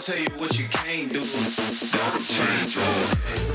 tell you what you can't do. Gotta change all that.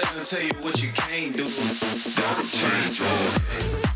let them tell you what you can't do. Gotta change on.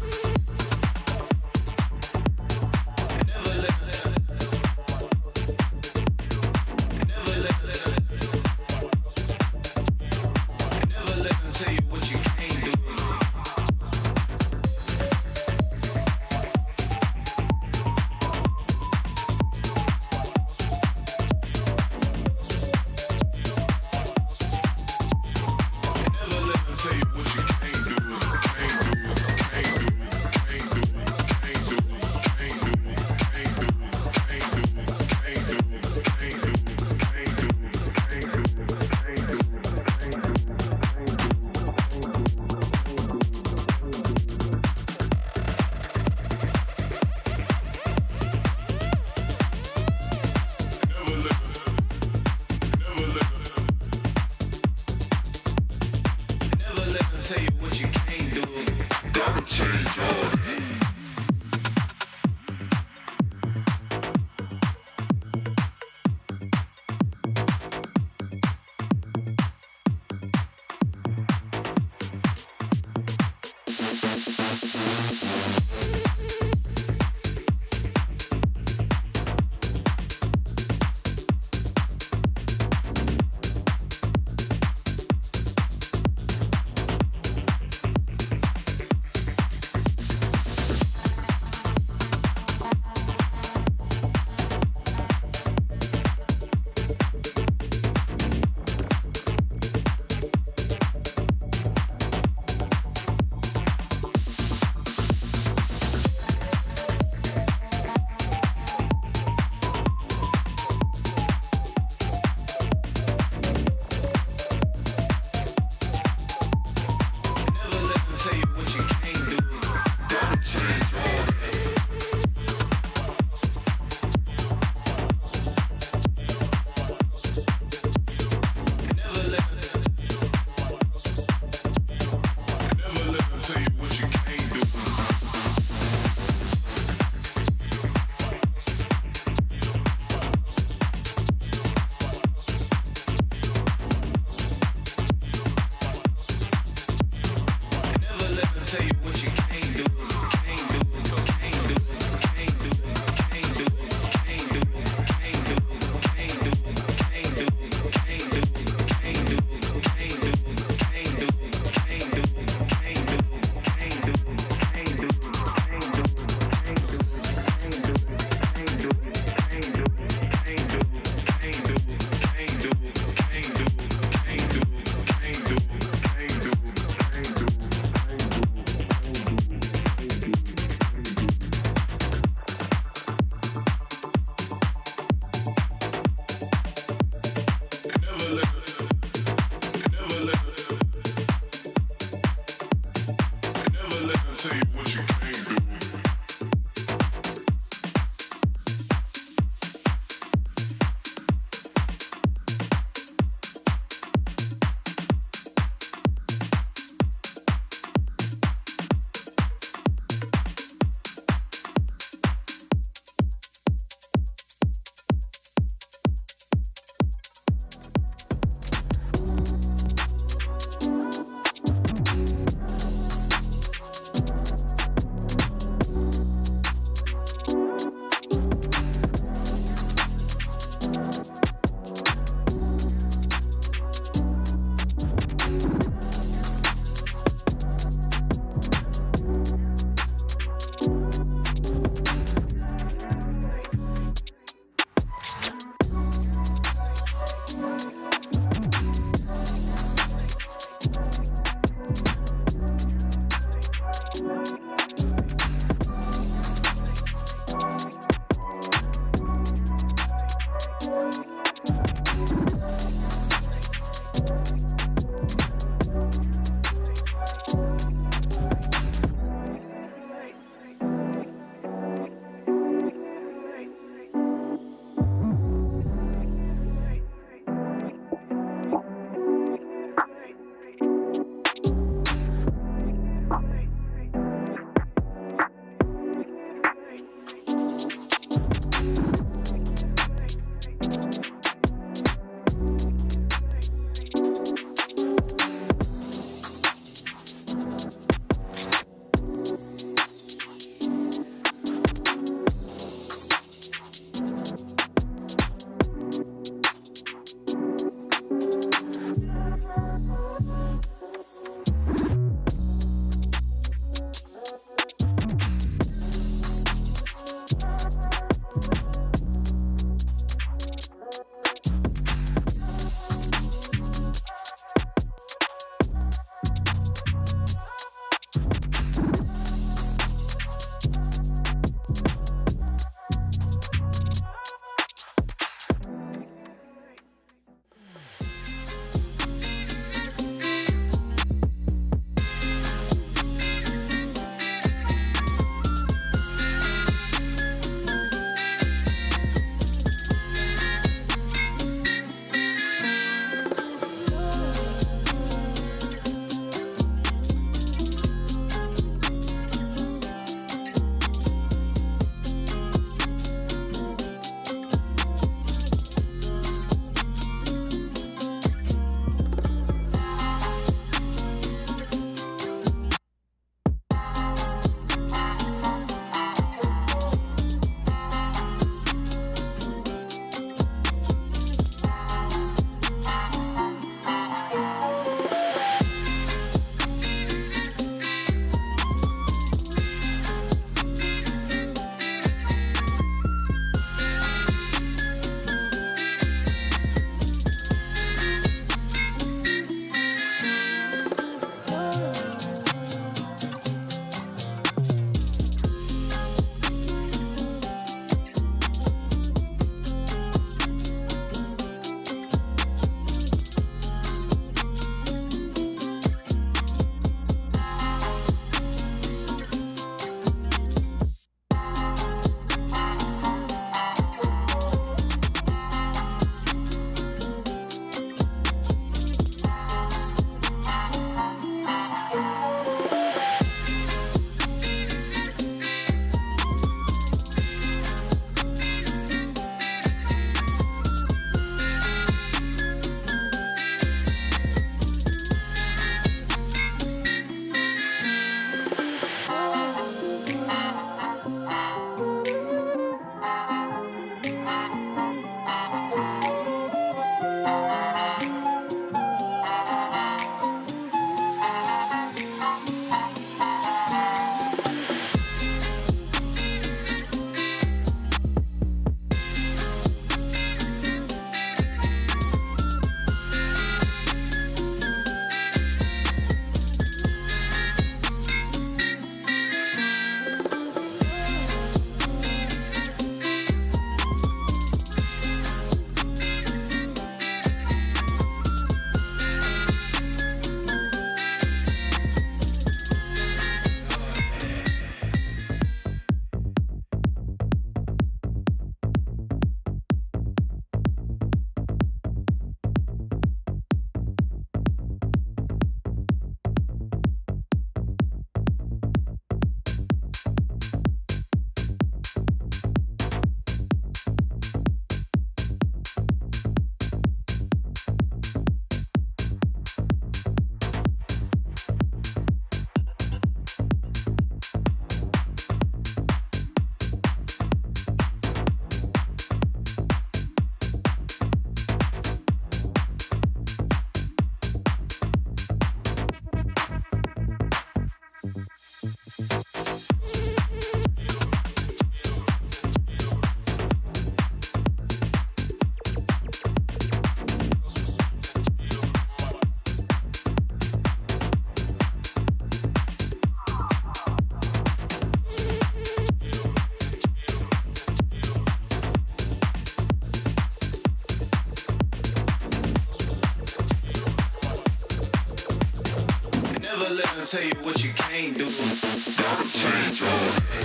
Never let them tell you what you can't do. Gotta change on.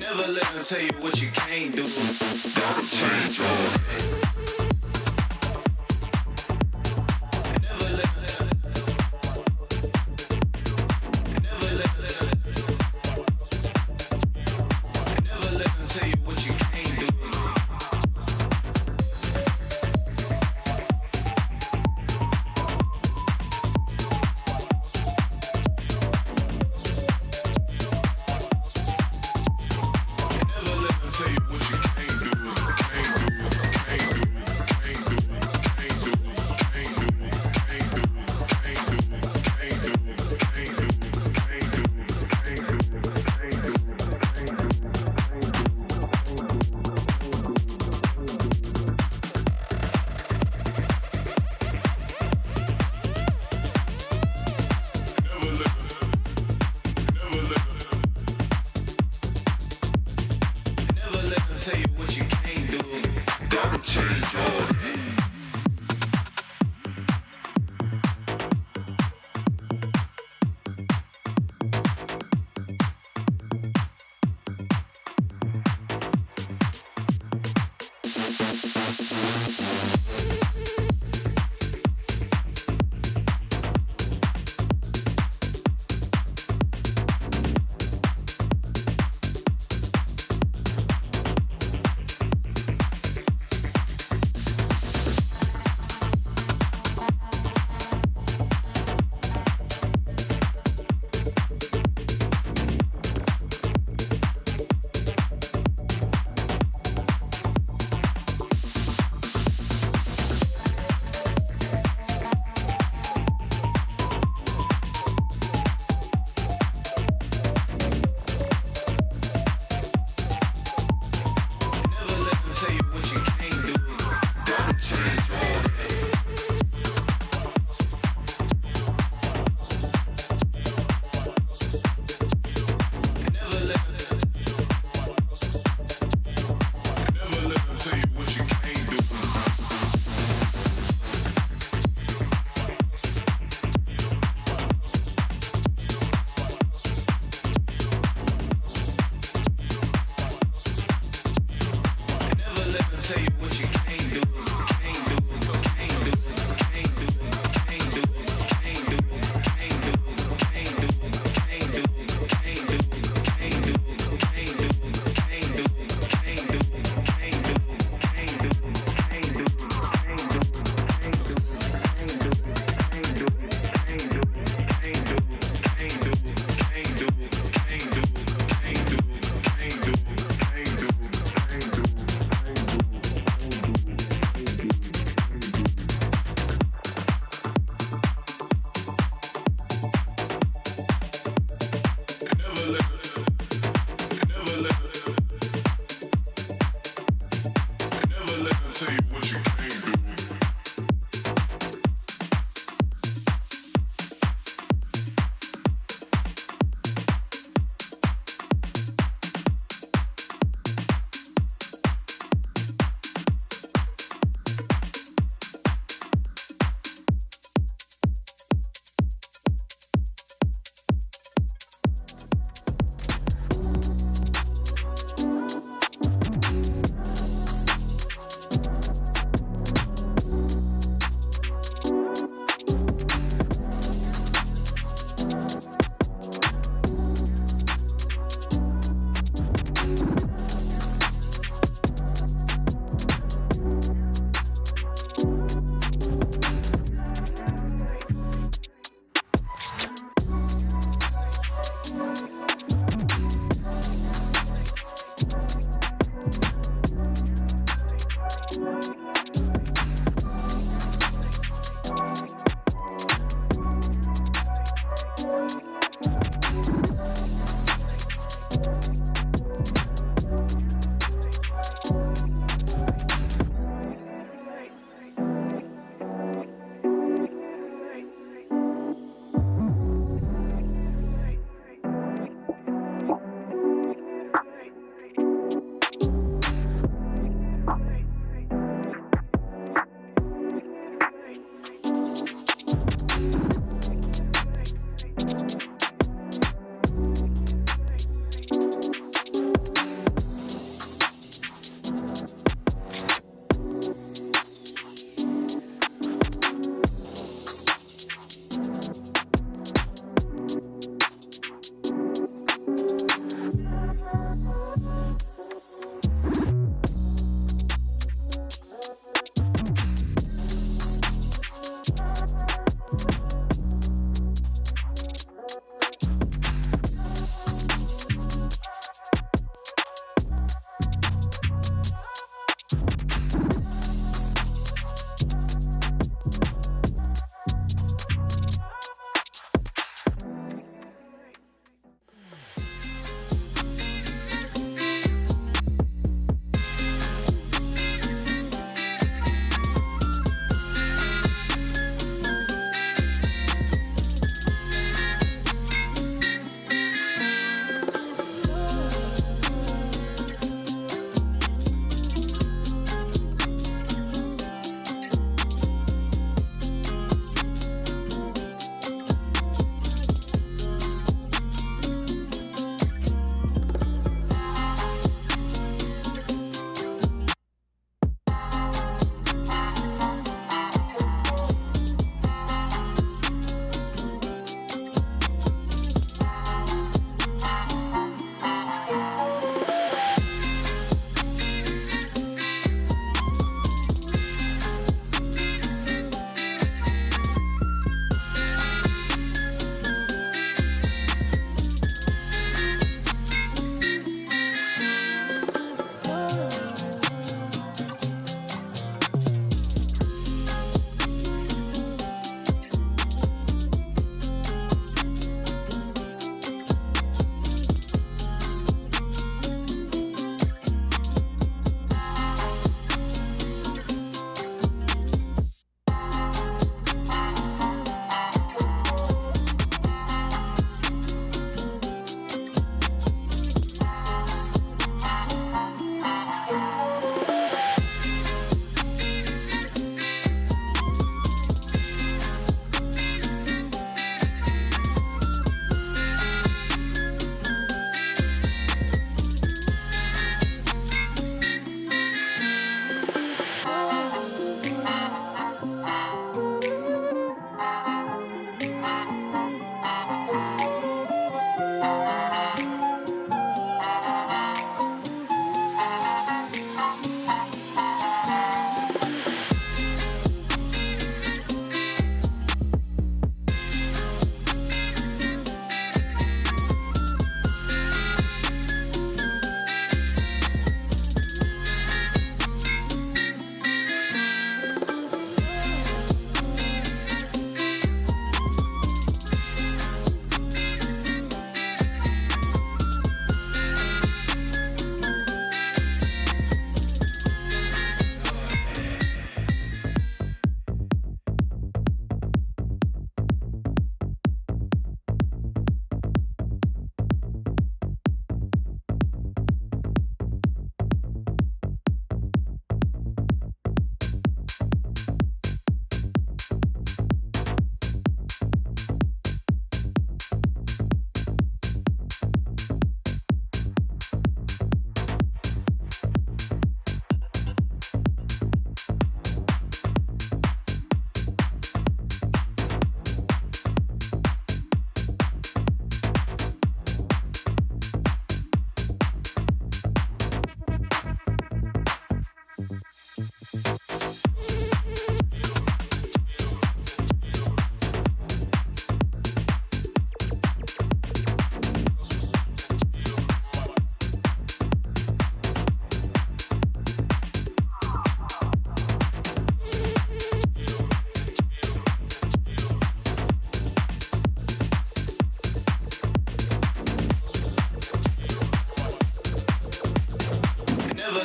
Never let them tell you what you can't do. Gotta change all that.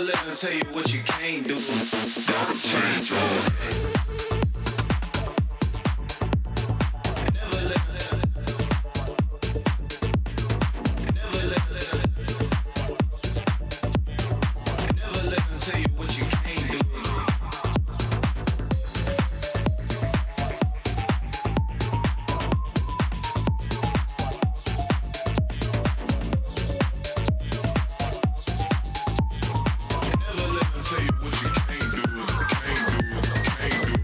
let them tell you what you can't do. Gotta change your ways. Tell you what you can't do, can't do, can't do.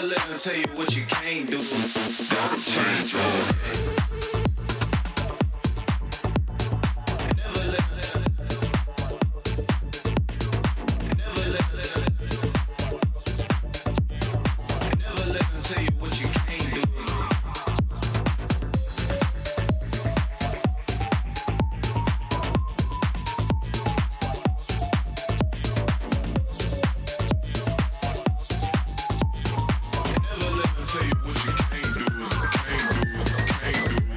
let them tell you what you can't do. Gotta change your head. Tell you what you can't do, can't do, can't do.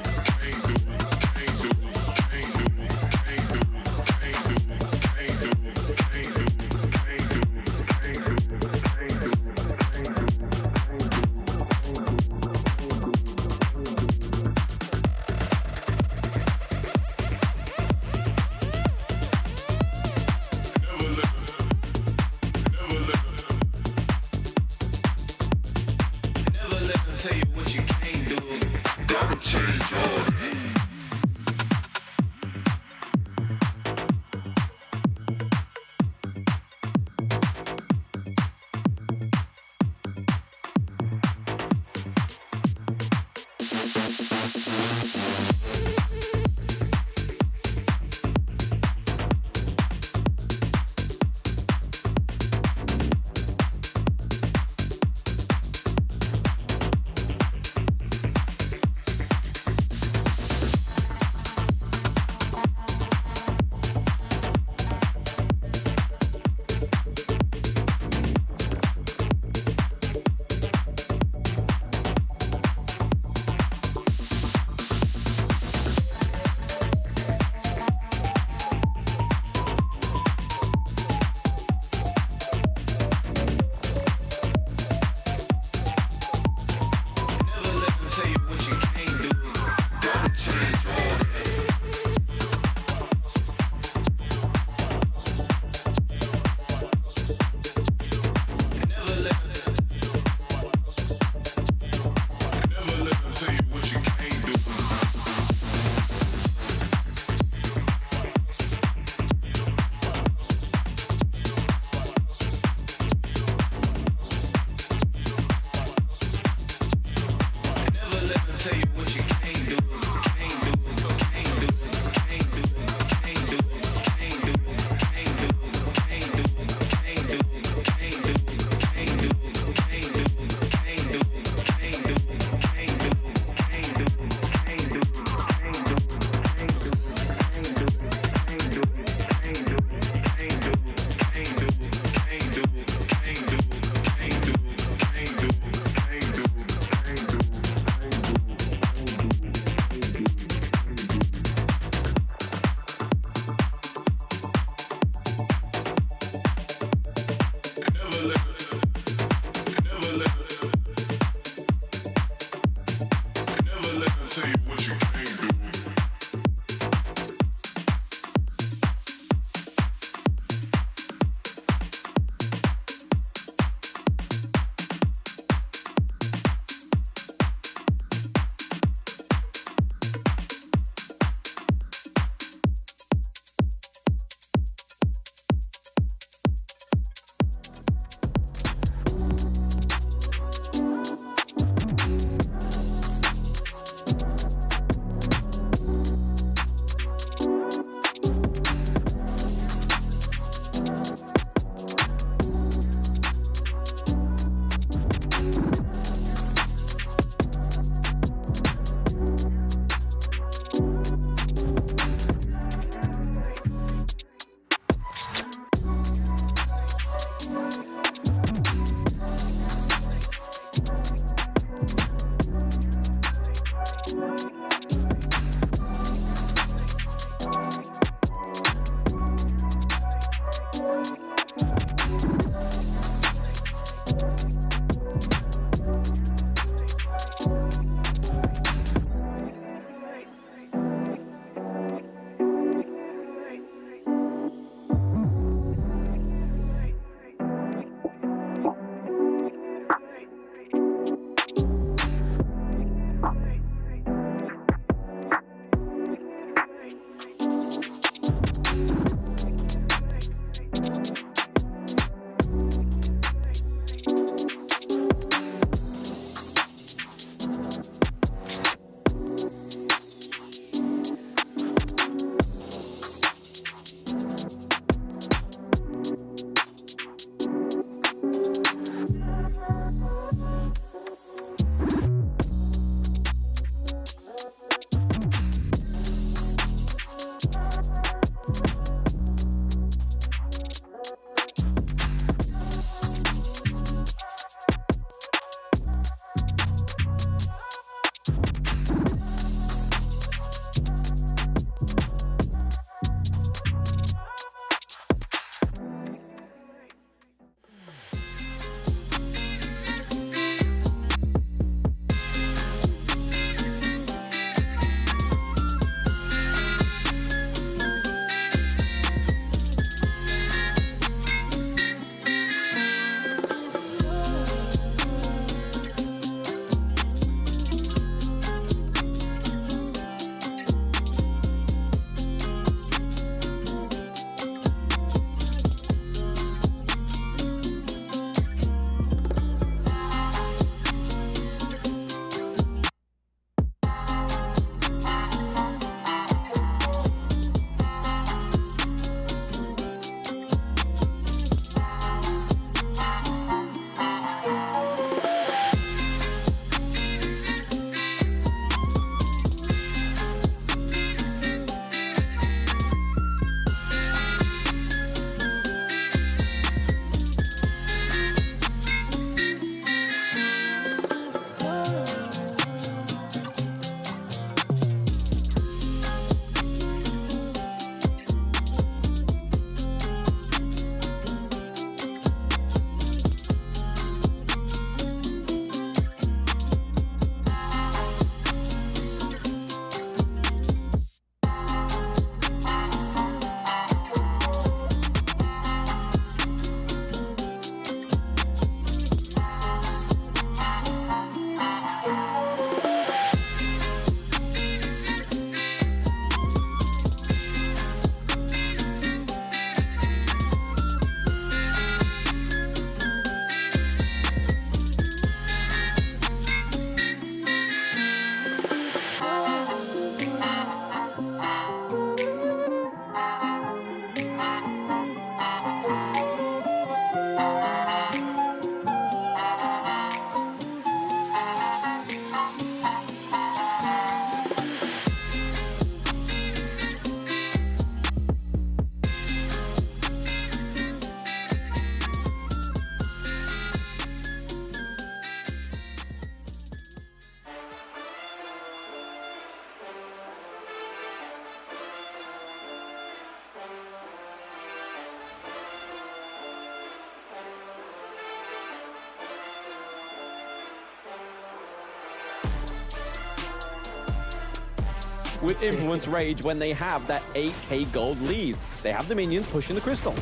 with Influence Rage when they have that 8k gold lead. They have the minions pushing the crystal.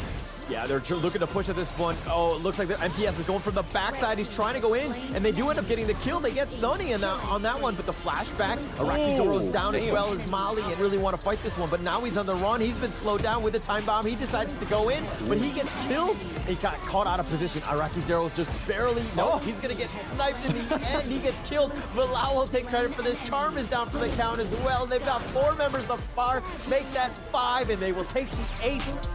Yeah, they're looking to push at this one. Oh, it looks like MTS is going from the backside. He's trying to go in, and they do end up getting the kill. They get Sunny on that one, but the flashback, Araki Zoro's down as well as Molly, and really want to fight this one, but now he's on the run. He's been slowed down with the time bomb. He decides to go in, but he gets killed. He got caught out of position. Araki Zoro's just barely, he's going to get sniped in the end. He gets killed. Bilal will take credit for this. Charm is down for the count as well. They've got 4 members thus far, make that 5, and they will take the 8th.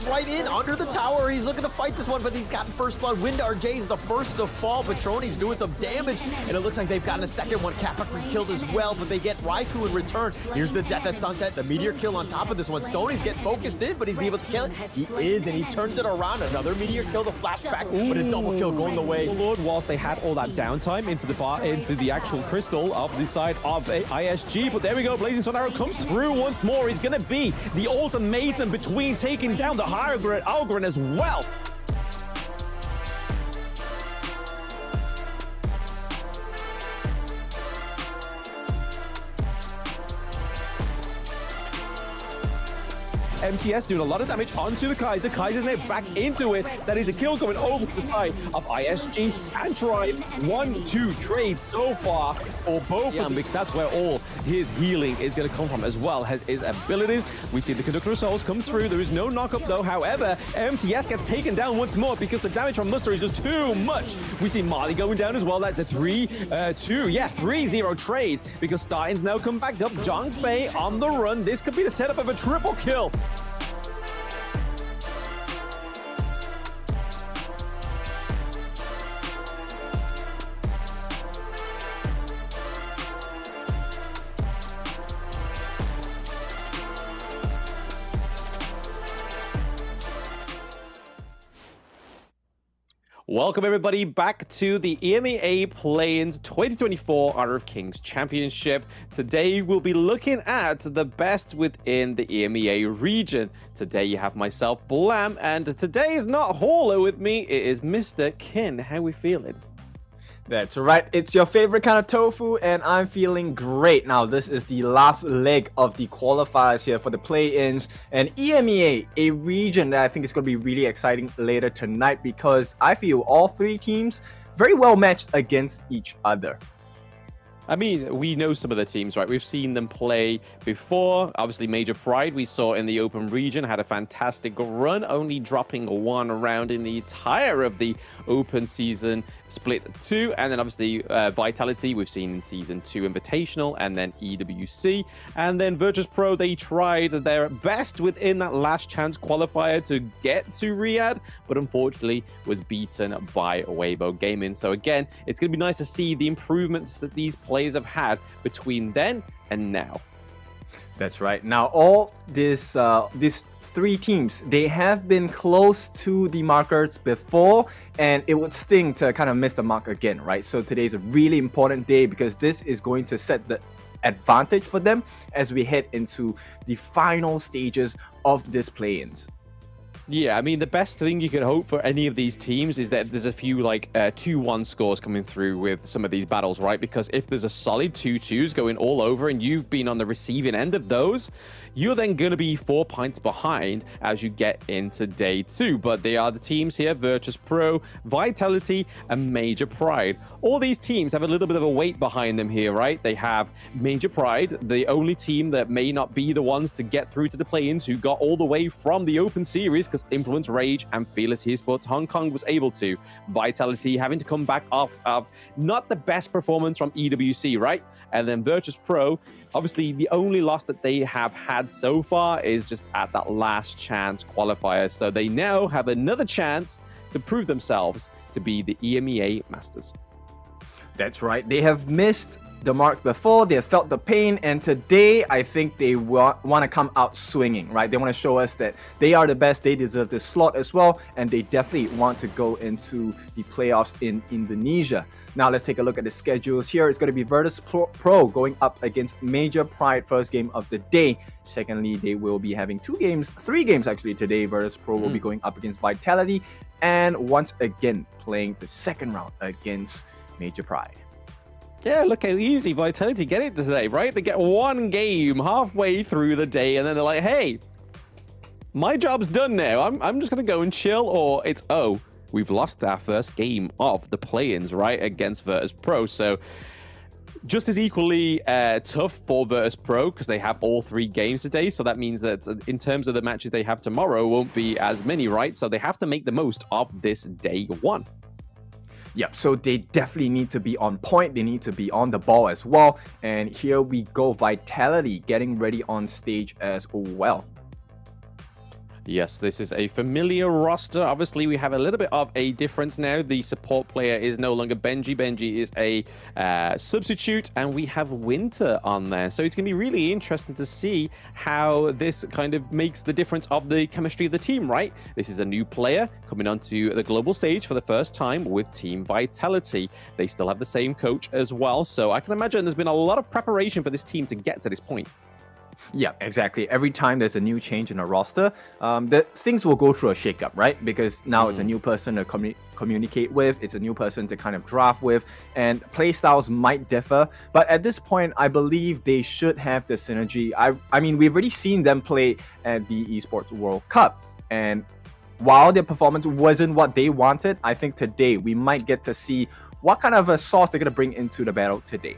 Right in under the tower. He's looking to fight this one, but he's gotten first blood. Windar J is the first to fall. Patroni's doing some damage, and it looks like they've gotten a second one. Capex is killed as well, but they get Raikou in return. Here's the death at Sunset, the meteor kill on top of this one. Sony's getting focused in, but he's able to kill it. He is, and he turns it around. Another meteor kill, the flashback, but a double kill going the way. Oh Lord, whilst they had all that downtime into the actual crystal of the side of ISG, but there we go. Blazing Sun Arrow comes through once more. He's going to be the ultimatum between taking down the higher grade Algren as well. MTS doing a lot of damage onto the Kaiser. Kaiser's now back into it. That is a kill going over to the side of ISG and Tribe. 1-2 trades so far for both of them, because that's where all his healing is going to come from, as well as his abilities. We see the Conductor of Souls come through. There is no knock-up though. However, MTS gets taken down once more because the damage from Muster is just too much. We see Marley going down as well. That's a 3-0 trade because Startins now come back up. Zhang's Bei on the run. This could be the setup of a triple kill. Welcome everybody back to the EMEA Play-ins 2024 Honor of Kings Championship. Today we'll be looking at the best within the EMEA region. Today you have myself, Blam, and today is not Hauler with me, it is Mr. Kin. How we feeling? That's right, it's your favorite kind of tofu, and I'm feeling great. Now, this is the last leg of the qualifiers here for the play-ins, and EMEA, a region that I think is going to be really exciting later tonight, because I feel all 3 teams very well matched against each other. I mean, we know some of the teams, right? We've seen them play before. Obviously, Major Pride, we saw in the open region, had a fantastic run, only dropping 1 round in the entire of the open season split 2. And then obviously Vitality, we've seen in season 2 Invitational, and then EWC. And then Virtus.pro, they tried their best within that last chance qualifier to get to Riyadh, but unfortunately was beaten by Weibo Gaming. So again, it's going to be nice to see the improvements that these players have had between then and now. That's right. Now, all these 3 teams, they have been close to the markers before, and it would sting to kind of miss the mark again, right? So today is a really important day because this is going to set the advantage for them as we head into the final stages of this play-ins. Yeah, I mean, the best thing you could hope for any of these teams is that there's a few, like, 2-1 scores coming through with some of these battles, right? Because if there's a solid 2-2s going all over and you've been on the receiving end of those, you're then going to be 4 points behind as you get into day 2. But they are the teams here, Virtus.pro, Vitality, and Major Pride. All these teams have a little bit of a weight behind them here, right? They have Major Pride, the only team that may not be the ones to get through to the play-ins, who got all the way from the Open Series, because Influence Rage and Fearless Esports Hong Kong was able to. Vitality having to come back off of not the best performance from EWC, right? And then Virtus.pro, obviously the only loss that they have had so far is just at that last chance qualifier. So they now have another chance to prove themselves to be the EMEA Masters. That's right. They have missed the mark before, they felt the pain, and today I think they want to come out swinging, right? They want to show us that they are the best, they deserve this slot as well, and they definitely want to go into the playoffs in Indonesia. Now let's take a look at the schedules here. It's going to be Virtus.pro going up against Major Pride, first game of the day. Secondly, they will be having three games actually today. Virtus.pro will be going up against Vitality, and once again playing the second round against Major Pride. Yeah, look how easy Vitality get it today, right? They get one game halfway through the day, and then they're like, hey, my job's done now. I'm just going to go and chill, or it's, oh, we've lost our first game of the play-ins, right, against Virtus.pro. So just as equally tough for Virtus.pro because they have all 3 games today. So that means that in terms of the matches they have tomorrow, won't be as many, right? So they have to make the most of this day 1. Yep, so they definitely need to be on point. They need to be on the ball as well. And here we go, Vitality getting ready on stage as well. Yes, this is a familiar roster. Obviously, we have a little bit of a difference now. The support player is no longer Benji. Benji is a substitute, and we have Winter on there. So it's going to be really interesting to see how this kind of makes the difference of the chemistry of the team, right? This is a new player coming onto the global stage for the first time with Team Vitality. They still have the same coach as well. So I can imagine there's been a lot of preparation for this team to get to this point. Yeah, exactly. Every time there's a new change in a roster, things will go through a shakeup, right? Because now it's a new person to communicate with, it's a new person to kind of draft with, and play styles might differ. But at this point, I believe they should have the synergy. I mean, we've already seen them play at the Esports World Cup, and while their performance wasn't what they wanted, I think today we might get to see what kind of a sauce they're going to bring into the battle today.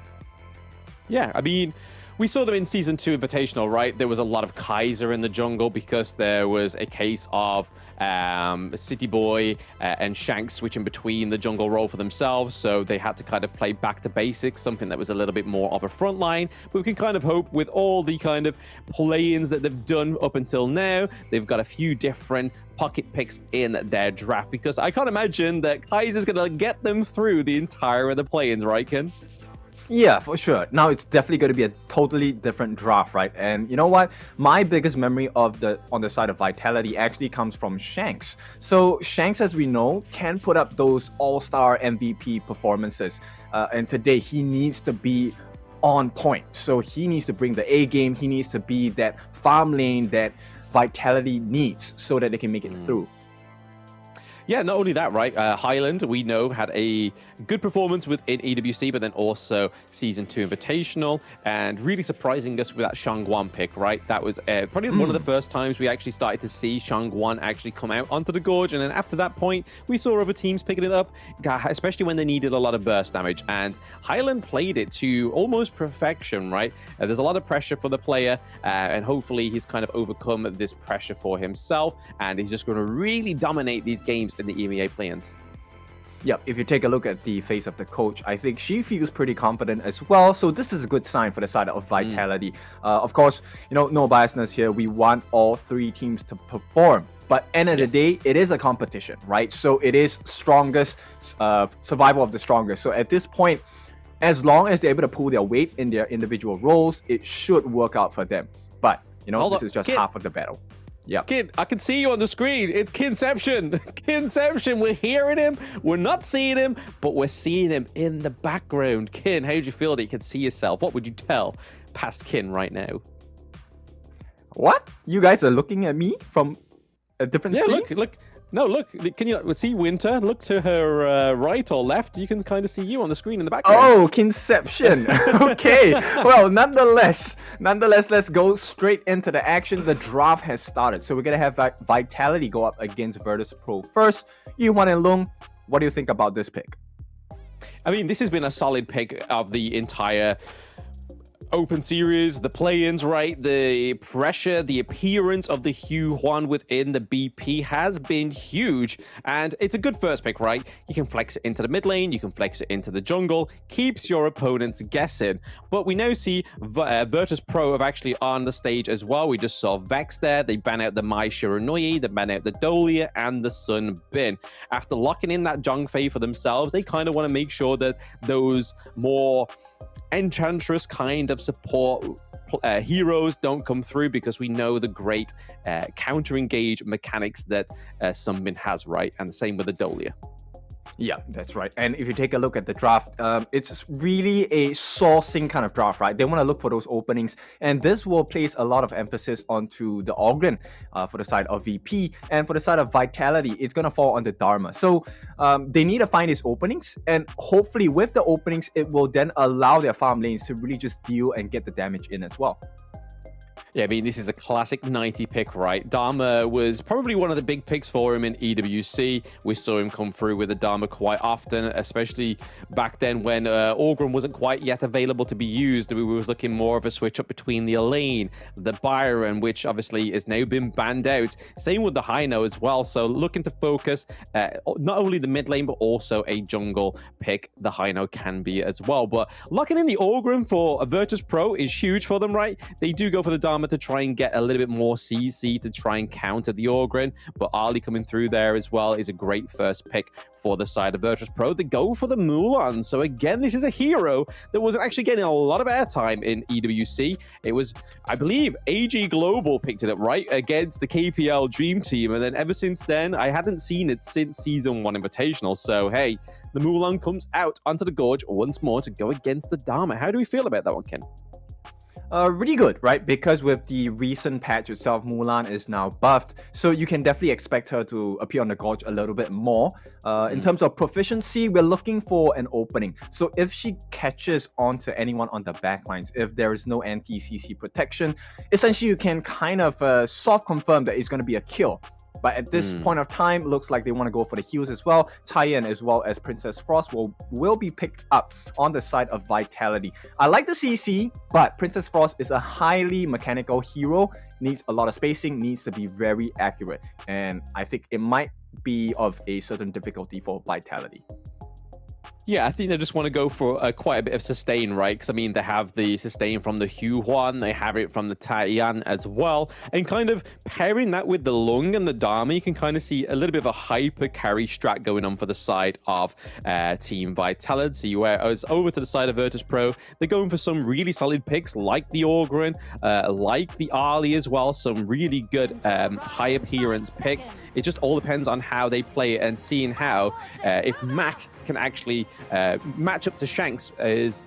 Yeah, I mean, we saw them in Season 2 Invitational, right? There was a lot of Kaiser in the jungle because there was a case of City Boy and Shanks switching between the jungle role for themselves, so they had to kind of play back to basics, something that was a little bit more of a front line. But we can kind of hope with all the kind of play-ins that they've done up until now, they've got a few different pocket picks in their draft, because I can't imagine that Kaiser's going to get them through the entire of the play-ins, right, Ken? Yeah, for sure. Now it's definitely going to be a totally different draft, right? And you know what? My biggest memory of on the side of Vitality actually comes from Shanks. So Shanks, as we know, can put up those all-star MVP performances. And today he needs to be on point. So he needs to bring the A game. He needs to be that farm lane that Vitality needs so that they can make it through. Yeah, not only that, right? Highland, we know, had a good performance within EWC, but then also Season 2 Invitational, and really surprising us with that Shangguan pick, right? That was probably one of the first times we actually started to see Shangguan actually come out onto the Gorge, and then after that point, we saw other teams picking it up, especially when they needed a lot of burst damage, and Highland played it to almost perfection, right? There's a lot of pressure for the player, and hopefully he's kind of overcome this pressure for himself, and he's just going to really dominate these games in the EMEA play-ins. Yep, if you take a look at the face of the coach, I think she feels pretty confident as well. So this is a good sign for the side of Vitality. Of course, you know, no biasness here. We want all 3 teams to perform. But end of the day, it is a competition, right? So it is strongest, survival of the strongest. So at this point, as long as they're able to pull their weight in their individual roles, it should work out for them. But, you know, this is just half of the battle. Yeah, Kid, I can see you on the screen. It's Kinception. Kinception. We're hearing him. We're not seeing him, but we're seeing him in the background. Kin, how do you feel that you can see yourself? What would you tell past Kin right now? What? You guys are looking at me from a different screen? Look. No, look. Can you see Winter? Look to her right or left. You can kind of see you on the screen in the background. Oh, Kinception. Okay. Well, nonetheless, let's go straight into the action. The draft has started. So we're going to have Vitality go up against Virtus.pro first. Yuan and Lung, what do you think about this pick? I mean, this has been a solid pick of the entire Open Series, the play-ins, right? The pressure, the appearance of the Yuan within the BP has been huge, and it's a good first pick, right? You can flex it into the mid lane, you can flex it into the jungle, keeps your opponents guessing. But we now see Virtus.pro have actually on the stage as well. We just saw Vex there. They ban out the Mai Shiranui, they ban out the Dolia and the Sun Bin. After locking in that Zhongfei for themselves, they kind of want to make sure that those more Enchantress kind of support heroes don't come through because we know the great counter engage mechanics that Sunbin has, right? And the same with the Dolia. Yeah, that's right. And if you take a look at the draft, it's really a sourcing kind of draft, right? They want to look for those openings, and this will place a lot of emphasis onto the Ogren for the side of VP, and for the side of Vitality, it's going to fall on the Dharma. So they need to find these openings, and hopefully with the openings, it will then allow their farm lanes to really just deal and get the damage in as well. Yeah, I mean, this is a classic 90 pick, right? Dharma was probably one of the big picks for him in EWC. We saw him come through with the Dharma quite often, especially back then when Orgrim wasn't quite yet available to be used. We were looking more of a switch up between the Elaine, the Byron, which obviously has now been banned out. Same with the Hino as well. So looking to focus not only the mid lane, but also a jungle pick. The Hino can be as well. But locking in the Orgrim for a Virtus.pro is huge for them, right? They do go for the Dharma to try and get a little bit more CC to try and counter the Orgrim, but Ali coming through there as well is a great first pick for the side of Virtus.pro. They go for the Mulan. So again, this is a hero that wasn't actually getting a lot of airtime in EWC. It was, I believe, AG Global picked it up, right, against the KPL Dream Team, and then ever since then, I hadn't seen it since Season 1 Invitational. So hey, the Mulan comes out onto the Gorge once more to go against the Dharma. How do we feel about that one, Ken? Really good, right? Because with the recent patch itself, Mulan is now buffed, so you can definitely expect her to appear on the Gorge a little bit more. In terms of proficiency, we're looking for an opening. So if she catches onto anyone on the backlines, if there is no anti-CC protection, essentially you can kind of soft confirm that it's going to be a kill. But at this point of time, looks like they want to go for the heals as well. Tyen as well as Princess Frost will be picked up on the side of Vitality. I like the CC, but Princess Frost is a highly mechanical hero. Needs a lot of spacing, needs to be very accurate. And I think it might be of a certain difficulty for Vitality. Yeah, I think they just want to go for quite a bit of sustain, right? Because, I mean, they have the sustain from the Huan, they have it from the Taiyan as well. And kind of pairing that with the Lung and the Dharma, you can kind of see a little bit of a hyper carry strat going on for the side of Team Vitality. Whereas over to the side of Virtus.pro, they're going for some really solid picks like the Orgrin, like the Ali as well. Some really good high appearance picks. It just all depends on how they play it and seeing how, if Mac can actually match up to Shanks'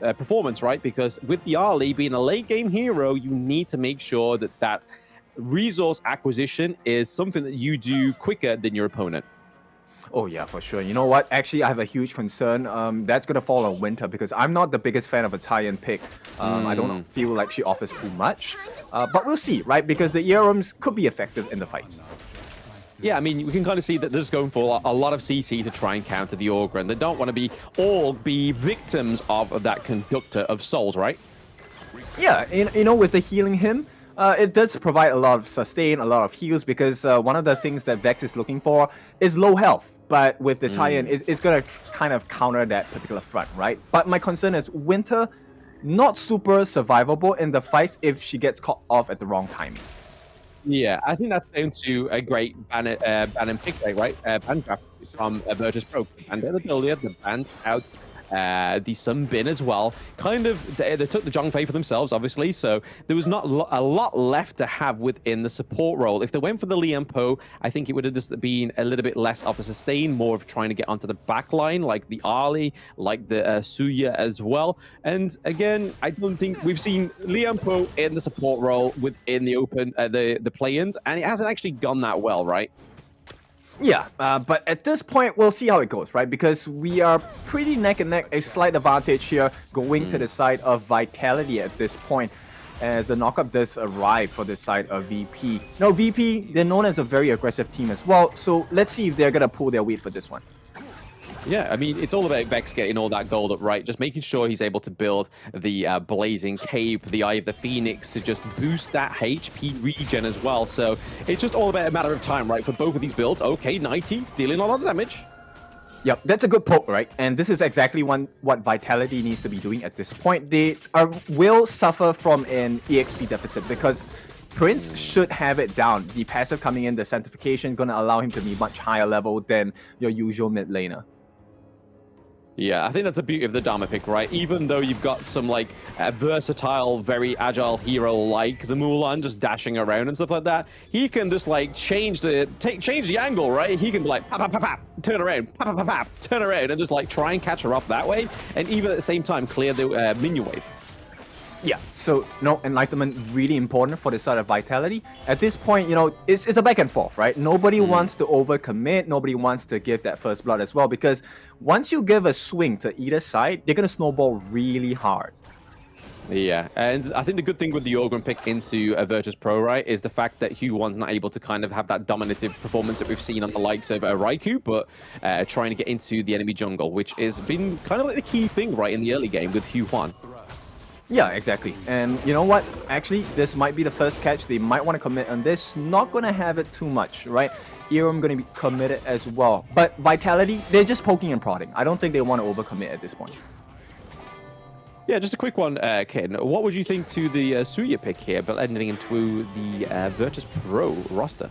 performance, right? Because with the Ali being a late game hero, you need to make sure that resource acquisition is something that you do quicker than your opponent. Oh yeah, for sure. You know what? Actually, I have a huge concern. That's going to fall on Winter because I'm not the biggest fan of a Tyen pick. I don't feel like she offers too much. But we'll see, right? Because the ERMs could be effective in the fights. Yeah, I mean, we can kind of see that they're just going for a lot of CC to try and counter the Orgrim. They don't want to be victims of that conductor of souls, right? Yeah, you know, with the healing him, it does provide a lot of sustain, a lot of heals, because one of the things that Vex is looking for is low health. But with the tie-in, it's going to kind of counter that particular front, right? But my concern is Winter, not super survivable in the fights if she gets caught off at the wrong timing. Yeah, I think that's down to a great ban and pick rate, right? Ban draft from Virtus.pro. And the Dolia, the banned out the Sunbin as well. Kind of, they took the Zhongfei for themselves, obviously, so there was not a lot left to have within the support role. If they went for the Lian Po, I think it would have just been a little bit less of a sustain, more of trying to get onto the back line, like the Ali, like the Suya as well. And again, I don't think we've seen Lian Po in the support role within the open, the play-ins, and it hasn't actually gone that well, right? Yeah, but at this point, we'll see how it goes, right? Because we are pretty neck and neck, a slight advantage here going to the side of Vitality at this point, as the knockup does arrive for the side of VP. Now, VP, they're known as a very aggressive team as well, so let's see if they're going to pull their weight for this one. Yeah, I mean, it's all about Vex getting all that gold up, right? Just making sure he's able to build the Blazing Cape, the Eye of the Phoenix, to just boost that HP regen as well. So it's just all about a matter of time, right? For both of these builds. Okay, 90, dealing a lot of damage. Yep, that's a good poke, right? And this is exactly what Vitality needs to be doing at this point. They will suffer from an EXP deficit because Prince should have it down. The passive coming in, the Sanctification, going to allow him to be much higher level than your usual mid laner. Yeah, I think that's the beauty of the Dharma pick, right? Even though you've got some like versatile, very agile hero like the Mulan just dashing around and stuff like that, he can just like change the angle, right? He can be like pop, pop, pop, pop, turn around, pop, pop, pop, pop, turn around, and just like try and catch her up that way, and even at the same time clear the minion wave. Yeah, so enlightenment really important for the side of Vitality. At this point, it's a back and forth, right? Nobody wants to overcommit, nobody wants to give that first blood as well, because once you give a swing to either side, they're gonna snowball really hard. Yeah, and I think the good thing with the Ogryn pick into a Virtus.pro, right, is the fact that Hugh1's not able to kind of have that dominative performance that we've seen on the likes of Raikou, but trying to get into the enemy jungle, which has been kind of like the key thing, right, in the early game with Hugh1. Yeah, exactly. And you know what? Actually, this might be the first catch. They might want to commit on this. Not going to have it too much, right? Erum going to be committed as well. But Vitality, they're just poking and prodding. I don't think they want to overcommit at this point. Yeah, just a quick one, Ken. What would you think to the Suya pick here, but ending into the Virtus.pro roster?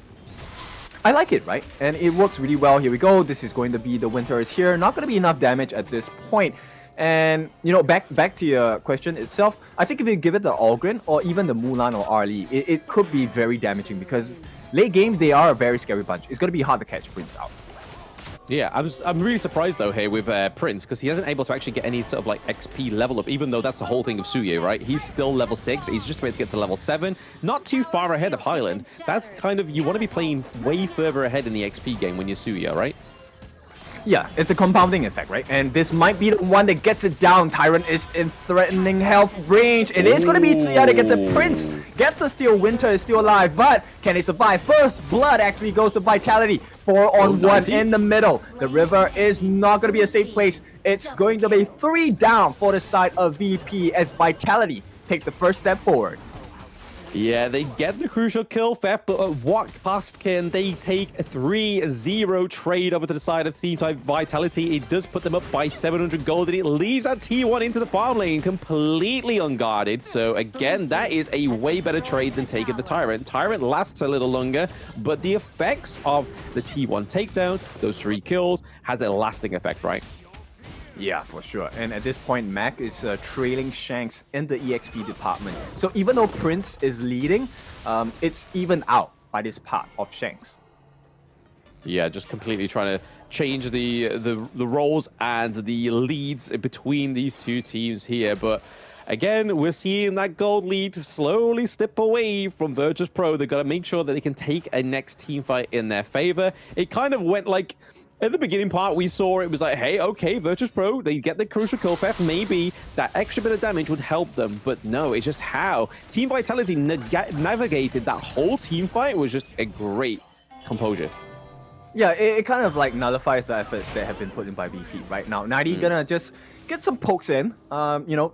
I like it, right? And it works really well. Here we go. This is going to be the Winter is here. Not going to be enough damage at this point. And, back to your question itself, I think if you give it the Ogryn or even the Mulan or Arlie, it could be very damaging because late game, they are a very scary bunch. It's going to be hard to catch Prince out. Yeah, I'm really surprised though here with Prince because he hasn't able to actually get any sort of like XP level up, even though that's the whole thing of Suye, right? He's still level 6. He's just about to get to level 7. Not too far ahead of Highland. That's kind of, you want to be playing way further ahead in the XP game when you're Suya, right? Yeah, it's a compounding effect, right? And this might be the one that gets it down. Tyrant is in threatening health range. It is going to be Tsuya that gets it. Prince gets the steal. Winter is still alive, but can he survive? First blood actually goes to Vitality. 4-on-1 in the middle. The river is not going to be a safe place. It's going to be 3 down for the side of VP as Vitality take the first step forward. Yeah, they get the crucial kill, Theft, but at what cost can they take a 3-0 trade over to the side of Team Type Vitality? It does put them up by 700 gold, and it leaves that T1 into the farm lane completely unguarded. So again, that is a way better trade than taking the Tyrant. Tyrant lasts a little longer, but the effects of the T1 takedown, those 3 kills, has a lasting effect, right? Yeah, for sure. And at this point, Mac is trailing Shanks in the EXP department. So even though Prince is leading, it's even out by this part of Shanks. Yeah, just completely trying to change the roles and the leads between these two teams here. But again, we're seeing that gold lead slowly slip away from Virtus.pro. They've got to make sure that they can take a next team fight in their favor. It kind of went like... At the beginning part, we saw it was like, hey, okay, Virtus.pro, they get the crucial kill theft. Maybe that extra bit of damage would help them. But no, it's just how Team Vitality navigated that whole team fight was just a great composure. Yeah, it kind of like nullifies the efforts that have been put in by VP right now. 90 gonna just get some pokes in,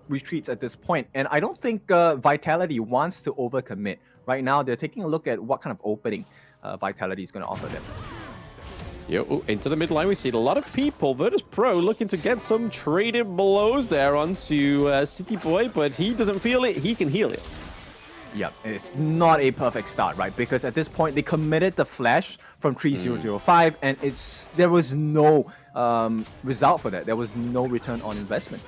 retreats at this point. And I don't think Vitality wants to overcommit. Right now, they're taking a look at what kind of opening Vitality is going to offer them. Into the midline, we see a lot of people. Virtus.pro looking to get some traded blows there onto City Boy, but he doesn't feel it. He can heal it. Yeah, it's not a perfect start, right? Because at this point, they committed the flash from 3005, and there was no result for that. There was no return on investment.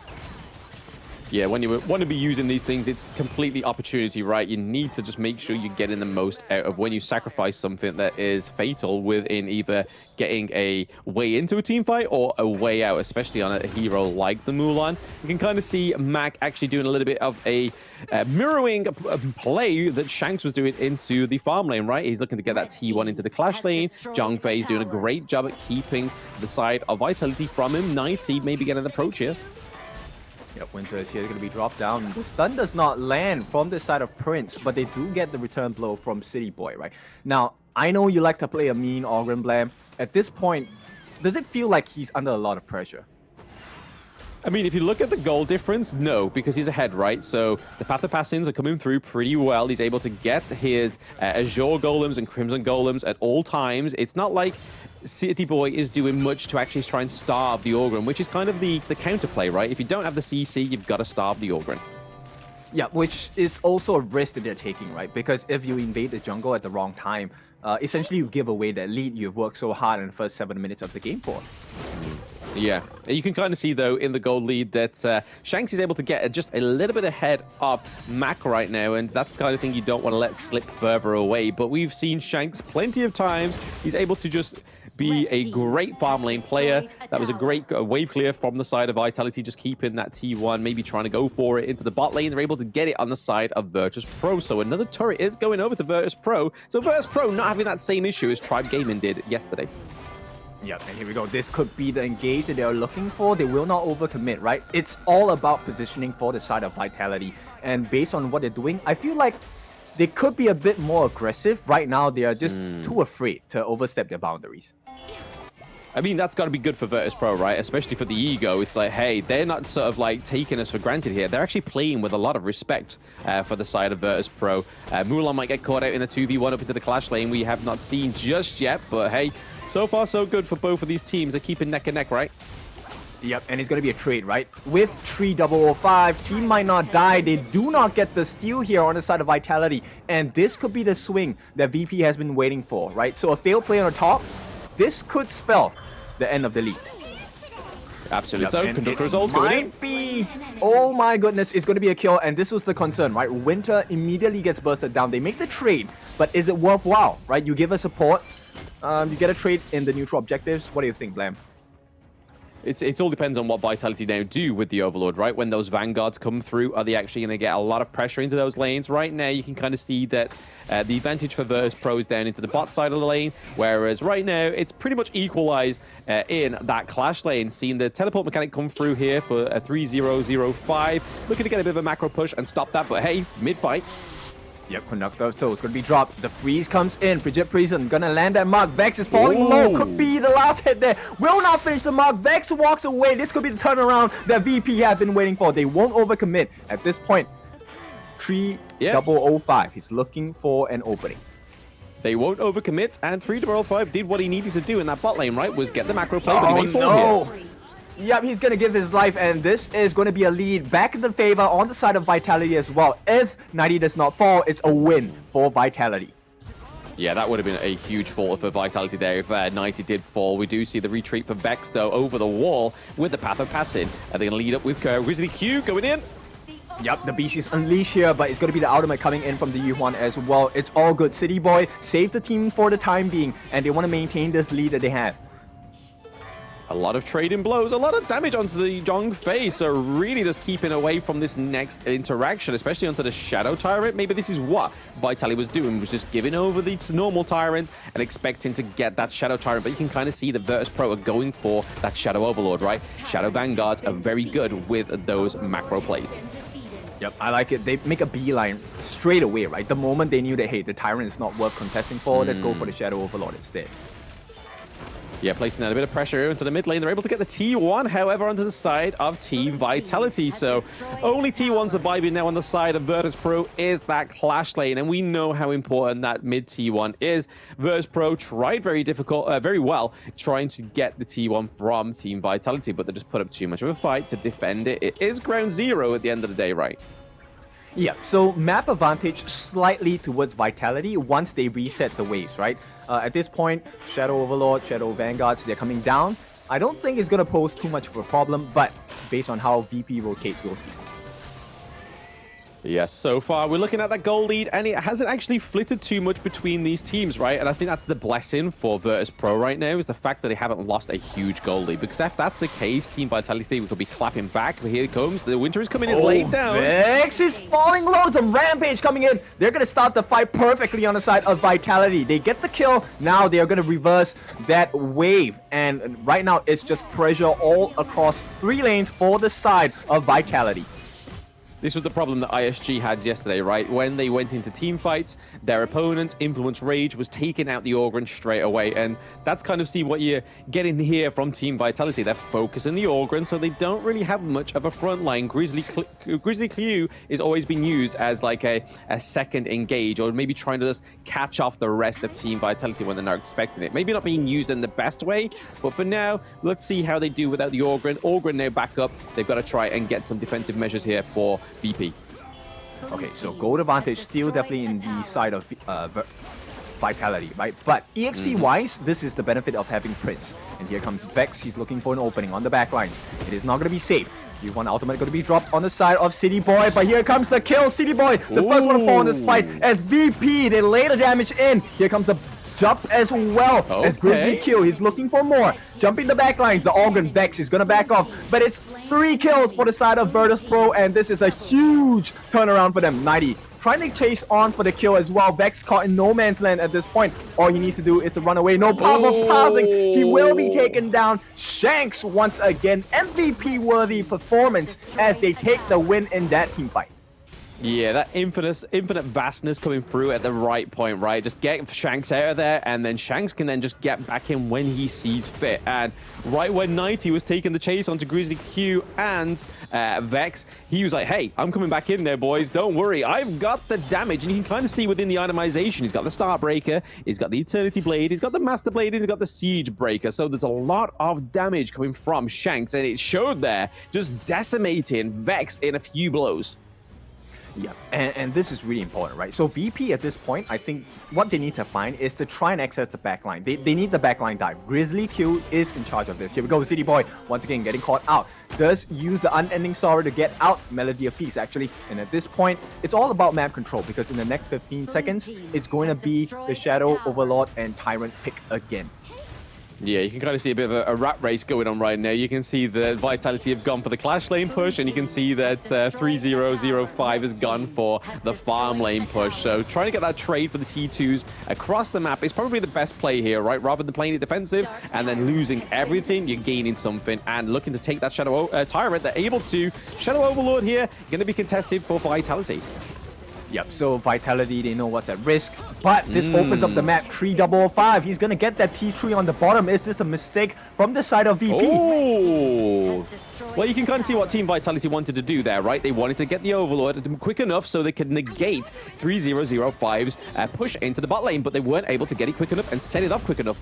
Yeah, when you want to be using these things, it's completely opportunity, right? You need to just make sure you're getting the most out of when you sacrifice something that is fatal within either getting a way into a team fight or a way out, especially on a hero like the Mulan. You can kind of see Mac actually doing a little bit of a mirroring play that Shanks was doing into the farm lane, right? He's looking to get that T1 into the clash lane. Zhang Fei's doing a great job at keeping the side of Vitality from him. 90 maybe getting an approach here. Yep, Winter is here, going to be dropped down. The stun does not land from the side of Prince, but they do get the return blow from City Boy, right? Now, I know you like to play a mean Ogryn Blam. At this point, does it feel like he's under a lot of pressure? I mean, if you look at the goal difference, no, because he's ahead, right? So the Path of Passings are coming through pretty well. He's able to get his Azure Golems and Crimson Golems at all times. It's not like City Boy is doing much to actually try and starve the Ogryn, which is kind of the counterplay, right? If you don't have the CC, you've got to starve the Ogryn. Yeah, which is also a risk that they're taking, right? Because if you invade the jungle at the wrong time, essentially you give away that lead you've worked so hard in the first 7 minutes of the game for. Yeah, you can kind of see, though, in the gold lead that Shanks is able to get just a little bit ahead of Mac right now, and that's the kind of thing you don't want to let slip further away. But we've seen Shanks plenty of times. He's able to just be a great farm lane player. That was a great wave clear from the side of Vitality, just keeping that T1, maybe trying to go for it into the bot lane. They're able to get it on the side of Virtus.pro. So another turret is going over to Virtus.pro. So Virtus.pro not having that same issue as Tribe Gaming did yesterday. Yeah, and here we go. This could be the engage that they are looking for. They will not overcommit, right? It's all about positioning for the side of Vitality. And based on what they're doing, I feel like they could be a bit more aggressive. Right now, they are just too afraid to overstep their boundaries. I mean, that's got to be good for Virtus.pro, right? Especially for the ego. It's like, hey, they're not sort of like taking us for granted here. They're actually playing with a lot of respect for the side of Virtus.pro. Mulan might get caught out in a 2v1 up into the clash lane. We have not seen just yet, but hey, so far so good for both of these teams. They're keeping neck and neck, right? Yep, and it's going to be a trade, right? With 3005, team might not die. They do not get the steal here on the side of Vitality. And this could be the swing that VP has been waiting for, right? So a failed play on the top, this could spell the end of the league. Absolutely. Yep, So, conductor results going in. Might be. Oh my goodness, it's going to be a kill, and this was the concern, right? Winter immediately gets bursted down. They make the trade, but is it worthwhile, right? You give a support, you get a trade in the neutral objectives. What do you think, Blam? It all depends on what Vitality now do with the Overlord, right? When those Vanguards come through, are they actually going to get a lot of pressure into those lanes? Right now, you can kind of see that the advantage for Virtus.pro is down into the bot side of the lane, whereas right now, it's pretty much equalized in that clash lane. Seeing the teleport mechanic come through here for a 3005. Looking to get a bit of a macro push and stop that, but hey, mid-fight. Yep, Conductor, so it's going to be dropped. The freeze comes in. Frigid Prison going to land that mark. Vex is falling low. Could be the last hit there. Will not finish the mark. Vex walks away. This could be the turnaround that VP have been waiting for. They won't overcommit. At this point, 3005. He's looking for an opening. They won't overcommit, and 3005 did what he needed to do in that bot lane, right? Was get the macro play, but he made no. here. Yep, he's going to give his life, and this is going to be a lead back in the favor on the side of Vitality as well. If 90 does not fall, it's a win for Vitality. Yeah, that would have been a huge fall for Vitality there if 90 did fall. We do see the retreat for Vex, though, over the wall with the Path of Passing. Are they going to lead up with Grizzly Q going in? Yep, the beast is unleashed here, but it's going to be the ultimate coming in from the Yuhuan as well. It's all good. City Boy saved the team for the time being, and they want to maintain this lead that they have. A lot of trading blows, a lot of damage onto the Zhong Fei, so really just keeping away from this next interaction, especially onto the Shadow Tyrant. Maybe this is what Vitality was doing, was just giving over these normal Tyrants and expecting to get that Shadow Tyrant, but you can kind of see that Virtus.pro are going for that Shadow Overlord, right? Shadow Vanguards are very good with those macro plays. Yep, I like it. They make a beeline straight away, right? The moment they knew that, hey, the Tyrant is not worth contesting for, let's go for the Shadow Overlord instead. Yeah, placing down a bit of pressure into the mid lane. They're able to get the T1, however, onto the side of Team Vitality. So only T1 surviving now on the side of Virtus.pro is that clash lane. And we know how important that mid T1 is. Virtus.pro tried very well trying to get the T1 from Team Vitality, but they just put up too much of a fight to defend it. It is ground zero at the end of the day, right? Yeah, so map advantage slightly towards Vitality once they reset the waves, right? At this point, Shadow Overlord, Shadow Vanguards, they're coming down. I don't think it's going to pose too much of a problem, but based on how VP rotates, we'll see. Yes, so far we're looking at that goal lead, and it hasn't actually flitted too much between these teams, right? And I think that's the blessing for Virtus.pro right now, is the fact that they haven't lost a huge goal lead. Because if that's the case, Team Vitality will be clapping back. But here it comes. The Winter is coming, is laid down. Vex is falling low. It's a Rampage coming in. They're going to start the fight perfectly on the side of Vitality. They get the kill. Now they are going to reverse that wave. And right now, it's just pressure all across 3 lanes for the side of Vitality. This was the problem that ISG had yesterday, right? When they went into team fights, their opponent's Influence Rage was taking out the Ogryn straight away. And that's kind of see what you're getting here from Team Vitality. They're focusing the Ogryn, so they don't really have much of a front line. Grizzly Q is always been used as like a second engage, or maybe trying to just catch off the rest of Team Vitality when they're not expecting it. Maybe not being used in the best way, but for now, let's see how they do without the Ogryn. Ogryn now back up. They've got to try and get some defensive measures here for VP. Okay, so gold advantage still definitely in the side of Vitality, right? But EXP-wise, this is the benefit of having Prince. And here comes Vex. He's looking for an opening on the back lines. It is not going to be safe. U1 ultimate going to be dropped on the side of City Boy, but here comes the kill. City Boy, the first one to fall in this fight as VP. They lay the damage in. Here comes the jump as well as Grizzly Q. He's looking for more. Jumping the back lines. The Organ Vex is going to back off, but it's 3 kills for the side of Virtus.pro, and this is a huge turnaround for them. 90 trying to chase on for the kill as well. Vex caught in no man's land at this point. All he needs to do is to run away. No power passing. He will be taken down. Shanks once again. MVP worthy performance as they take the win in that team fight. Yeah, that infinite vastness coming through at the right point, right? Just get Shanks out of there, and then Shanks can then just get back in when he sees fit. And right when 90 was taking the chase onto Grizzly Q and Vex, he was like, hey, I'm coming back in there, boys. Don't worry. I've got the damage. And you can kind of see within the itemization, he's got the Starbreaker, he's got the Eternity Blade, he's got the Master Blade, and he's got the Siege Breaker. So there's a lot of damage coming from Shanks, and it showed there, just decimating Vex in a few blows. Yeah, and this is really important, right? So VP at this point, I think what they need to find is to try and access the backline. They need the backline dive. Grizzly Q is in charge of this. Here we go, City Boy, once again getting caught out. Does use the Unending Sorrow to get out. Melody of Peace, actually. And at this point, it's all about map control, because in the next 15 seconds, it's going to be the Shadow, Overlord, and Tyrant pick again. Yeah, you can kind of see a bit of a rat race going on right now. You can see the Vitality have gone for the Clash lane push, and you can see that 3005 has gone for the farm lane push. So trying to get that trade for the T2s across the map is probably the best play here, right? Rather than playing it defensive and then losing everything, you're gaining something. And looking to take that Shadow Tyrant, they're able to. Shadow Overlord here, going to be contested for Vitality. Yep, so Vitality, they know what's at risk, but this opens up the map. 3005, he's gonna get that T3 on the bottom. Is this a mistake from the side of VP? Oh! Well, you can kind of see what Team Vitality wanted to do there, right? They wanted to get the Overlord quick enough so they could negate 3005's push into the bot lane, but they weren't able to get it quick enough and set it up quick enough.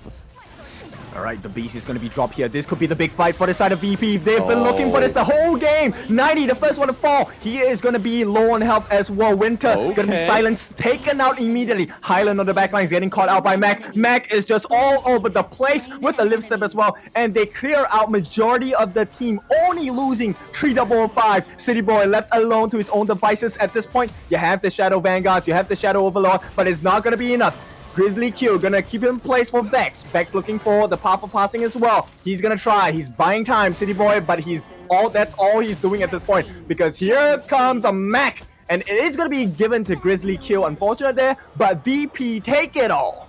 All right, the Beast is going to be dropped here. This could be the big fight for the side of VP. They've been looking for this the whole game. 90, the first one to fall. He is going to be low on health as well. Winter going to be silenced, taken out immediately. Highland on the back line is getting caught out by Mac. Mac is just all over the place with the lift step as well. And they clear out majority of the team, only losing 3005. City Boy left alone to his own devices at this point. You have the Shadow Vanguards, you have the Shadow Overlord, but it's not going to be enough. Grizzly Q gonna keep him in place for Vex. Vex looking for the powerful passing as well. He's gonna try. He's buying time, City Boy, but that's all he's doing at this point. Because here comes a Mac, and it is gonna be given to Grizzly Q. Unfortunate there, but VP take it all.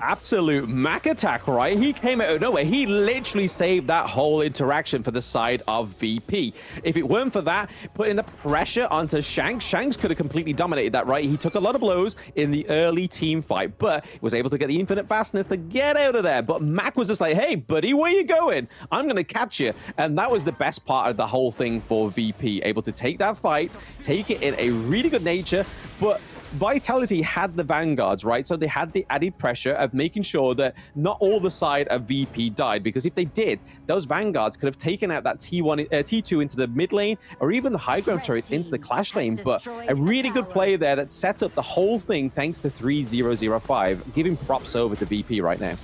Absolute Mac attack, right? He came out of nowhere. He literally saved that whole interaction for the side of VP. If it weren't for that, putting the pressure onto Shanks, Shanks could have completely dominated that, right? He took a lot of blows in the early team fight, but was able to get the infinite fastness to get out of there. But Mac was just like, hey, buddy, where you going? I'm going to catch you. And that was the best part of the whole thing for VP. Able to take that fight, take it in a really good nature, but Vitality had the Vanguards, right? So they had the added pressure of making sure that not all the side of VP died, because if they did, those Vanguards could have taken out that T2 into the mid lane, or even the high ground turrets into the Clash lane. But a really good play there that set up the whole thing thanks to 3005. Giving props over to VP right now.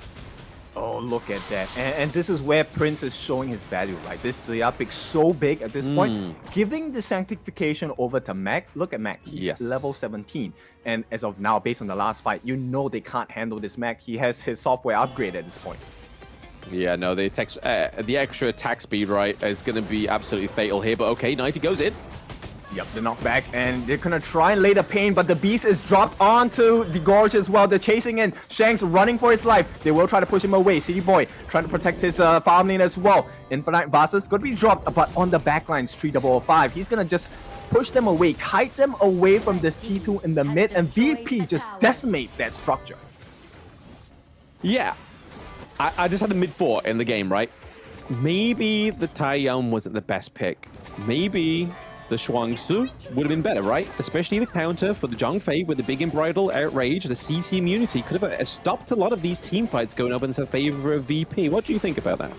Oh, look at that. And this is where Prince is showing his value, right? This Zia pick so big at this point. Giving the sanctification over to Mac. Look at Mac. He's level 17. And as of now, based on the last fight, you know they can't handle this Mac. He has his software upgrade at this point. Yeah, no, the extra attack speed, right, is going to be absolutely fatal here. But okay, 90 goes in. Yep, the knockback, and they're gonna try and lay the pain, but the Beast is dropped onto the Gorge as well. They're chasing in. Shanks running for his life. They will try to push him away. City Boy trying to protect his farm lane as well. Infinite Vasa's gonna be dropped, but on the backlines, 3005. He's gonna just push them away, kite them away from this T2 in the mid, and VP just decimate that structure. Yeah, I just had a mid-4 in the game, right? Maybe the Taiyang wasn't the best pick. Maybe the Shuangsu would have been better, right? Especially the counter for the Zhongfei with the big Embridal Outrage, the CC immunity could have stopped a lot of these team fights going up into favor of VP. What do you think about that?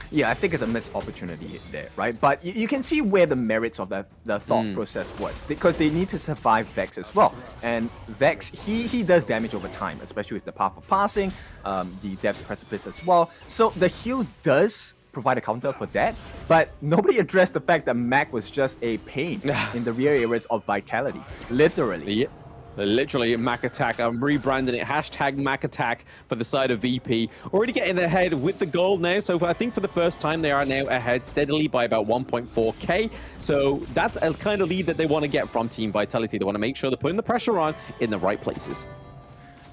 Yeah, I think it's a missed opportunity there, right? But you can see where the merits of the thought process was, because they need to survive Vex as well. And Vex, he does damage over time, especially with the path of passing, the Depth's Precipice as well. So the heals does provide a counter for that, but nobody addressed the fact that Mac was just a pain in the rear areas of Vitality, literally. Yep. Literally, Mac Attack. I'm rebranding it. Hashtag Mac Attack for the side of VP. Already getting ahead with the gold now. So I think for the first time, they are now ahead steadily by about 1.4k. So that's a kind of lead that they want to get from Team Vitality. They want to make sure they're putting the pressure on in the right places.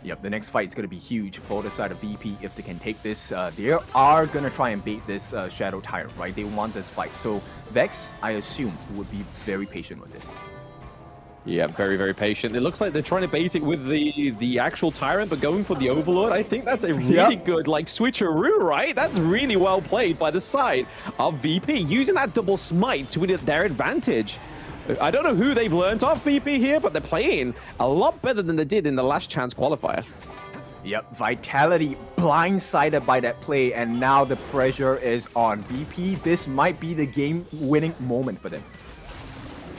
Yep, the next fight is going to be huge for the side of VP if they can take this. They are going to try and bait this Shadow Tyrant, right? They want this fight. So Vex, I assume, would be very patient with this. Yeah, very, very patient. It looks like they're trying to bait it with the actual Tyrant, but going for the Overlord, I think that's a really good, like, switcheroo, right? That's really well played by the side of VP, using that double smite to their advantage. I don't know who they've learned off VP here, but they're playing a lot better than they did in the last chance qualifier. Yep, Vitality blindsided by that play, and now the pressure is on VP. This might be the game-winning moment for them.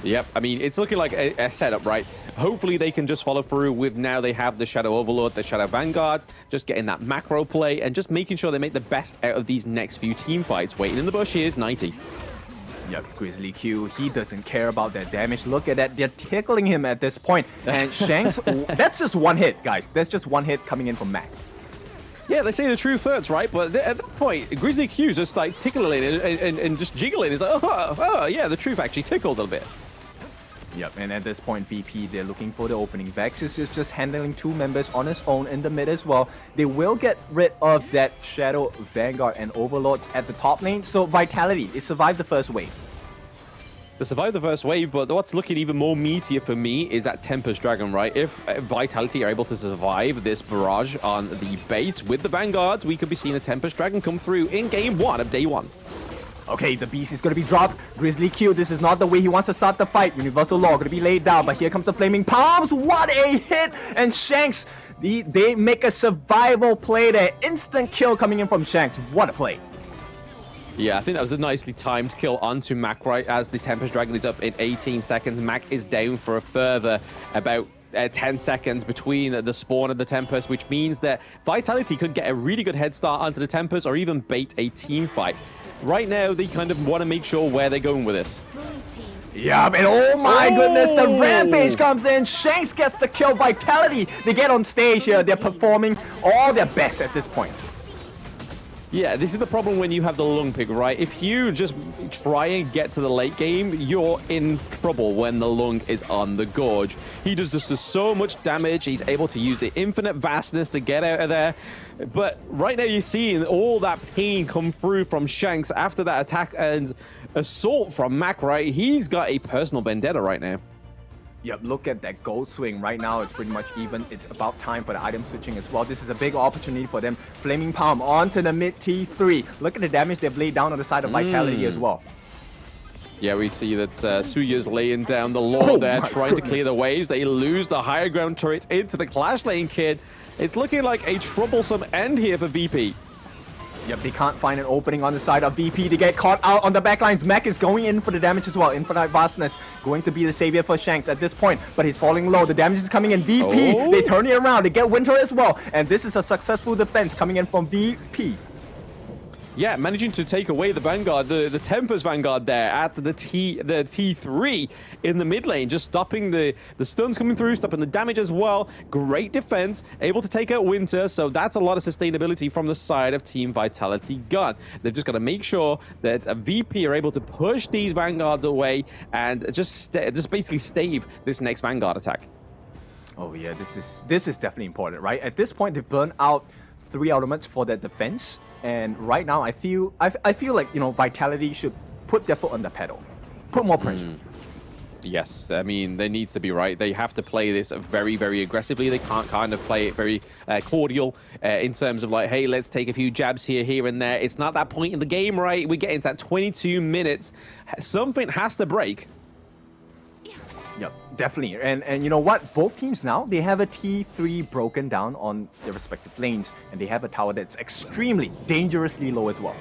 Yep, I mean, it's looking like a setup, right? Hopefully they can just follow through with now they have the Shadow Overlord, the Shadow Vanguard, just getting that macro play and just making sure they make the best out of these next few team fights. Waiting in the bush here is 90. Yep, Grizzly Q, he doesn't care about that damage. Look at that, they're tickling him at this point. And Shanks, that's just one hit, guys. That's just one hit coming in from Mac. Yeah, they say the truth hurts, right? But at that point, Grizzly Q's just like tickling and just jiggling. It's like, oh, yeah, the truth actually tickled a bit. Yep, and at this point, VP, they're looking for the opening. Vex is just handling two members on his own in the mid as well. They will get rid of that Shadow Vanguard and Overlords at the top lane. So Vitality, they survived the first wave. They survived the first wave, but what's looking even more meatier for me is that Tempest Dragon, right? If Vitality are able to survive this barrage on the base with the Vanguards, we could be seeing a Tempest Dragon come through in game one of day one. Okay, the beast is going to be dropped. Grizzly Q, this is not the way he wants to start the fight. Universal Law going to be laid down, but here comes the Flaming Palms. What a hit! And Shanks, they make a survival play there. Instant kill coming in from Shanks. What a play. Yeah, I think that was a nicely timed kill onto Mac, right? As the Tempest Dragon is up in 18 seconds. Mac is down for a further about 10 seconds between the spawn and the Tempest, which means that Vitality could get a really good head start onto the Tempest or even bait a team fight. Right now, they kind of want to make sure where they're going with this. Yeah, and oh my goodness, the Rampage comes in. Shanks gets the kill. Vitality, they get on stage here. They're performing all their best at this point. Yeah, this is the problem when you have the lung pick, right? If you just try and get to the late game, you're in trouble when the lung is on the gorge. He does so much damage. He's able to use the infinite vastness to get out of there. But right now you're seeing all that pain come through from Shanks after that attack and assault from Mac, right? He's got a personal vendetta right now. Yep, look at that gold swing. Right now, it's pretty much even. It's about time for the item switching as well. This is a big opportunity for them. Flaming Palm onto the mid T3. Look at the damage they've laid down on the side of Vitality as well. Yeah, we see that Suya's laying down the law there, trying to clear the waves. They lose the higher ground turret into the Clash Lane, kid. It's looking like a troublesome end here for VP. Yep, they can't find an opening on the side of VP. They get caught out on the backlines. Mac is going in for the damage as well. Infinite Vastness going to be the savior for Shanks at this point, but he's falling low. The damage is coming in. VP, they turn it around. They get Winter as well, and this is a successful defense coming in from VP. Yeah, managing to take away the Vanguard, the Tempest Vanguard there at the T3 in the mid lane, just stopping the stuns coming through, stopping the damage as well. Great defense, able to take out Winter, so that's a lot of sustainability from the side of Team Vitality Gun. They've just got to make sure that VP are able to push these Vanguards away and just basically stave this next Vanguard attack. Oh yeah, this is definitely important, right? At this point, they burn out 3 ultimates for that defense. And right now, I feel like, you know, Vitality should put their foot on the pedal, put more pressure. Yes, I mean, there needs to be, right? They have to play this very, very aggressively. They can't kind of play it very cordial in terms of like, hey, let's take a few jabs here and there. It's not that point in the game, right? We get into that 22 minutes. Something has to break. Yep, definitely. And you know what? Both teams now, they have a T3 broken down on their respective lanes, and they have a tower that's extremely dangerously low as well.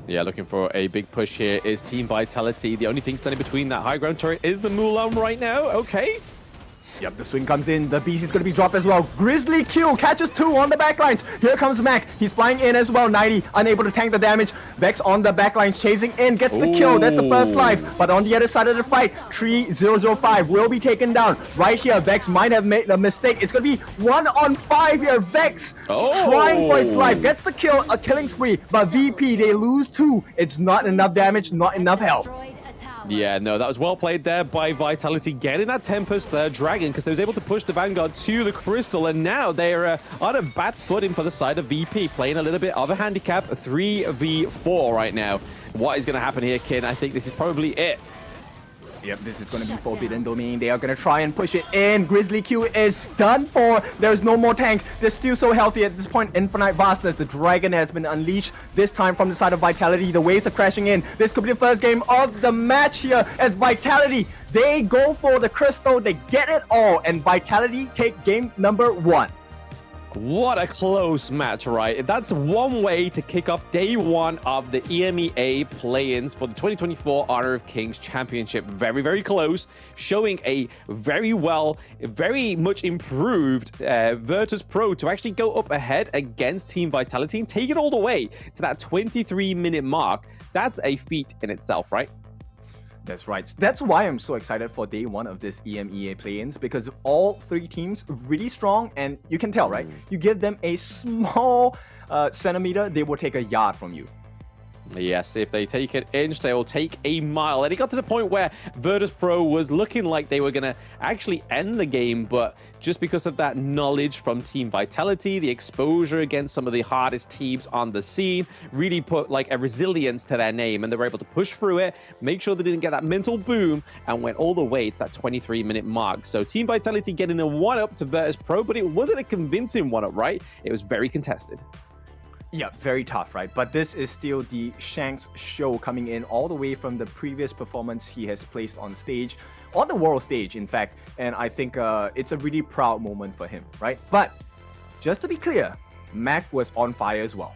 Yeah, looking for a big push here is Team Vitality. The only thing standing between that high ground turret is the Mulan right now. Okay. Yep, the swing comes in. The beast is going to be dropped as well. Grizzly Q catches 2 on the backlines. Here comes Mac. He's flying in as well. 90, unable to tank the damage. Vex on the backlines, chasing in, gets the kill. That's the first life. But on the other side of the fight, 3005 will be taken down. Right here, Vex might have made a mistake. It's going to be 1-on-5 here. Vex trying for its life. Gets the kill, a killing spree. But VP, they lose 2. It's not enough damage, not enough health. Yeah, no, that was well played there by Vitality, getting that Tempest Dragon, because they was able to push the Vanguard to the Crystal, and now they're on a bad footing for the side of VP, playing a little bit of a handicap, 3v4 right now. What is going to happen here, Kin? I think this is probably it. Yep, this is going to be Forbidden Domain. They are going to try and push it in. Grizzly Q is done for. There's no more tank. They're still so healthy at this point. Infinite Vastness. The Dragon has been unleashed, this time from the side of Vitality. The waves are crashing in. This could be the first game of the match here as Vitality, they go for the Crystal. They get it all. And Vitality take game number 1. What a close match, right? That's one way to kick off day 1 of the EMEA play-ins for the 2024 Honor of Kings Championship. Very, very close, showing a very much improved Virtus.pro to actually go up ahead against Team Vitality and take it all the way to that 23-minute mark. That's a feat in itself, right? That's right. That's why I'm so excited for day 1 of this EMEA play-ins, because all 3 teams really strong, and you can tell, right? You give them a small centimeter, they will take a yard from you. Yes, if they take an inch, they will take a mile. And it got to the point where Virtus.pro was looking like they were going to actually end the game, but just because of that knowledge from Team Vitality, the exposure against some of the hardest teams on the scene, really put like a resilience to their name, and they were able to push through it, make sure they didn't get that mental boom, and went all the way to that 23-minute mark. So Team Vitality getting a 1-up to Virtus.pro, but it wasn't a convincing 1-up, right? It was very contested. Yeah, very tough, right? But this is still the Shanks show coming in all the way from the previous performance he has placed on stage, on the world stage, in fact. And I think it's a really proud moment for him, right? But just to be clear, Mac was on fire as well.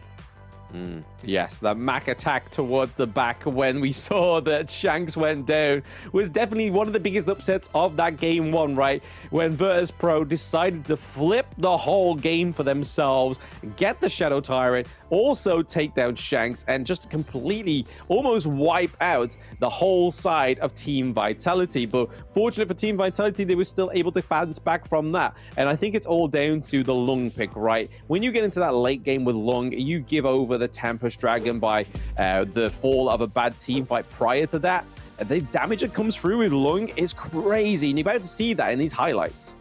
Yes, that Mac attack toward the back when we saw that Shanks went down was definitely one of the biggest upsets of that game 1, right? When Virtus.pro decided to flip the whole game for themselves, get the Shadow Tyrant, also take down Shanks, and just completely almost wipe out the whole side of Team Vitality. But fortunate for Team Vitality, they were still able to bounce back from that. And I think it's all down to the Lung pick, right? When you get into that late game with Lung, you give over the Tempest Dragon by the fall of a bad team fight prior to that. The damage that comes through with Lung is crazy, and you're about to see that in these highlights.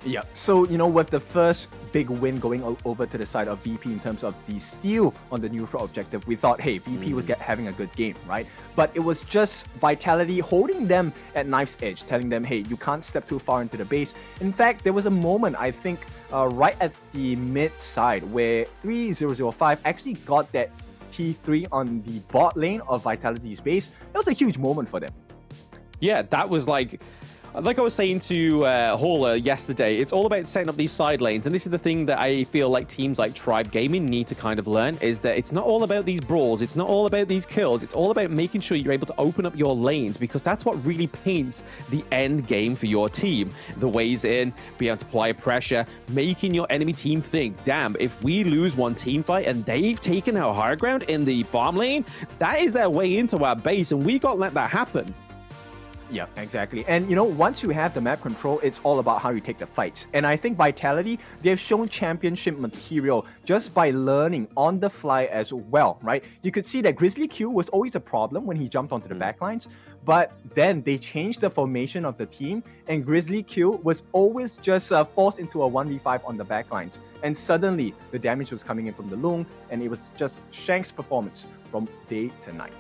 Yeah, so, you know, with the first big win going over to the side of VP in terms of the steal on the neutral objective, we thought, hey, VP was having a good game, right? But it was just Vitality holding them at knife's edge, telling them, hey, you can't step too far into the base. In fact, there was a moment, I think, right at the mid side where 3005 actually got that T3 on the bot lane of Vitality's base. It was a huge moment for them. Yeah, that was like I was saying to Hauler yesterday, it's all about setting up these side lanes. And this is the thing that I feel like teams like Tribe Gaming need to kind of learn, is that it's not all about these brawls. It's not all about these kills. It's all about making sure you're able to open up your lanes, because that's what really paints the end game for your team. The ways in, being able to apply pressure, making your enemy team think, damn, if we lose one team fight and they've taken our high ground in the farm lane, that is their way into our base, and we got to let that happen. Yeah, exactly. And you know, once you have the map control, it's all about how you take the fights. And I think Vitality, they've shown championship material just by learning on the fly as well, right? You could see that Grizzly Q was always a problem when he jumped onto the backlines, but then they changed the formation of the team, and Grizzly Q was always just forced into a 1v5 on the backlines. And suddenly, the damage was coming in from the Lung, and it was just Shank's performance from day to night.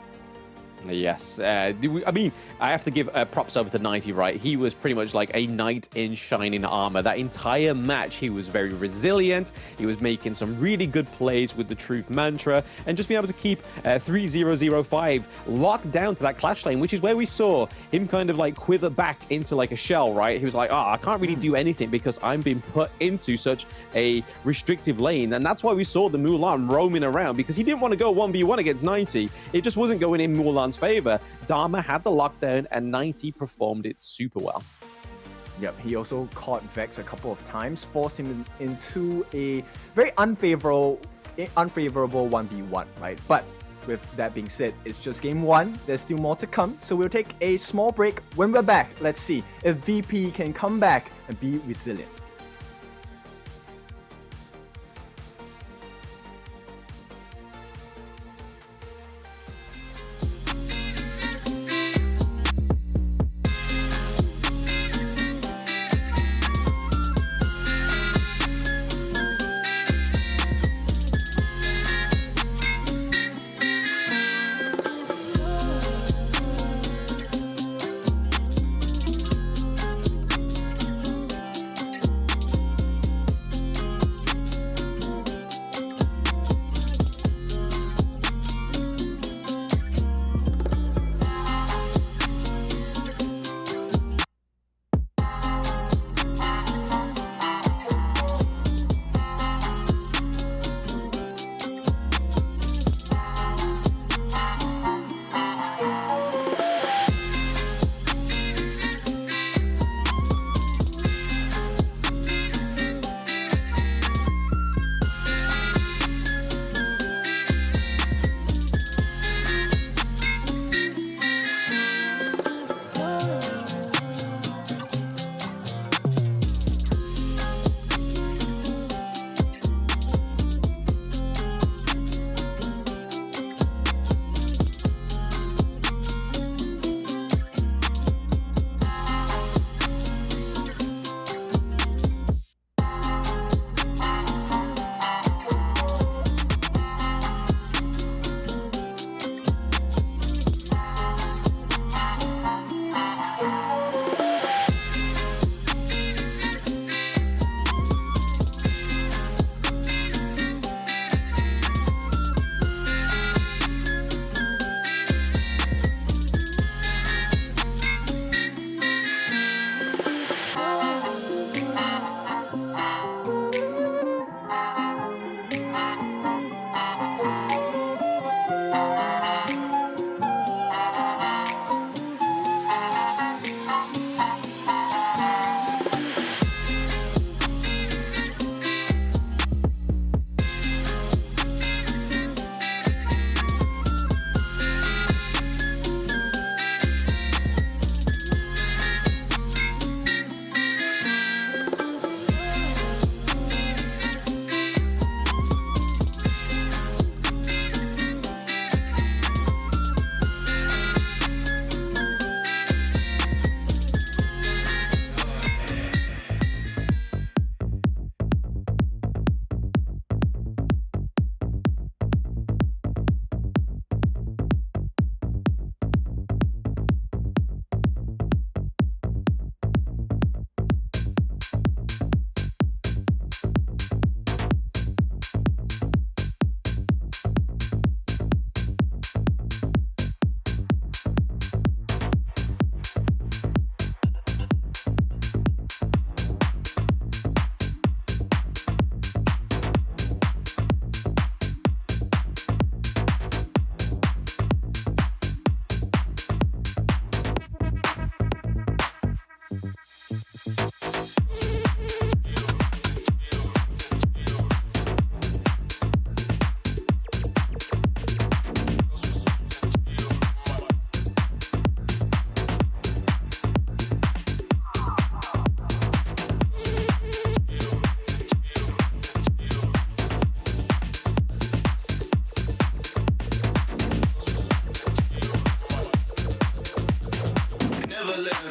Yes. I mean, I have to give props over to 90, right? He was pretty much like a knight in shining armor. That entire match, he was very resilient. He was making some really good plays with the truth mantra and just being able to keep 3005 locked down to that clash lane, which is where we saw him kind of like quiver back into like a shell, right? He was like, I can't really do anything because I'm being put into such a restrictive lane. And that's why we saw the Mulan roaming around, because he didn't want to go 1v1 against 90. It just wasn't going in Mulan's favor. Dharma had the lockdown and 90 performed it super well. Yep, he also caught Vex a couple of times, forced him into a very unfavorable 1v1, right? But with that being said, it's just game one. There's still more to come, so we'll take a small break. When we're back, let's see if VP can come back and be resilient.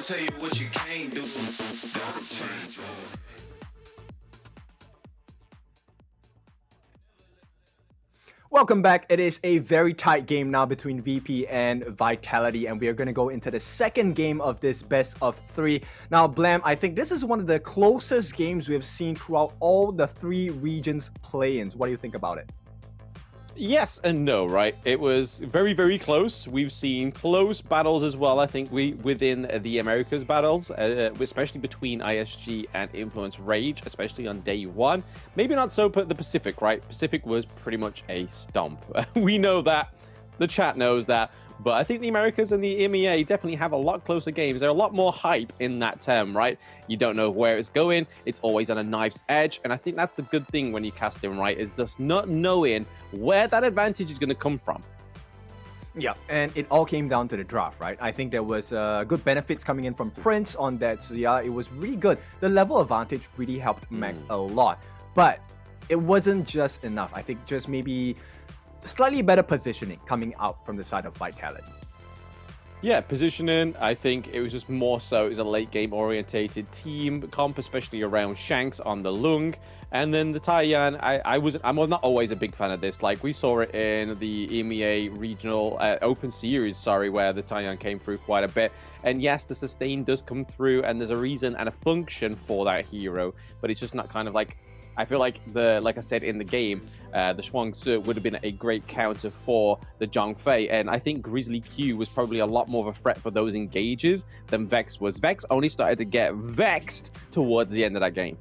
tell you what you can't do. Gotta change your Welcome back. It is a very tight game now between VP and Vitality, and we are going to go into the second game of this best of three. Now, Blam, I think this is one of the closest games we've seen throughout all the three regions play-ins. What do you think about it? Yes and no, right? It was very, very close. We've seen close battles as well, I think, within the Americas battles, especially between ISG and Influence Rage, especially on day one. Maybe not so, but the Pacific, right? Pacific was pretty much a stomp. We know that. The chat knows that. But I think the Americas and the EMEA definitely have a lot closer games. There's a lot more hype in that term, right? You don't know where it's going. It's always on a knife's edge. And I think that's the good thing when you cast him, right? Is just not knowing where that advantage is going to come from. Yeah, and it all came down to the draft, right? I think there was good benefits coming in from Prince on that. So yeah, it was really good. The level advantage really helped Mac a lot. But it wasn't just enough. I think just maybe slightly better positioning coming out from the side of Vitality. Yeah, positioning, I think it was just more so, it was a late game orientated team comp, especially around Shanks on the Lung. And then the Taiyan, I'm not always a big fan of this. Like we saw it in the EMEA regional Open Series, where the Taiyan came through quite a bit. And yes, the sustain does come through and there's a reason and a function for that hero, but it's just not kind of like, I feel like like I said in the game, the Shuangzi would have been a great counter for the Zhangfei, and I think Grizzly Q was probably a lot more of a threat for those engages than Vex was. Vex only started to get vexed towards the end of that game.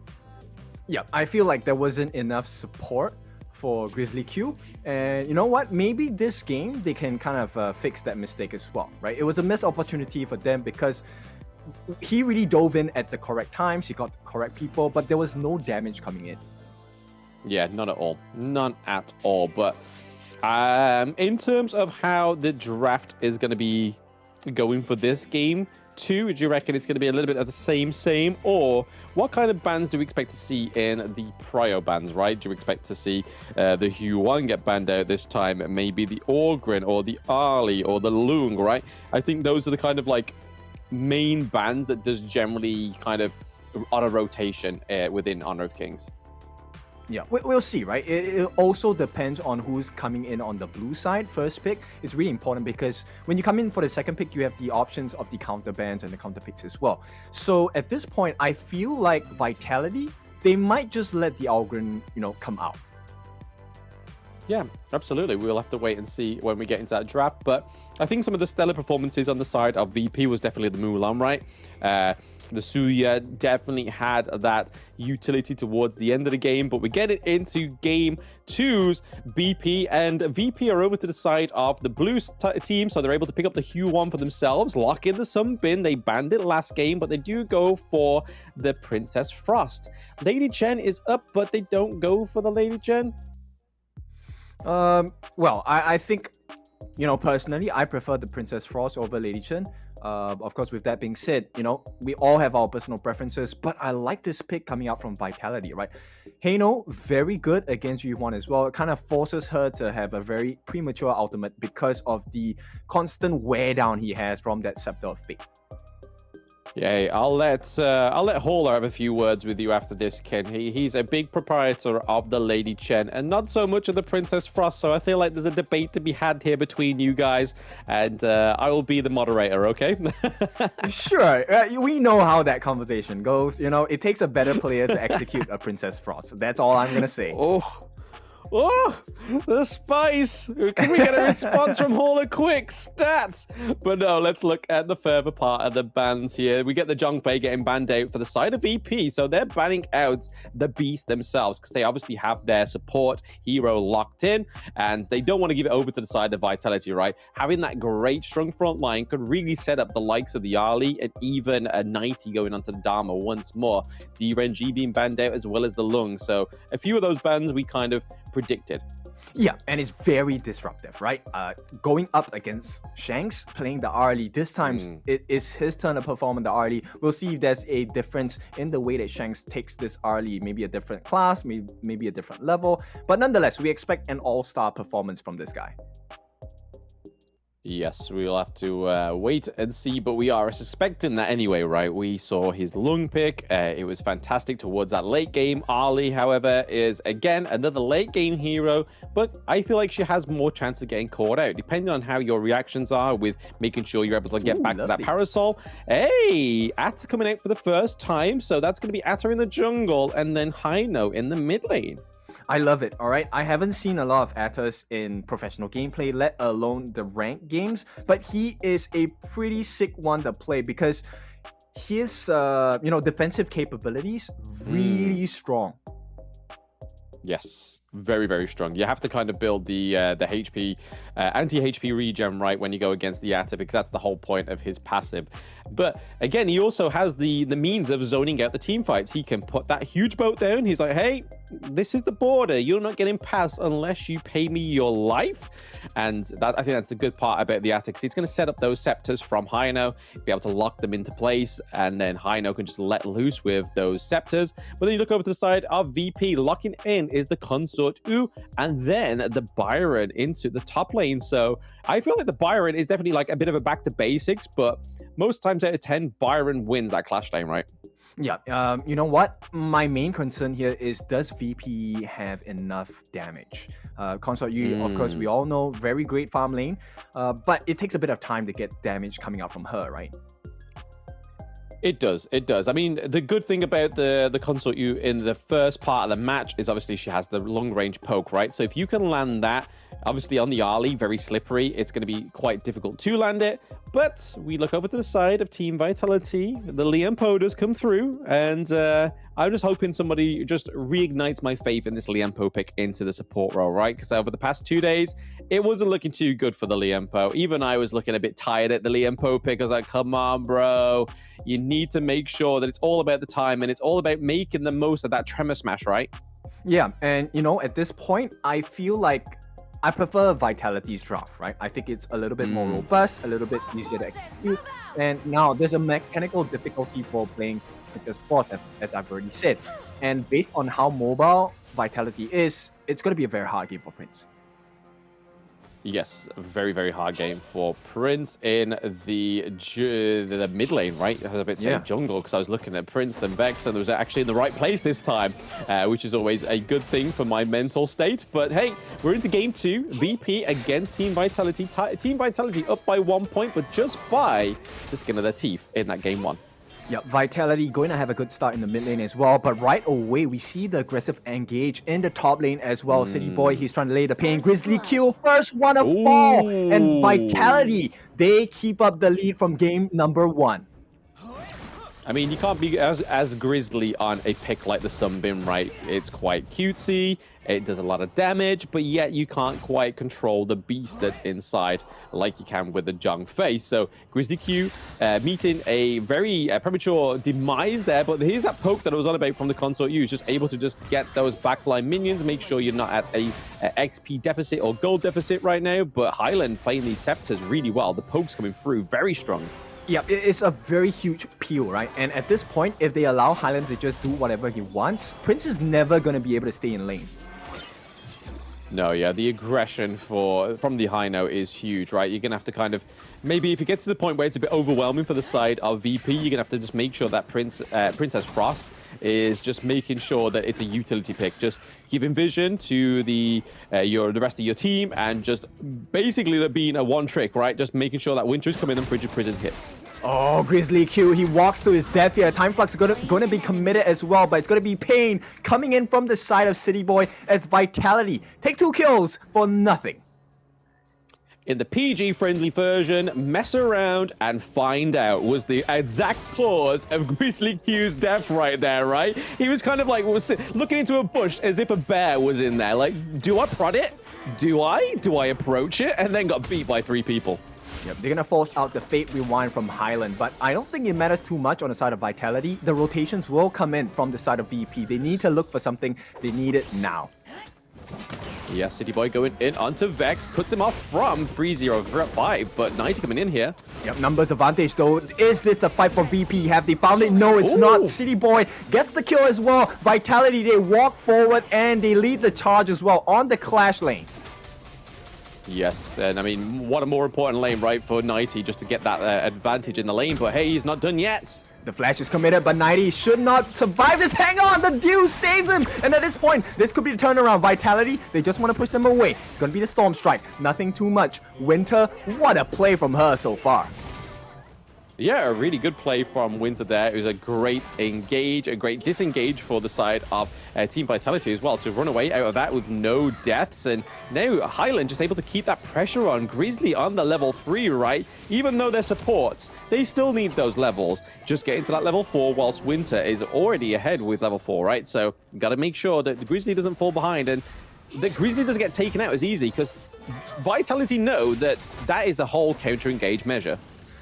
Yeah, I feel like there wasn't enough support for Grizzly Q, and you know what? Maybe this game they can kind of fix that mistake as well, right? It was a missed opportunity for them because he really dove in at the correct times, he got the correct people, but there was no damage coming in. Yeah, none at all. None at all. But in terms of how the draft is going to be going for this game, do you reckon it's going to be a little bit of the same, or what kind of bans do we expect to see in the Prio bans, right? Do you expect to see the Hue-1 get banned out this time, maybe the Orgrin or the Ali or the Lung, right? I think those are the kind of like main bans that does generally kind of on a rotation within Honor of Kings. Yeah, we'll see, right? It also depends on who's coming in on the blue side. First pick is really important because when you come in for the second pick, you have the options of the counter bans and the counter picks as well. So at this point, I feel like Vitality, they might just let the Algren, come out. Yeah, absolutely. We'll have to wait and see when we get into that draft. But I think some of the stellar performances on the side of VP was definitely the Mulan, right? The Suya definitely had that utility towards the end of the game. But we get it into game twos. BP and VP are over to the side of the blue team. So they're able to pick up the Hue-1 for themselves. Lock in the Sunbin. They banned it last game, but they do go for the Princess Frost. Lady Chen is up, but they don't go for the Lady Chen. Well, I think, personally, I prefer the Princess Frost over Lady Chen. Of course, with that being said, we all have our personal preferences, but I like this pick coming out from Vitality, right? Heino, very good against Yu-1 as well. It kind of forces her to have a very premature ultimate because of the constant wear down he has from that Scepter of Fate. Yeah, I'll let Hauler have a few words with you after this, Ken. He's a big proprietor of the Lady Chen and not so much of the Princess Frost, so I feel like there's a debate to be had here between you guys, and I will be the moderator, okay? Sure, we know how that conversation goes. It takes a better player to execute a Princess Frost. That's all I'm gonna say. Oh, the spice! Can we get a response from Hauler quick? Stats! But no, let's look at the further part of the bans here. We get the Zhangfei getting banned out for the side of VP, so they're banning out the Beast themselves because they obviously have their support hero locked in, and they don't want to give it over to the side of Vitality, right? Having that great strong front line could really set up the likes of the Ali and even a 90 going onto the Dharma once more. DRNG being banned out as well as the Lung, so a few of those bans we kind of predicted. Yeah, and it's very disruptive, right? Going up against Shanks, playing the Arlie. This time, it is his turn to perform in the Arlie. We'll see if there's a difference in the way that Shanks takes this Arlie. Maybe a different class, maybe a different level. But nonetheless, we expect an all-star performance from this guy. Yes, we'll have to wait and see, but we are suspecting that anyway, right? We saw his lung pick. It was fantastic towards that late game. Ali, however, is, again, another late game hero, but I feel like she has more chance of getting caught out, depending on how your reactions are with making sure you're able to get back to that parasol. Hey, Atta coming out for the first time, so that's going to be Atta in the jungle, and then Hino in the mid lane. I love it, all right? I haven't seen a lot of Atas in professional gameplay, let alone the ranked games, but he is a pretty sick one to play because his, defensive capabilities really strong. Yes, very, very strong. You have to kind of build the HP, anti-HP regen, right, when you go against the Atta, because that's the whole point of his passive. But again, he also has the means of zoning out the team fights. He can put that huge boat down. He's like, hey, this is the border. You're not getting past unless you pay me your life. And that, I think that's the good part about the Atta, because it's going to set up those scepters from Hino, be able to lock them into place, and then Hino can just let loose with those scepters. But then you look over to the side of VP, locking in is the Consort U, and then the Byron into the top lane. So I feel like the Byron is definitely like a bit of a back to basics, but most times out of 10, Byron wins that clash lane, right? Yeah, you know what? My main concern here is, does VP have enough damage? Consort U, of course, we all know, very great farm lane, but it takes a bit of time to get damage coming out from her, right? It does. It does. I mean, the good thing about the Consort U in the first part of the match is obviously she has the long range poke, right? So if you can land that, obviously on the Ali, very slippery, it's going to be quite difficult to land it. But we look over to the side of Team Vitality. The Liam Poders come through, and I'm just hoping somebody just reignites my faith in this Liampo pick into the support role, right? Because over the past 2 days, it wasn't looking too good for the Liampo. Even I was looking a bit tired at the Liampo pick. I was like, come on, bro. You need to make sure that it's all about the time, and it's all about making the most of that Tremor Smash, right? Yeah, and at this point, I feel like I prefer Vitality's draft, right? I think it's a little bit more robust, a little bit easier to execute. And now there's a mechanical difficulty for playing Victor Sports, as I've already said. And based on how mobile Vitality is, it's going to be a very hard game for Prince. Yes, a very, very hard game for Prince in the mid lane, right? I was a bit saying jungle because I was looking at Prince and Vex, and it was actually in the right place this time, which is always a good thing for my mental state. But hey, we're into game 2, VP against Team Vitality. Team Vitality up by 1 point, but just by the skin of their teeth in that game 1. Yeah, Vitality going to have a good start in the mid lane as well, but right away we see the aggressive engage in the top lane as well. City Boy, he's trying to lay the pain. Grizzly Q, first one of fall, and Vitality, they keep up the lead from game number 1. I mean, you can't be as Grizzly on a pick like the Sunbeam, right? It's quite cutesy, it does a lot of damage, but yet you can't quite control the beast that's inside like you can with the Zhang Fei. So Grizzly Q meeting a very premature demise there, but here's that poke that I was on about from the Consort U. Just able to just get those backline minions, make sure you're not at a XP deficit or gold deficit right now, but Highland playing these scepters really well. The poke's coming through very strong. Yeah, it's a very huge peel, right? And at this point, if they allow Highland to just do whatever he wants, Prince is never going to be able to stay in lane. No, yeah, the aggression from the Hino is huge, right? You're going to have to kind of, maybe if it gets to the point where it's a bit overwhelming for the side of VP, you're going to have to just make sure that Princess Frost is just making sure that it's a utility pick. Just giving vision to the rest of your team, and just basically being a one trick, right? Just making sure that Winter's coming and Frigid Prison hits. Oh, Grizzly Q, he walks to his death here. Time Flux is going to be committed as well, but it's going to be Pain coming in from the side of City Boy as Vitality take 2 kills for nothing. In the PG-friendly version, mess around and find out was the exact cause of Grizzly Q's death right there, right? He was kind of like looking into a bush as if a bear was in there. Like, do I prod it? Do I approach it? And then got beat by 3 people. Yep, they're going to force out the Fate Rewind from Highland, but I don't think it matters too much on the side of Vitality. The rotations will come in from the side of VP. They need to look for something. They need it now. Yeah, City Boy going in onto Vex, cuts him off from 3-0-5, but 90 coming in here. Yep, numbers advantage though. Is this the fight for VP? Have they found it? No, it's not. City Boy gets the kill as well. Vitality, they walk forward and they lead the charge as well on the Clash lane. Yes, and I mean, what a more important lane, right, for 90 just to get that advantage in the lane. But hey, he's not done yet. The flash is committed, but 90 should not survive this. Hang on, the Dew saves him. And at this point, this could be the turnaround. Vitality, they just want to push them away. It's going to be the Storm Strike. Nothing too much. Winter, what a play from her so far. Yeah, a really good play from Winter there. It was a great engage, a great disengage for the side of Team Vitality as well to run away out of that with no deaths. And now Highland just able to keep that pressure on. Grizzly on the level 3, right? Even though they're supports, they still need those levels. Just get into that level 4 whilst Winter is already ahead with level 4, right? So got to make sure that the Grizzly doesn't fall behind and the Grizzly doesn't get taken out as easy because Vitality know that that is the whole counter-engage measure.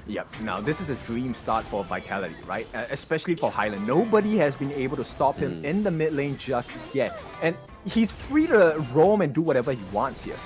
Yep, now this is a dream start for Vitality, right? Especially for Highland. Nobody has been able to stop him in the mid lane just yet. And he's free to roam and do whatever he wants here.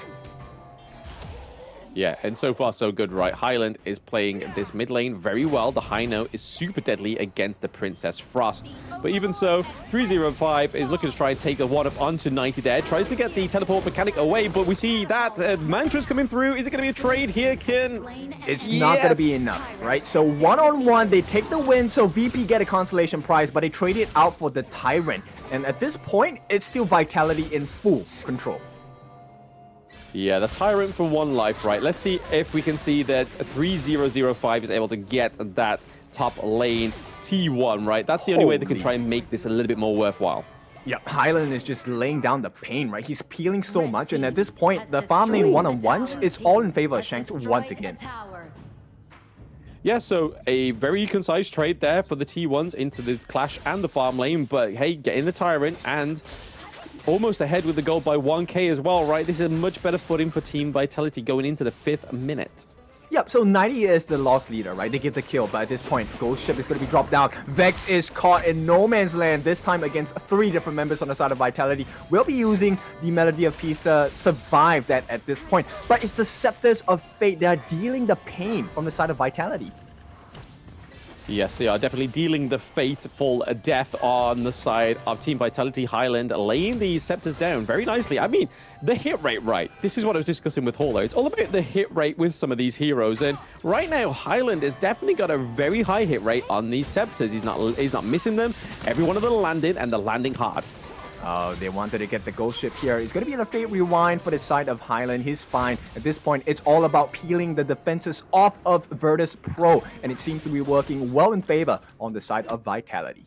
Yeah, and so far so good, right? Highland is playing this mid lane very well. The high note is super deadly against the Princess Frost. But even so, 305 is looking to try and take a one up onto 90 there. Tries to get the teleport mechanic away, but we see that Mantra's coming through. Is it going to be a trade here, Kin? It's not going to be enough, right? So one-on-one, they take the win, so VP get a consolation prize, but they trade it out for the Tyrant. And at this point, it's still Vitality in full control. Yeah, the Tyrant for 1 life, right? Let's see if we can see that 3005 is able to get that top lane T1, right? That's the only way they can try and make this a little bit more worthwhile. Yeah, Highland is just laying down the pain, right? He's peeling so much, and at this point, the farm lane one-on-ones, it's all in favor of Shanks once again. Yeah, so a very concise trade there for the T1s into the Clash and the farm lane, but hey, get in the Tyrant and almost ahead with the goal by 1k as well, right? This is a much better footing for Team Vitality going into the 5th minute. Yep, so 90 is the lost leader, right? They get the kill, but at this point, Ghost Ship is going to be dropped down. Vex is caught in no man's land, this time against 3 different members on the side of Vitality. We'll be using the Melody of Peace to survive that at this point. But it's the Scepters of Fate. They are dealing the pain from the side of Vitality. Yes, they are definitely dealing the fateful death on the side of Team Vitality. Highland laying these scepters down very nicely. I mean, the hit rate, right? This is what I was discussing with Holo. It's all about the hit rate with some of these heroes. And right now, Highland has definitely got a very high hit rate on these scepters. He's not missing them. Every one of them landed, and they're landing hard. Oh, they wanted to get the Ghost Ship here. It's going to be the Fate Rewind for the side of Highland. He's fine. At this point, it's all about peeling the defenses off of Virtus.pro, and it seems to be working well in favor on the side of Vitality.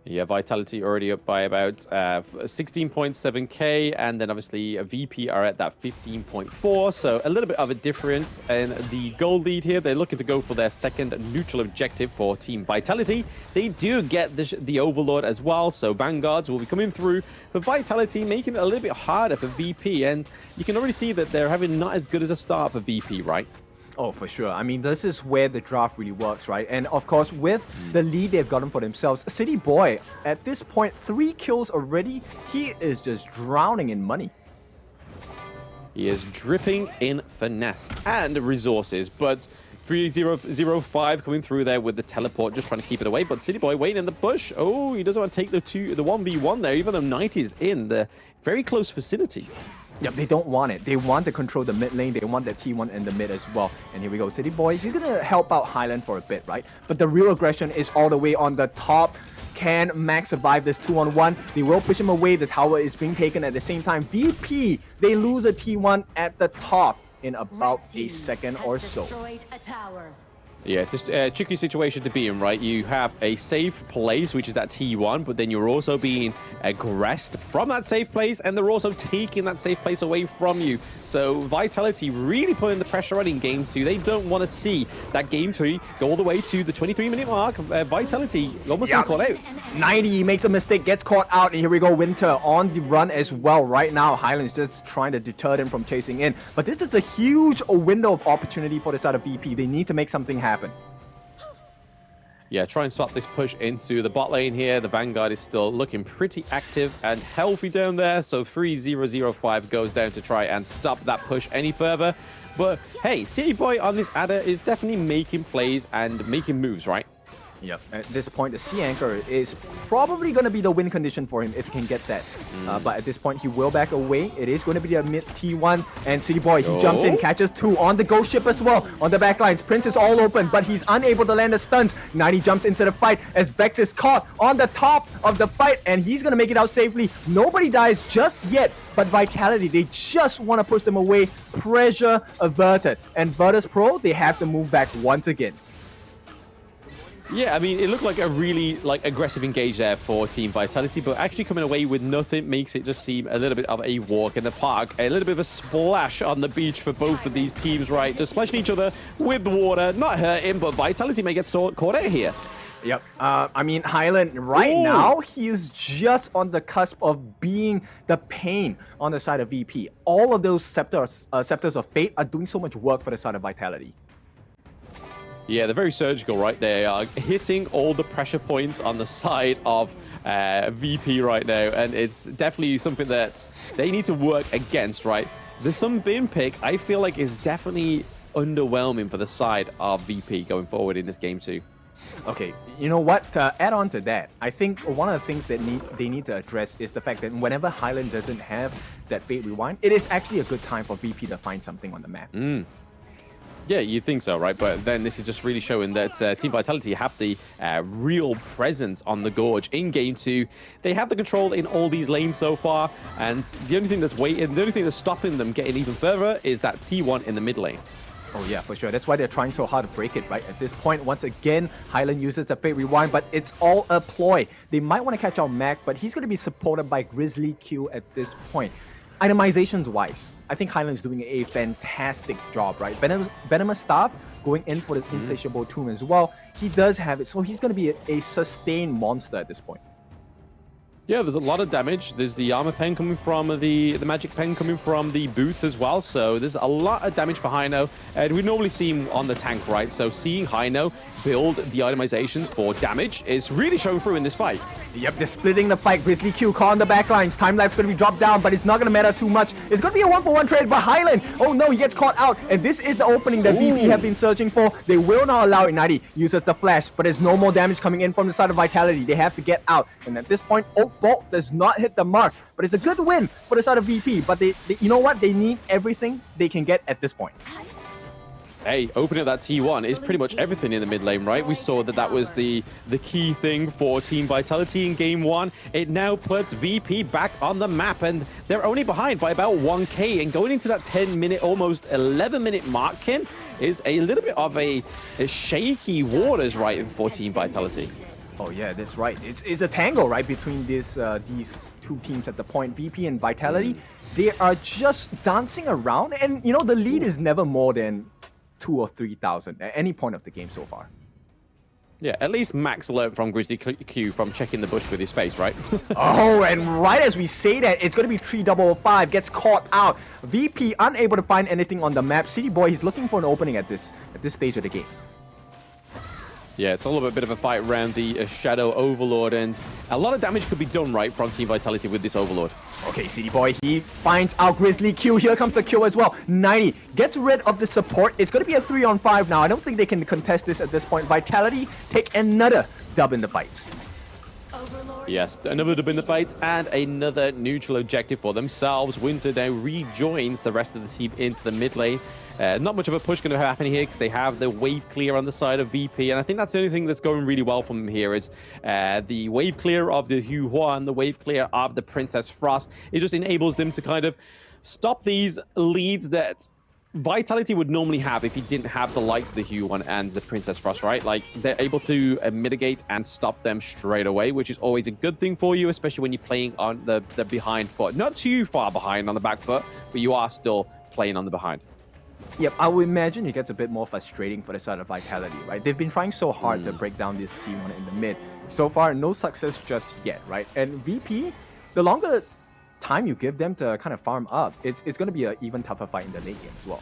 Yeah, Vitality already up by about 16.7k, and then obviously VP are at that 15.4, so a little bit of a difference in the goal lead here. They're looking to go for their second neutral objective for Team Vitality. They do get the Overlord as well, so Vanguards will be coming through for Vitality, making it a little bit harder for VP, and you can already see that they're having not as good as a start for VP, right? Oh, for sure. I mean, this is where the draft really works, right? And of course, with the lead they've gotten for themselves, City Boy, at this point, 3 kills already. He is just drowning in money. He is dripping in finesse and resources, but 3005 coming through there with the teleport, just trying to keep it away. But City Boy waiting in the bush. Oh, he doesn't want to take the 1v1 there, even though 90 is in the very close vicinity. Yeah, they don't want it. They want to control the mid lane. They want the T1 in the mid as well. And here we go. City Boy, he's going to help out Highland for a bit, right? But the real aggression is all the way on the top. Can Max survive this 2-on-1? They will push him away. The tower is being taken at the same time. VP, they lose a T1 at the top in about a second or so. Yeah, it's just a tricky situation to be in, right? You have a safe place, which is that T1, but then you're also being aggressed from that safe place, and they're also taking that safe place away from you. So Vitality really putting the pressure on in Game 2. They don't want to see that Game 3 go all the way to the 23-minute mark. Vitality almost got caught out. 90 makes a mistake, gets caught out, and here we go. Winter on the run as well. Right now, Highland's just trying to deter them from chasing in. But this is a huge window of opportunity for the side of VP. They need to make something happen. Yeah, try and stop this push into the bot lane here. The Vanguard is still looking pretty active and healthy down there. So 3005 goes down to try and stop that push any further. But hey, City Boy on this adder is definitely making plays and making moves, right? Yep. At this point, the C anchor is probably going to be the win condition for him if he can get that. But at this point, he will back away. It is going to be the mid T1. And City Boy, he jumps in, catches 2 on the ghost ship as well. On the back lines, Prince is all open, but he's unable to land the stuns. 90 jumps into the fight as Vex is caught on the top of the fight, and he's going to make it out safely. Nobody dies just yet, but Vitality, they just want to push them away. Pressure averted. And Virtus.pro, they have to move back once again. Yeah, I mean, it looked like a really aggressive engage there for Team Vitality, but actually coming away with nothing makes it just seem a little bit of a walk in the park. A little bit of a splash on the beach for both of these teams, right? Just splashing each other with water, not hurting, but Vitality may get caught out here. Yep. I mean, Highland, right now, he is just on the cusp of being the pain on the side of VP. All of those scepters of fate are doing so much work for the side of Vitality. Yeah, they're very surgical, right? They are hitting all the pressure points on the side of VP right now, and it's definitely something that they need to work against, right? The Sun Bin pick, I feel like, is definitely underwhelming for the side of VP going forward in this game too. Okay, you know what? To add on to that, I think one of the things that they need to address is the fact that whenever Highland doesn't have that Fate Rewind, it is actually a good time for VP to find something on the map. Yeah, you think so, right? But then this is just really showing that Team Vitality have the real presence on the Gorge in Game 2. They have the control in all these lanes so far, and the only thing that's stopping them getting even further is that T1 in the mid lane. Oh yeah, for sure. That's why they're trying so hard to break it, right? At this point, once again, Highland uses the Fate Rewind, but it's all a ploy. They might want to catch out Mac, but he's going to be supported by Grizzly Q at this point. Itemizations-wise, I think Highland's doing a fantastic job, right? Venomous Staff going in for the Insatiable Tomb as well. He does have it, so he's going to be a sustained monster at this point. Yeah, there's a lot of damage. There's the armor pen coming from the magic pen coming from the boots as well. So there's a lot of damage for Hino. And we normally see him on the tank, right? So seeing Hino build the itemizations for damage is really showing through in this fight. Yep, they're splitting the fight. Grizzly Q caught on the backlines. Time Life's going to be dropped down, but it's not going to matter too much. It's going to be a 1-for-1 trade, but Highland, oh no, he gets caught out. And this is the opening that VP have been searching for. They will not allow it. 90 uses the flash, but there's no more damage coming in from the side of Vitality. They have to get out. And at this point, Oak Bolt does not hit the mark. But it's a good win for the side of VP. But they you know what? They need everything they can get at this point. Hey, opening up that T1 is pretty much everything in the mid lane, right? We saw that was the key thing for Team Vitality in Game 1. It now puts VP back on the map, and they're only behind by about 1k. And going into that 10-minute, almost 11-minute mark, Kin, is a little bit of a shaky waters, right, for Team Vitality. Oh yeah, that's right. It's a tangle, right, between these two teams at the point. VP and Vitality, they are just dancing around, and you know the lead is never more than 2,000 or 3,000 at any point of the game so far. Yeah, at least Max learned from Grizzly Q from checking the bush with his face, right? Oh, and right as we say that, it's going to be 3005, gets caught out. VP unable to find anything on the map. City Boy, he's looking for an opening at this stage of the game. Yeah, it's all a bit of a fight around the Shadow Overlord, and a lot of damage could be done, right, from Team Vitality with this Overlord. Okay, City Boy, he finds out Grizzly Q. Here comes the kill as well. 90 gets rid of the support. It's going to be a 3-on-5 now. I don't think they can contest this at this point. Vitality take another dub in the fights. Yes, another dub in the fight and another neutral objective for themselves. Winter now rejoins the rest of the team into the mid lane. Not much of a push going to happen here because they have the wave clear on the side of VP, and I think that's the only thing that's going really well for them here is the wave clear of the Hu Hua and the wave clear of the Princess Frost. It just enables them to kind of stop these leads that Vitality would normally have if you didn't have the likes of the Hu One and the Princess Frost, right? Like, they're able to mitigate and stop them straight away, which is always a good thing for you, especially when you're playing on the behind foot. Not too far behind on the back foot, but you are still playing on the behind. Yep, I would imagine it gets a bit more frustrating for the side of Vitality, right? They've been trying so hard to break down this T1 in the mid. So far, no success just yet, right? And VP, the longer time you give them to kind of farm up, it's going to be an even tougher fight in the late game as well.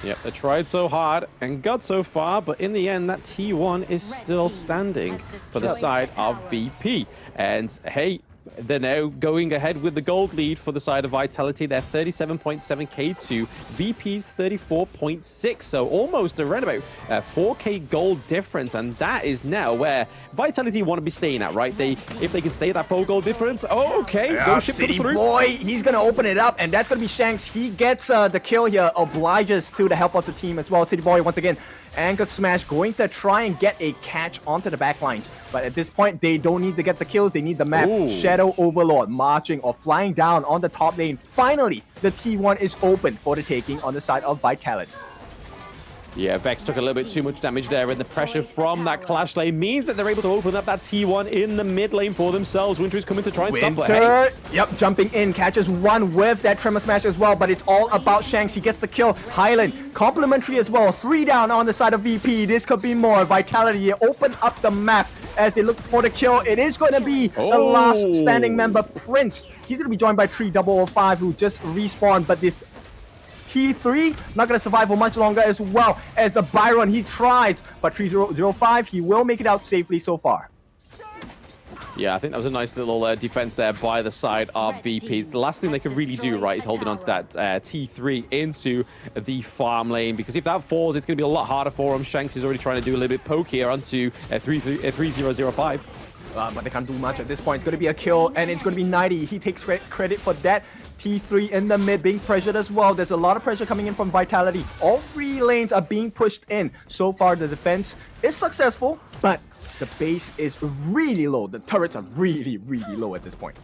Yep, they tried so hard and got so far, but in the end, that T1 is still standing for the side of VP. And hey, They're now going ahead with the gold lead for the side of Vitality. They're 37.7k to VP's 34.6, so almost around about 4k gold difference, and that is now where Vitality want to be staying at, right? If they can stay at that 4 gold difference, okay, go ship them City through. Boy, he's gonna open it up, and that's gonna be Shanks. He gets the kill here, obliges to the help of the team as well. City Boy once again. Anchor Smash going to try and get a catch onto the backlines. But at this point, they don't need to get the kills. They need the map. Ooh. Shadow Overlord marching or flying down on the top lane. Finally, the T1 is open for the taking on the side of Vitality. Yeah, Vex took a little bit too much damage there, and the pressure from that clash lane means that they're able to open up that T1 in the mid lane for themselves. Winter is coming to try and stop it. Hey. Yep, jumping in, catches one with that Tremor Smash as well, but it's all about Shanks. He gets the kill. Highland, complimentary as well. 3 down on the side of VP. This could be more. Vitality open up the map as they look for the kill. It is going to be the last standing member, Prince. He's going to be joined by 3005, who just respawned, but this T3 not going to survive for much longer, as well as the Byron. He tries, but 3005, he will make it out safely so far. Yeah, I think that was a nice little defense there by the side of VP. It's the last thing they can really do, right, is holding on to that T3 into the farm lane, because if that falls, it's going to be a lot harder for him. Shanks is already trying to do a little bit poke here onto 3005. But they can't do much at this point. It's going to be a kill, and it's going to be 90. He takes credit for that. T3 in the mid being pressured as well. There's a lot of pressure coming in from Vitality. All 3 lanes are being pushed in. So far, the defense is successful, but the base is really low. The turrets are really, really low at this point.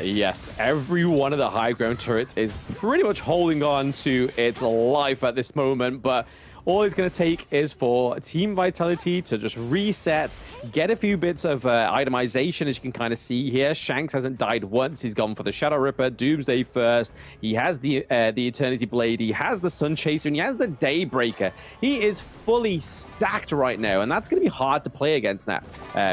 Yes, every one of the high ground turrets is pretty much holding on to its life at this moment, but all it's going to take is for Team Vitality to just reset, get a few bits of itemization, as you can kind of see here. Shanks hasn't died once. He's gone for the Shadow Ripper, Doomsday first. He has the Eternity Blade. He has the Sun Chaser, and he has the Daybreaker. He is fully stacked right now, and that's going to be hard to play against now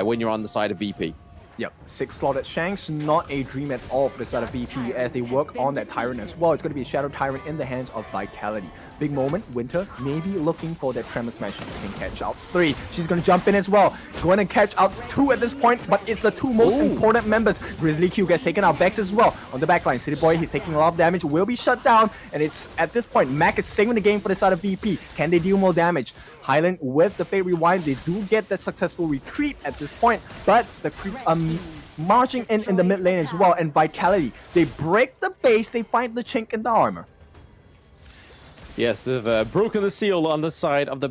when you're on the side of VP. Yep, 6 slotted Shanks, not a dream at all for the side of VP as they work on that Tyrant as well. It's going to be a Shadow Tyrant in the hands of Vitality. Big moment, Winter maybe looking for that Tremor Smash. She can catch out 3. She's going to jump in as well. Going to catch out 2 at this point, but it's the 2 most important members. Grizzly Q gets taken out. Vex as well on the backline. City Boy, he's taking a lot of damage, will be shut down, and it's at this point, Mac is saving the game for the side of VP. Can they deal more damage? Highland with the Fate Rewind, they do get that successful retreat at this point, but the creeps are marching in the mid lane as well, and Vitality, they break the base, they find the chink in the armor. Yes, they've broken the seal on the side of the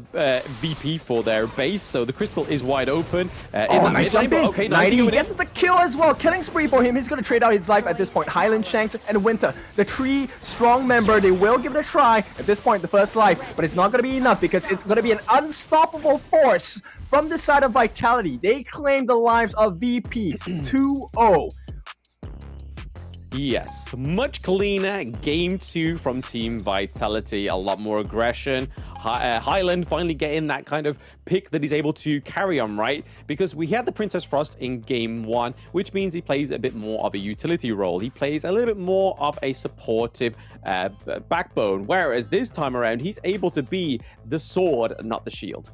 VP for their base, so the crystal is wide open. In the nice mid lane, jump in. 90 gets the kill as well. Killing spree for him. He's going to trade out his life at this point. Highland, Shanks, and Winter. The 3 strong member, they will give it a try. At this point, the first life, but it's not going to be enough because it's going to be an unstoppable force from the side of Vitality. They claim the lives of VP 2-0. Yes, much cleaner game 2 from Team Vitality. A lot more aggression. Highland finally getting that kind of pick that he's able to carry on, right? Because we had the Princess Frost in game 1, which means he plays a bit more of a utility role. He plays a little bit more of a supportive backbone, whereas this time around, he's able to be the sword, not the shield.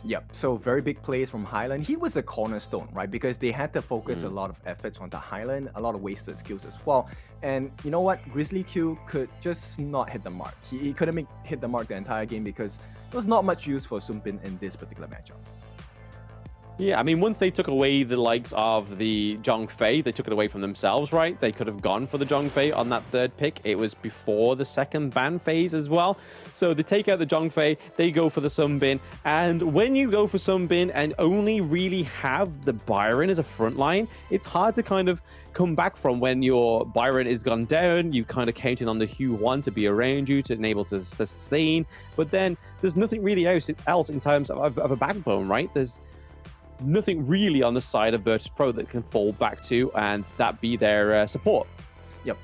Yep, so very big plays from Highland. He was the cornerstone, right? Because they had to focus a lot of efforts on the Highland, a lot of wasted skills as well. And you know what? Grizzly Q could just not hit the mark. He couldn't hit the mark the entire game because there was not much use for Sumpin in this particular matchup. Yeah, I mean, once they took away the likes of the Zhongfei, they took it away from themselves, right? They could have gone for the Zhongfei on that 3rd pick. It was before the 2nd ban phase as well. So they take out the Zhongfei, they go for the Sunbin. And when you go for Sunbin and only really have the Byron as a front line, it's hard to kind of come back from when your Byron is gone down. You kind of counting on the Hue 1 to be around you to enable to sustain. But then there's nothing really else in terms of a backbone, right? There's nothing really on the side of Virtus.pro that can fall back to, and that be their support. Yep.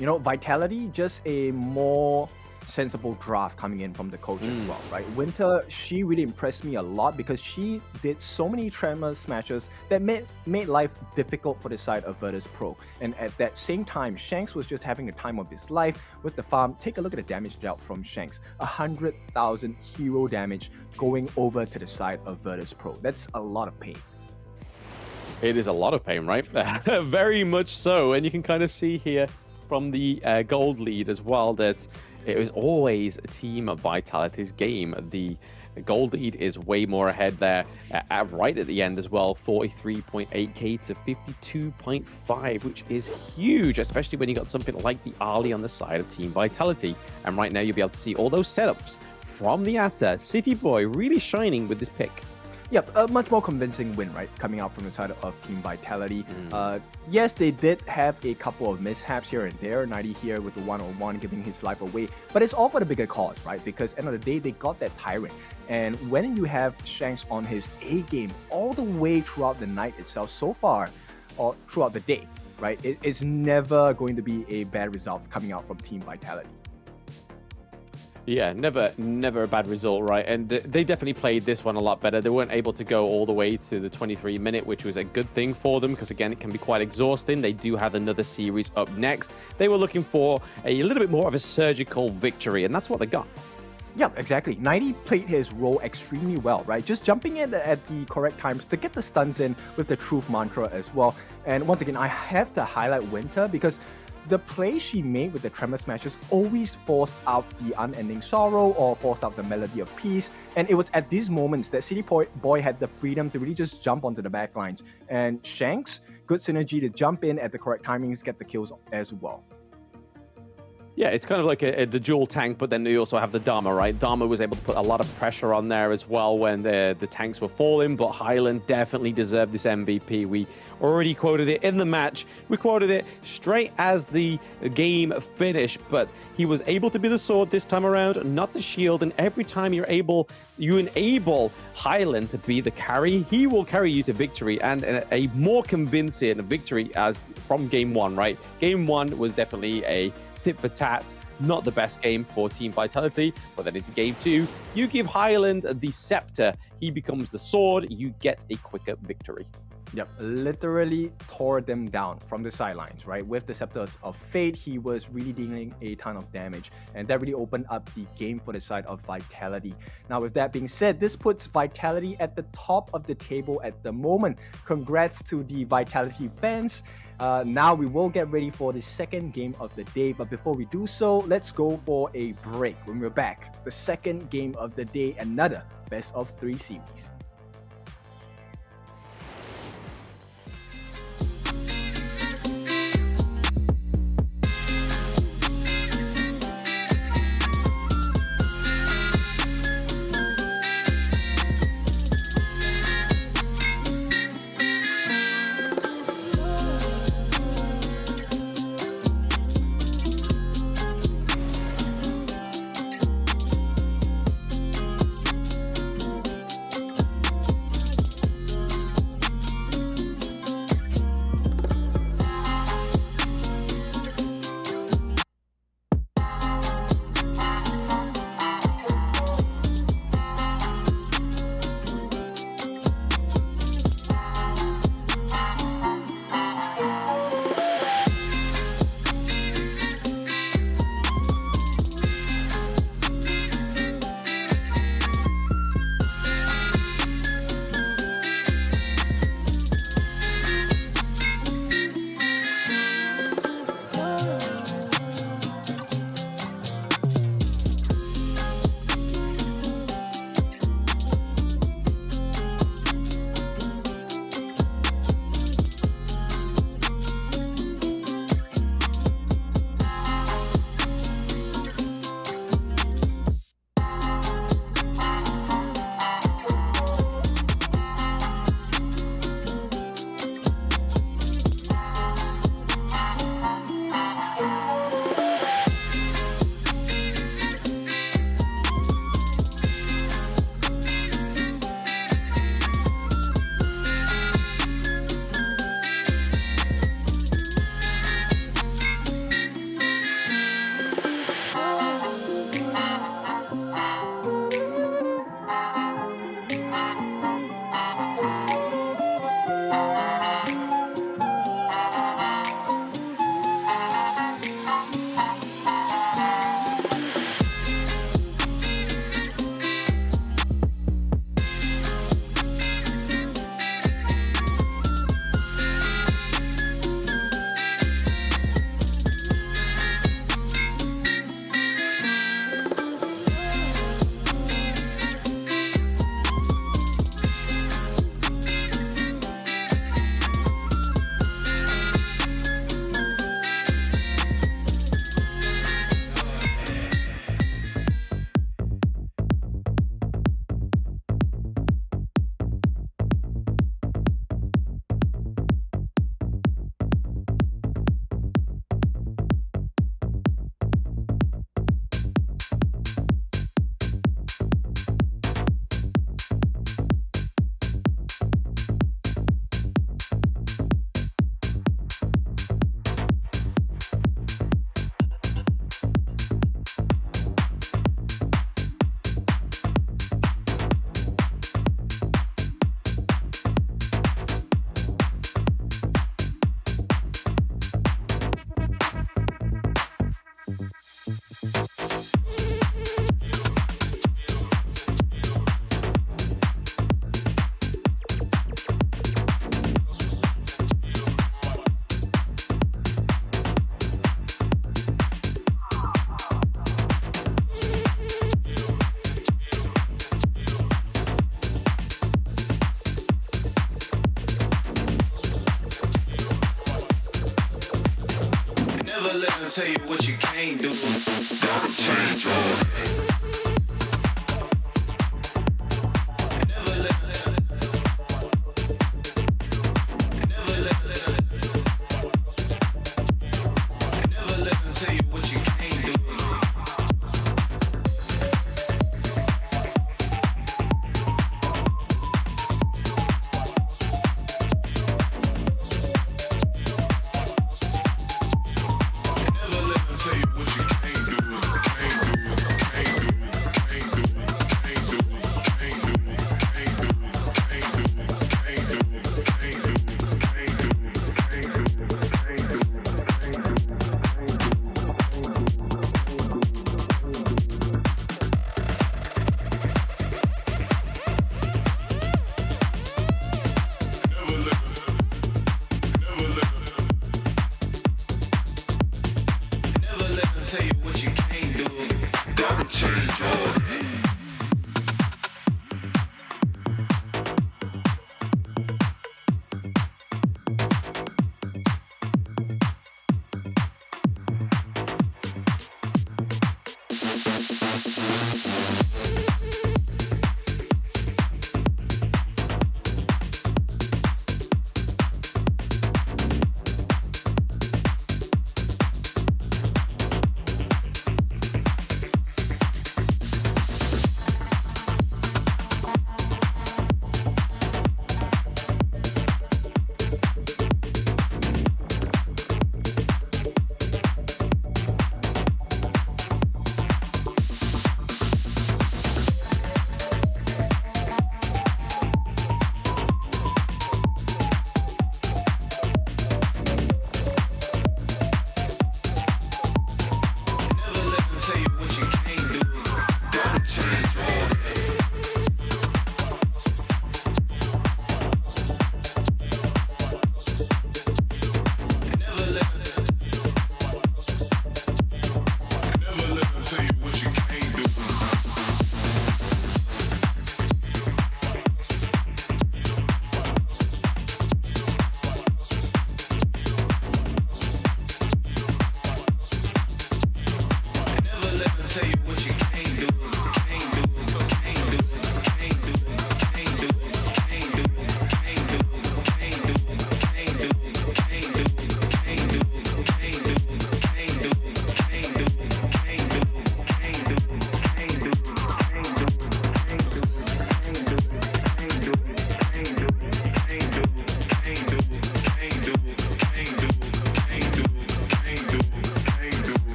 You know, Vitality, just a more sensible draft coming in from the coach as well, right? Winter, she really impressed me a lot because she did so many Tremor Smashes that made life difficult for the side of Virtus.pro. And at that same time, Shanks was just having the time of his life with the farm. Take a look at the damage dealt from Shanks. 100,000 hero damage going over to the side of Virtus.pro. That's a lot of pain. It is a lot of pain, right? Very much so. And you can kind of see here from the gold lead as well that it was always Team Vitality's game. The gold lead is way more ahead there, right at the end as well, 43.8k to 52.5, which is huge, especially when you got something like the Ali on the side of Team Vitality. And right now you'll be able to see all those setups from the Atta. City Boy really shining with this pick. Yep, a much more convincing win, right? Coming out from the side of Team Vitality. Yes, they did have a couple of mishaps here and there. 90 here with the 101 giving his life away. But it's all for the bigger cause, right? Because end of the day, they got that Tyrant. And when you have Shanks on his A game all the way throughout the night itself so far, or throughout the day, right? It's never going to be a bad result coming out from Team Vitality. Yeah, never a bad result, right? And they definitely played this one a lot better. They weren't able to go all the way to the 23-minute, which was a good thing for them because, again, it can be quite exhausting. They do have another series up next. They were looking for a little bit more of a surgical victory, and that's what they got. Yeah, exactly. 90 played his role extremely well, right? Just jumping in at the correct times to get the stuns in with the truth mantra as well. And once again, I have to highlight Winter because the play she made with the Tremor Smashes always forced out the unending sorrow or forced out the melody of peace. And it was at these moments that City Boy had the freedom to really just jump onto the backlines. And Shanks, good synergy to jump in at the correct timings, get the kills as well. Yeah, it's kind of like the dual tank, but then you also have the Dharma, right? Dharma was able to put a lot of pressure on there as well when the tanks were falling, but Highland definitely deserved this MVP. We already quoted it in the match. We quoted it straight as the game finished, but he was able to be the sword this time around, not the shield, and every time you enable Highland to be the carry, he will carry you to victory, and a more convincing victory as from game one, right? Game one was definitely a tit for tat, not the best game for Team Vitality, but then into game two, you give Highland the scepter, he becomes the sword, you get a quicker victory. Yep, literally tore them down from the sidelines, right? With the Scepters of Fate, he was really dealing a ton of damage, and that really opened up the game for the side of Vitality. Now, with that being said, this puts Vitality at the top of the table at the moment. Congrats to the Vitality fans. Now we will get ready for the second game of the day, but before we do so, let's go for a break. When we're back, the second game of the day, another best of 3 series. tell you what you can't do. Gotta change your ways. Never let them tell you what you can't do. Never let them tell you what you can't do.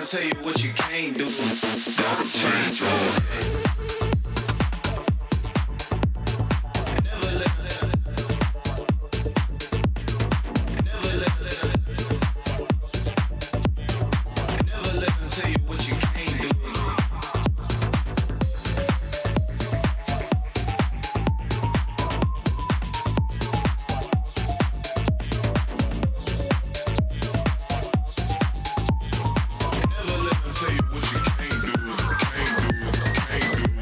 tell you what you can't do. Gotta change your ways. Tell you what you can't do, can't do, can't do.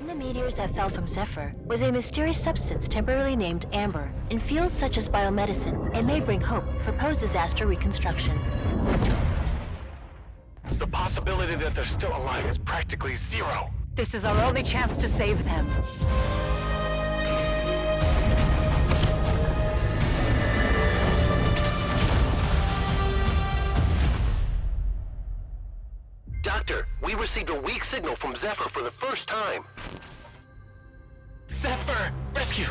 The meteors that fell from Zephyr was a mysterious substance temporarily named Amber. In fields such as biomedicine, it may bring hope for post-disaster reconstruction. The possibility that they're still alive is practically zero. This is our only chance to save them. Doctor, we received a weak signal from Zephyr for the first time. Zephyr! Rescue!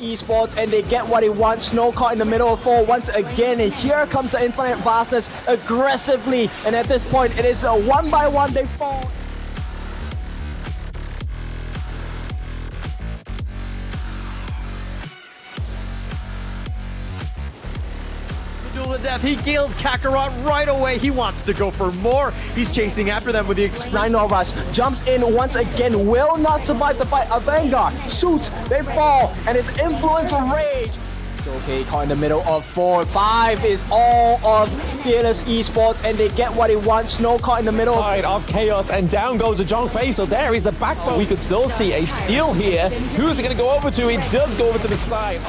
Esports, and they get what they want. Snow caught in the middle of 4 once again, and here comes the Infinite Vastness aggressively, and at this point it is a 1-by-1 they fall. Duel of death. He kills Kakarot right away. He wants to go for more. He's chasing after them with the Rhino Rush jumps in once again, will not survive the fight. A Vanguard, Suits, they fall, and it's Influence Rage. So okay, caught in the middle of 4. 5 is all of Fearless Esports, and they get what they want. Snow caught in the middle. Side of Chaos, and down goes a John Face. So there is the backbone. We could still see a steal here. Who's it going to go over to? It does go over to the side.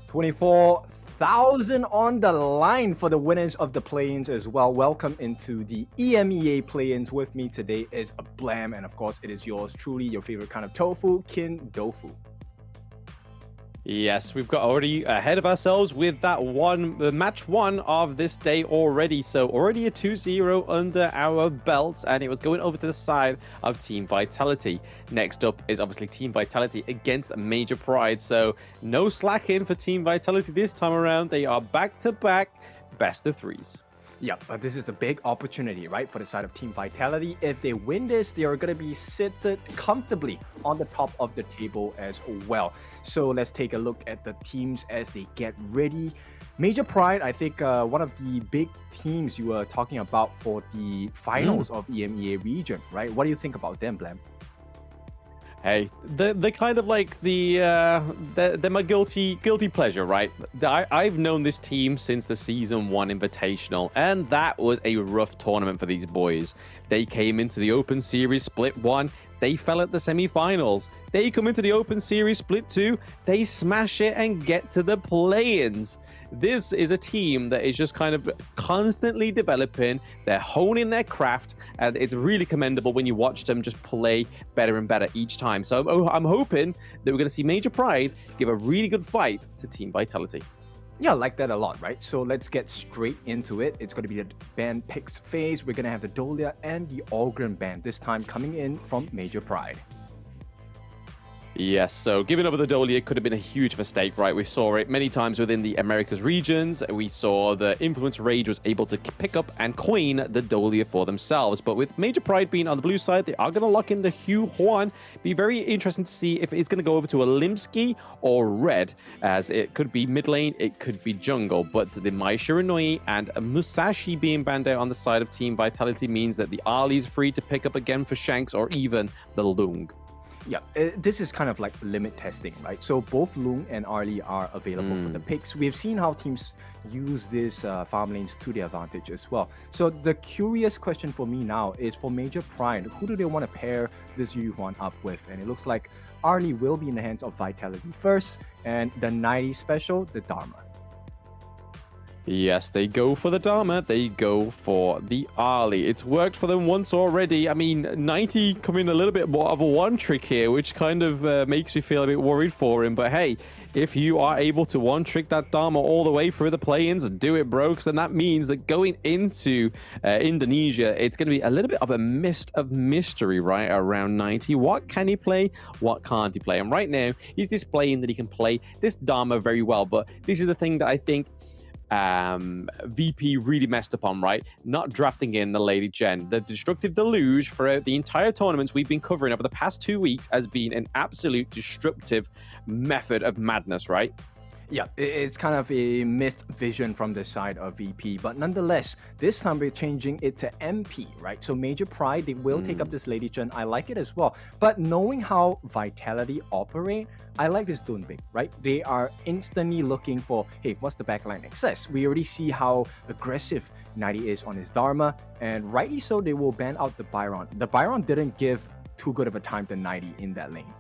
24,000 on the line for the winners of the play-ins as well. Welcome into the EMEA play-ins. With me today is a Blam, and of course it is yours truly, your favorite kind of tofu, Kin Dofu. Yes, we've got already ahead of ourselves with that the match 1 of this day already. So already a 2-0 under our belts, and it was going over to the side of Team Vitality. Next up is obviously Team Vitality against Major Pride. So no slacking for Team Vitality this time around. They are back-to-back best of 3s. Yeah, but this is a big opportunity, right, for the side of Team Vitality. If they win this, they are going to be seated comfortably on the top of the table as well. So let's take a look at the teams as they get ready. Major Pride, I think one of the big teams you were talking about for the finals of EMEA region, right? What do you think about them, Blam? Hey, they're kind of like they're my guilty pleasure, right? I've known this team since the Season 1 Invitational, and that was a rough tournament for these boys. They came into the Open Series Split 1, they fell at the semi-finals. They come into the Open Series Split 2, they smash it and get to the play-ins. This is a team that is just kind of constantly developing. They're honing their craft, and it's really commendable when you watch them just play better and better each time. So I'm hoping that we're going to see Major Pride give a really good fight to Team Vitality. Yeah, I like that a lot, right? So let's get straight into it. It's going to be the band picks phase. We're going to have the Dolia and the Algren band, this time coming in from Major Pride. Yes, so giving over the Dolia could have been a huge mistake, right? We saw it many times within the Americas regions. We saw the Influence Rage was able to pick up and coin the Dolia for themselves. But with Major Pride being on the blue side, they are going to lock in the Hugh Huan. Be very interesting to see if it's going to go over to a Limsky or Red, as it could be mid lane, it could be jungle. But the Mai Shiranui and Musashi being banned out on the side of Team Vitality means that the Ali is free to pick up again for Shanks or even the Lung. Yeah, this is kind of like limit testing, right? So both Lung and Arlie are available for the picks. We've seen how teams use these farm lanes to their advantage as well. So the curious question for me now is for Major Pride, who do they want to pair this Yu Huan up with? And it looks like Arlie will be in the hands of Vitality first, and the 90 special, the Dharma. Yes, they go for the Dharma, they go for the Ali. It's worked for them once already. I mean, 90 coming a little bit more of a one trick here, which kind of makes me feel a bit worried for him. But hey, if you are able to one trick that Dharma all the way through the play-ins, do it, bro. Then that means that going into Indonesia, it's going to be a little bit of a mist of mystery, right, around 90. What can he play? What can't he play? And right now, he's displaying that he can play this Dharma very well. But this is the thing that I think VP really messed up on, right? Not drafting in the Lady Gen. The Destructive Deluge for the entire tournaments we've been covering over the past 2 weeks has been an absolute disruptive method of madness, right? Yeah, it's kind of a missed vision from the side of VP, but nonetheless, this time we're changing it to MP, right? So Major Pride, they will take up this Lady Gen. I like it as well. But knowing how Vitality operate, I like this Dunbig, right? They are instantly looking for, hey, what's the backline access? We already see how aggressive 90 is on his Dharma, and rightly so, they will ban out the Byron. The Byron didn't give too good of a time to 90 in that lane.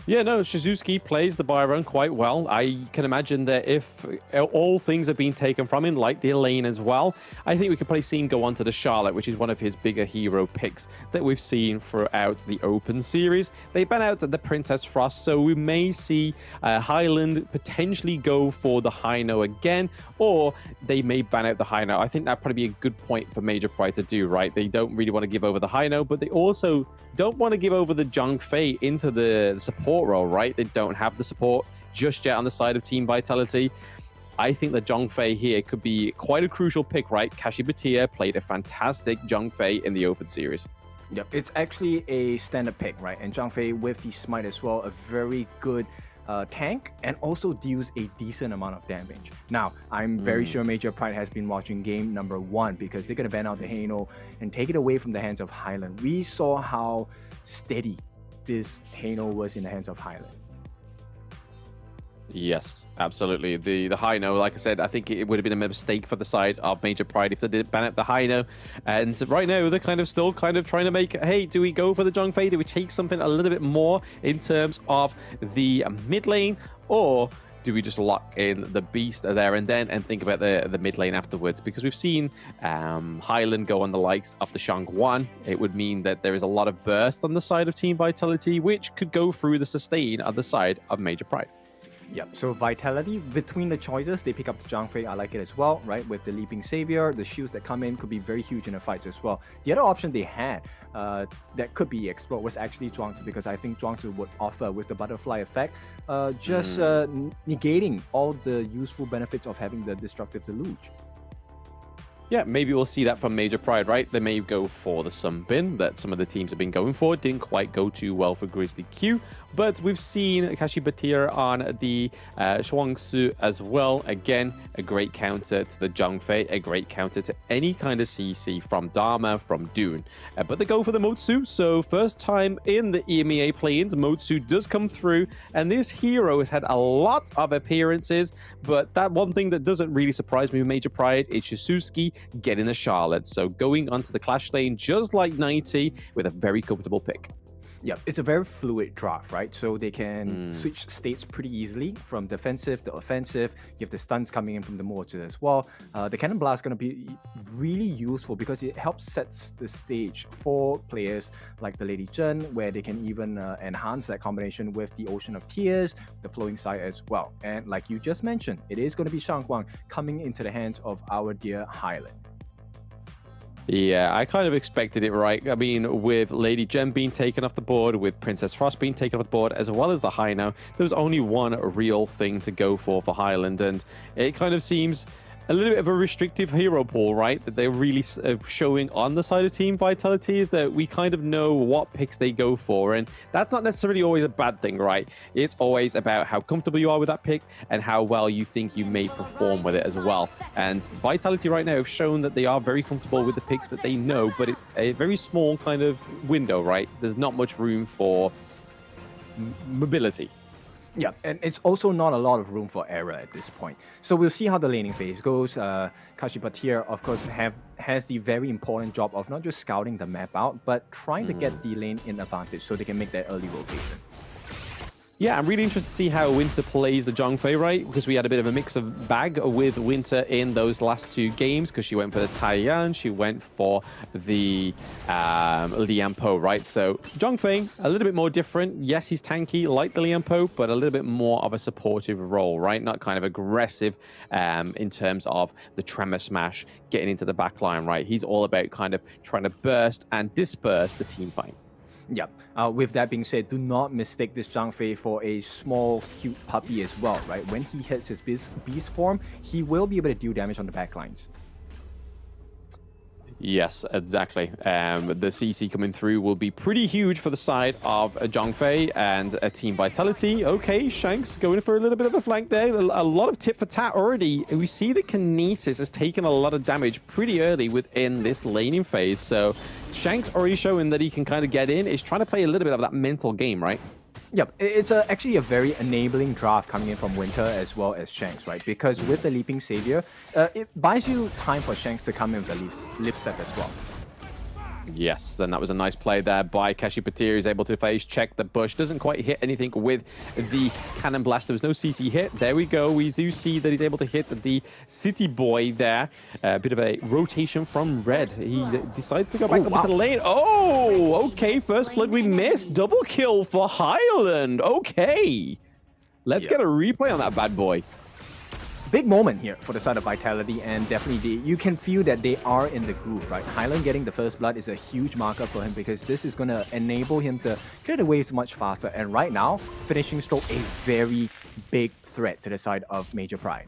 Yeah, no, Shizuki plays the Byron quite well. I can imagine that if all things have been taken from him, like the Elaine as well, I think we could probably see him go on to the Charlotte, which is one of his bigger hero picks that we've seen throughout the Open Series. They ban out the Princess Frost, so we may see Highland potentially go for the Hino again, or they may ban out the Hino. I think that'd probably be a good point for Major Pride to do, right? They don't really want to give over the Hino, but they also don't want to give over the Zhang Fei into the support role, right? They don't have the support just yet on the side of Team Vitality. I think that Zhang Fei here could be quite a crucial pick, right? Kashi Batia played a fantastic Zhang Fei in the Open Series. Yep, it's actually a standard pick, right? And Zhang Fei with the Smite as well, a very good tank, and also deals a decent amount of damage. Now, I'm very sure Major Pride has been watching game number 1 because they're going to ban out the Hano and take it away from the hands of Highland. We saw how steady this Hano was in the hands of Highland. Yes, absolutely. The Hino, like I said, I think it would have been a mistake for the side of Major Pride if they did ban out the Hino. And so right now, they're still trying to make, hey, do we go for the Zhang Fei? Do we take something a little bit more in terms of the mid lane? Or do we just lock in the Beast there and then and think about the mid lane afterwards? Because we've seen Highland go on the likes of the Shang-Wan. It would mean that there is a lot of burst on the side of Team Vitality, which could go through the sustain on the side of Major Pride. Yep, so Vitality, between the choices, they pick up the Zhang Fei. I like it as well, right? With the Leaping Savior, the shields that come in could be very huge in the fights as well. The other option they had that could be explored was actually Zhuangzi, because I think Zhuangzi would offer, with the butterfly effect, negating all the useful benefits of having the Destructive Deluge. Yeah, maybe we'll see that from Major Pride, right? They may go for the Sunbin that some of the teams have been going for. Didn't quite go too well for Grizzly Q, but we've seen Kashi Batir on the Shuangsu as well. Again, a great counter to the Zhang Fei, a great counter to any kind of CC from Dharma, from Dune. But they go for the Motsu, so first time in the EMEA play-ins, Motsu does come through, and this hero has had a lot of appearances, but that one thing that doesn't really surprise me with Major Pride is Shizuki getting the Charlotte. So going onto the Clash lane just like 90 with a very comfortable pick. Yeah, it's a very fluid draft, right? So they can switch states pretty easily from defensive to offensive. You have the stuns coming in from the Mortar as well. The Cannon Blast is going to be really useful because it helps set the stage for players like the Lady Zhen, where they can even enhance that combination with the Ocean of Tears, the Flowing Side as well. And like you just mentioned, it is going to be Shangguang coming into the hands of our dear Highland. Yeah, I kind of expected it, right? I mean, with Lady Gem being taken off the board, with Princess Frost being taken off the board, as well as the Hino, there was only one real thing to go for Highland, and it kind of seems a little bit of a restrictive hero pool, right? That they're really showing on the side of Team Vitality is that we kind of know what picks they go for, and that's not necessarily always a bad thing, right? It's always about how comfortable you are with that pick and how well you think you may perform with it as well. And Vitality right now have shown that they are very comfortable with the picks that they know, but it's a very small kind of window, right? There's not much room for mobility. Yeah, and it's also not a lot of room for error at this point. So we'll see how the laning phase goes. Kashi Batir, of course, has the very important job of not just scouting the map out, but trying to get the lane in advantage so they can make that early rotation. Yeah, I'm really interested to see how Winter plays the Zhang Fei, right? Because we had a bit of a mix of bag with Winter in those last two games, because she went for the Taiyan, she went for the Lian Po, right? So Zhang Fei, a little bit more different. Yes, he's tanky like the Lian Po, but a little bit more of a supportive role, right? Not kind of aggressive in terms of the Tremor Smash, getting into the back line, right? He's all about kind of trying to burst and disperse the team fight. Yep. With that being said, do not mistake this Zhang Fei for a small, cute puppy as well, right? When he hits his beast form, he will be able to deal damage on the backlines. Yes, exactly. The CC coming through will be pretty huge for the side of Zhang Fei and Team Vitality. Okay, Shanks going for a little bit of a flank there. A lot of tit for tat already. We see the Kinesis has taken a lot of damage pretty early within this laning phase. So Shanks already showing that he can kind of get in. He's trying to play a little bit of that mental game, right? Yep, it's actually a very enabling draft coming in from Winter as well as Shanks, right? Because with the Leaping Savior, it buys you time for Shanks to come in with the Leap Step as well. Yes, then that was a nice play there by Cassiopeia. He's able to phase check the bush. Doesn't quite hit anything with the Cannon Blast. There was no CC hit. There we go. We do see that he's able to hit the City Boy there. A bit of a rotation from Red. He decided to go back up into the lane. Oh, okay. First blood we missed. Double kill for Highland. Okay. Let's get a replay on that bad boy. Big moment here for the side of Vitality, and definitely you can feel that they are in the groove, right? Highland getting the first blood is a huge marker for him because this is going to enable him to clear the waves much faster. And right now, finishing stroke a very big threat to the side of Major Pride.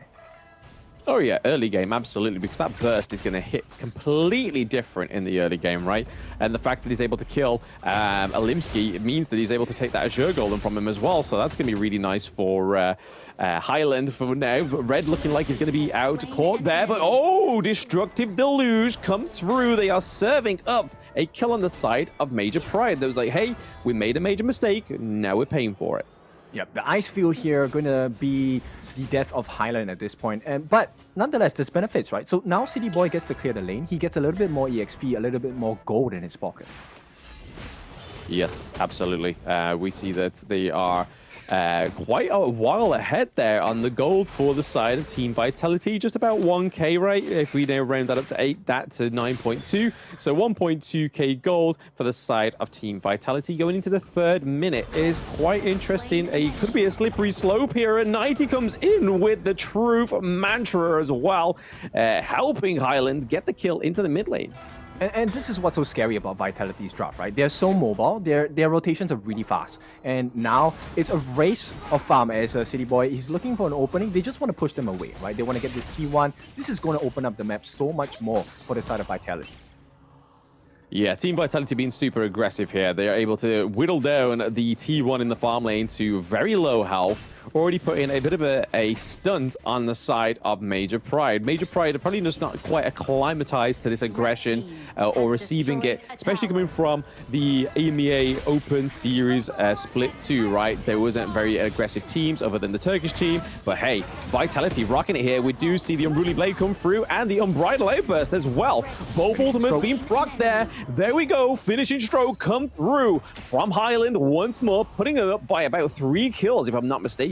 Oh yeah, early game, absolutely, because that burst is going to hit completely different in the early game, right? And the fact that he's able to kill Alimsky, it means that he's able to take that Azure Golem from him as well, so that's going to be really nice for Highland for now. But Red looking like he's going to be out caught there, but oh, Destructive Deluge comes through. They are serving up a kill on the side of Major Pride. That was like, hey, we made a major mistake, now we're paying for it. Yep, the ice field here going to be the death of Highland at this point. But nonetheless, there's benefits, right? So now City Boy gets to clear the lane. He gets a little bit more EXP, a little bit more gold in his pocket. Yes, absolutely. We see that they are quite a while ahead there on the gold for the side of Team Vitality. Just about 1k, right? If we now round that up to 8, that to 9.2. So 1.2k gold for the side of Team Vitality. Going into the third minute is quite interesting. It could be a slippery slope here. And 90 comes in with the Truth Mantra as well, helping Highland get the kill into the mid lane. And this is what's so scary about Vitality's draft, right? They're so mobile, their rotations are really fast. And now it's a race of farm as a City Boy. He's looking for an opening. They just want to push them away, right? They want to get this T1. This is going to open up the map so much more for the side of Vitality. Yeah, Team Vitality being super aggressive here. They are able to whittle down the T1 in the farm lane to very low health. Already put in a bit of a stunt on the side of Major Pride. Major Pride are probably just not quite acclimatized to this aggression or receiving it, especially coming from the EMEA Open Series Split 2, right? There wasn't very aggressive teams other than the Turkish team, but hey, Vitality rocking it here. We do see the Unruly Blade come through and the Unbridled Outburst as well. Both ultimates being procced there. There we go, finishing stroke come through from Highland once more, putting it up by about 3 kills, if I'm not mistaken.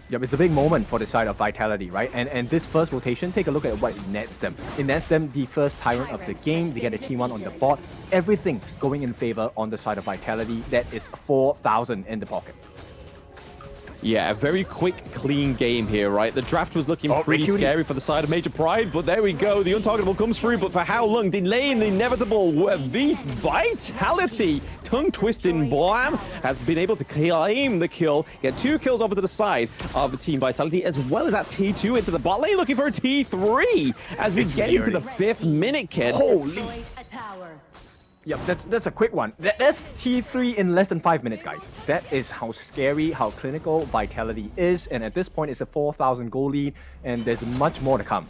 Yep, it's a big moment for the side of Vitality, right? And this first rotation, take a look at what it nets them. It nets them the first Tyrant of the game. They get a T1 on the board. Everything going in favor on the side of Vitality. That is 4,000 in the pocket. Yeah, a very quick, clean game here, right? The draft was looking pretty scary for the side of Major Pride, but there we go. The Untargetable comes through, but for how long? Delaying the inevitable Vitality. Tongue-twisting Blam has been able to claim the kill, get 2 kills over to the side of the Team Vitality, as well as that T2 into the bot lane, looking for a T3 as we get into the 5th minute, kid. Holy! Yep, that's a quick one. That's T3 in less than 5 minutes, guys. That is how scary, how clinical Vitality is. And at this point, it's a 4,000 goal lead, and there's much more to come.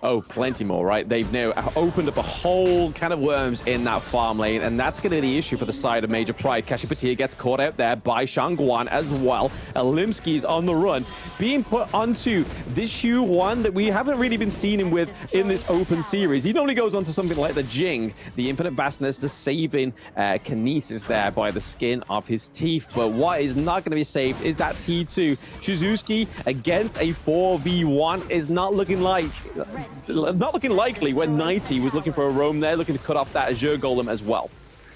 Oh, plenty more, right? They've now opened up a whole can of worms in that farm lane, and that's going to be the issue for the side of Major Pride. Cassiopeia gets caught out there by Shangguan as well. Alimsky's on the run, being put onto this Shu1 that we haven't really been seen him with in this open series. He normally goes onto something like the Jing, the Infinite Vastness, the saving Kinesis there by the skin of his teeth. But what is not going to be saved is that T2. Shizuki against a 4v1 is not looking likely when 90 was looking for a roam there, looking to cut off that Azure Golem as well.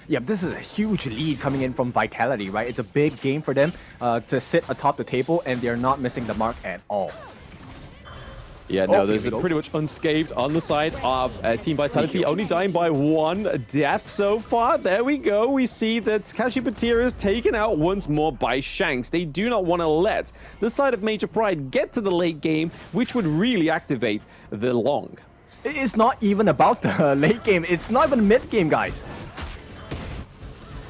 Yeah, this is a huge lead coming in from Vitality, right? It's a big game for them to sit atop the table, and they're not missing the mark at all. Yeah, no, Oh, there's here we go. pretty much unscathed on the side of Team Vitality, only dying by 1 death so far. There we go. We see that Kashi Patira is taken out once more by Shanks. They do not want to let the side of Major Pride get to the late game, which would really activate the long. It's not even about the late game. It's not even mid game, guys.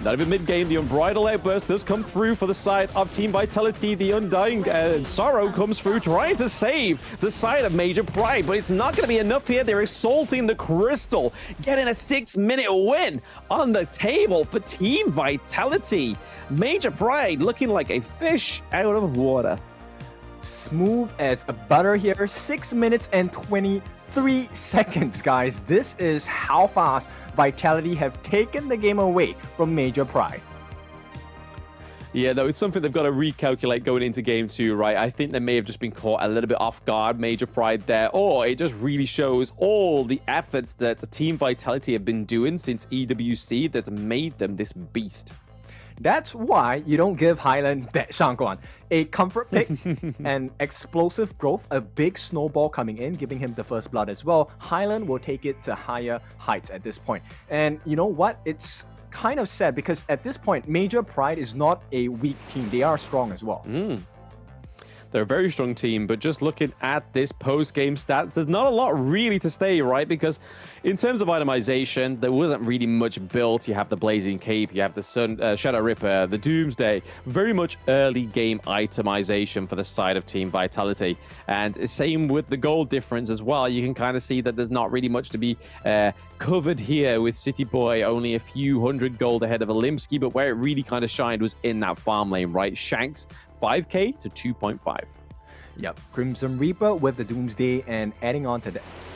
Not even mid-game, the Unbridled Outburst does come through for the side of Team Vitality. The Undying Sorrow comes through, trying to save the side of Major Pride, but it's not going to be enough here. They're assaulting the Crystal, getting a 6-minute win on the table for Team Vitality. Major Pride looking like a fish out of water. Smooth as a butter here. 6 minutes and 23 seconds, guys. This is how fast Vitality have taken the game away from Major Pride. Yeah, no, it's something they've got to recalculate going into game 2, right? I think they may have just been caught a little bit off guard, Major Pride there, or it just really shows all the efforts that the Team Vitality have been doing since EWC that's made them this beast. That's why you don't give Highland that Shangguan a comfort pick and explosive growth, a big snowball coming in, giving him the first blood as well. Highland will take it to higher heights at this point. And you know what? It's kind of sad because at this point, Major Pride is not a weak team. They are strong as well. They're a very strong team, but just looking at this post-game stats, there's not a lot really to say, right? Because in terms of itemization, there wasn't really much built. You have the Blazing Cape, you have the Shadow Ripper, the Doomsday. Very much early game itemization for the side of Team Vitality. And same with the gold difference as well. You can kind of see that there's not really much to be covered here with City Boy, only a few hundred gold ahead of Olimsky, but where it really kind of shined was in that farm lane, right? Shanks, 5k to 2.5. Yep, Crimson Reaper with the Doomsday, and adding on to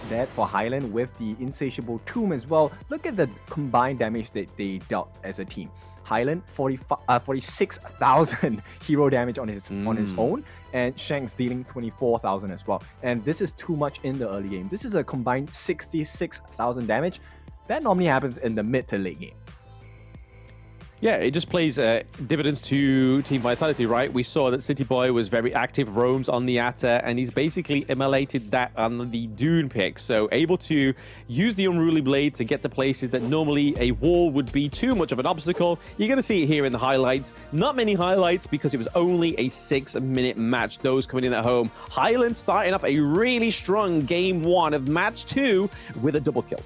that for Highland with the Insatiable Tomb as well. Look at the combined damage that they dealt as a team. Highland 46,000 hero damage on his own, and Shanks dealing 24,000 as well. And this is too much in the early game. This is a combined 66,000 damage. That normally happens in the mid to late game. Yeah, it just plays dividends to Team Vitality, right? We saw that City Boy was very active, roams on the Atta, and he's basically immolated that on the Dune pick. So able to use the Unruly Blade to get to places that normally a wall would be too much of an obstacle. You're going to see it here in the highlights. Not many highlights because it was only a 6-minute match. Those coming in at home. Highland starting off a really strong game 1 of match 2 with a double kill.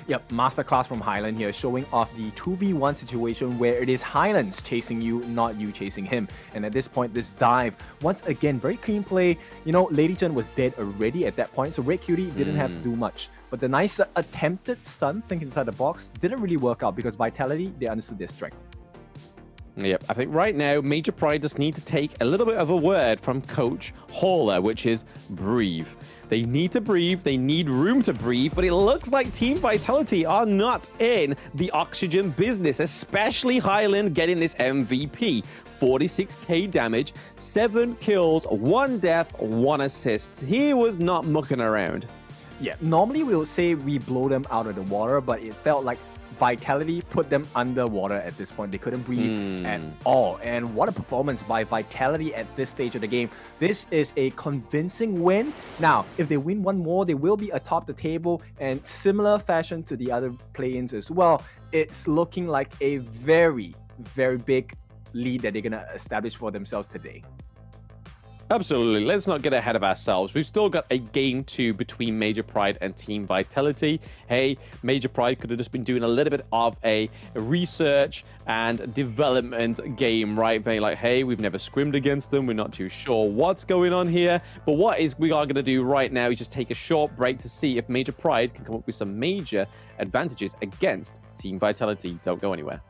Yep, masterclass from Highland here, showing off the 2v1 situation where it is Highlands chasing you, not you chasing him. And at this point, this dive, once again, very clean play. You know, Lady Chen was dead already at that point, so Red Cutie didn't have to do much. But the nice attempted stun, think inside the box, didn't really work out because Vitality, they understood their strength. Yep, I think right now, Major Pride just need to take a little bit of a word from Coach Hauler, which is breathe. They need to breathe, they need room to breathe, but it looks like Team Vitality are not in the oxygen business, especially Highland getting this MVP. 46k damage, 7 kills, 1 death, 1 assist. He was not mucking around. Yeah, normally we would say we blow them out of the water, but it felt like Vitality put them underwater at this point. They couldn't breathe at all. And what a performance by Vitality at this stage of the game. This is a convincing win. Now, if they win one more, they will be atop the table, and similar fashion to the other play-ins as well. It's looking like a very, very big lead that they're going to establish for themselves today. Absolutely. Let's not get ahead of ourselves. We've still got a game 2 between Major Pride and Team Vitality. Hey, Major Pride could have just been doing a little bit of a research and development game, right? Being like, hey, we've never scrimmed against them. We're not too sure what's going on here. But what we are going to do right now is just take a short break to see if Major Pride can come up with some major advantages against Team Vitality. Don't go anywhere.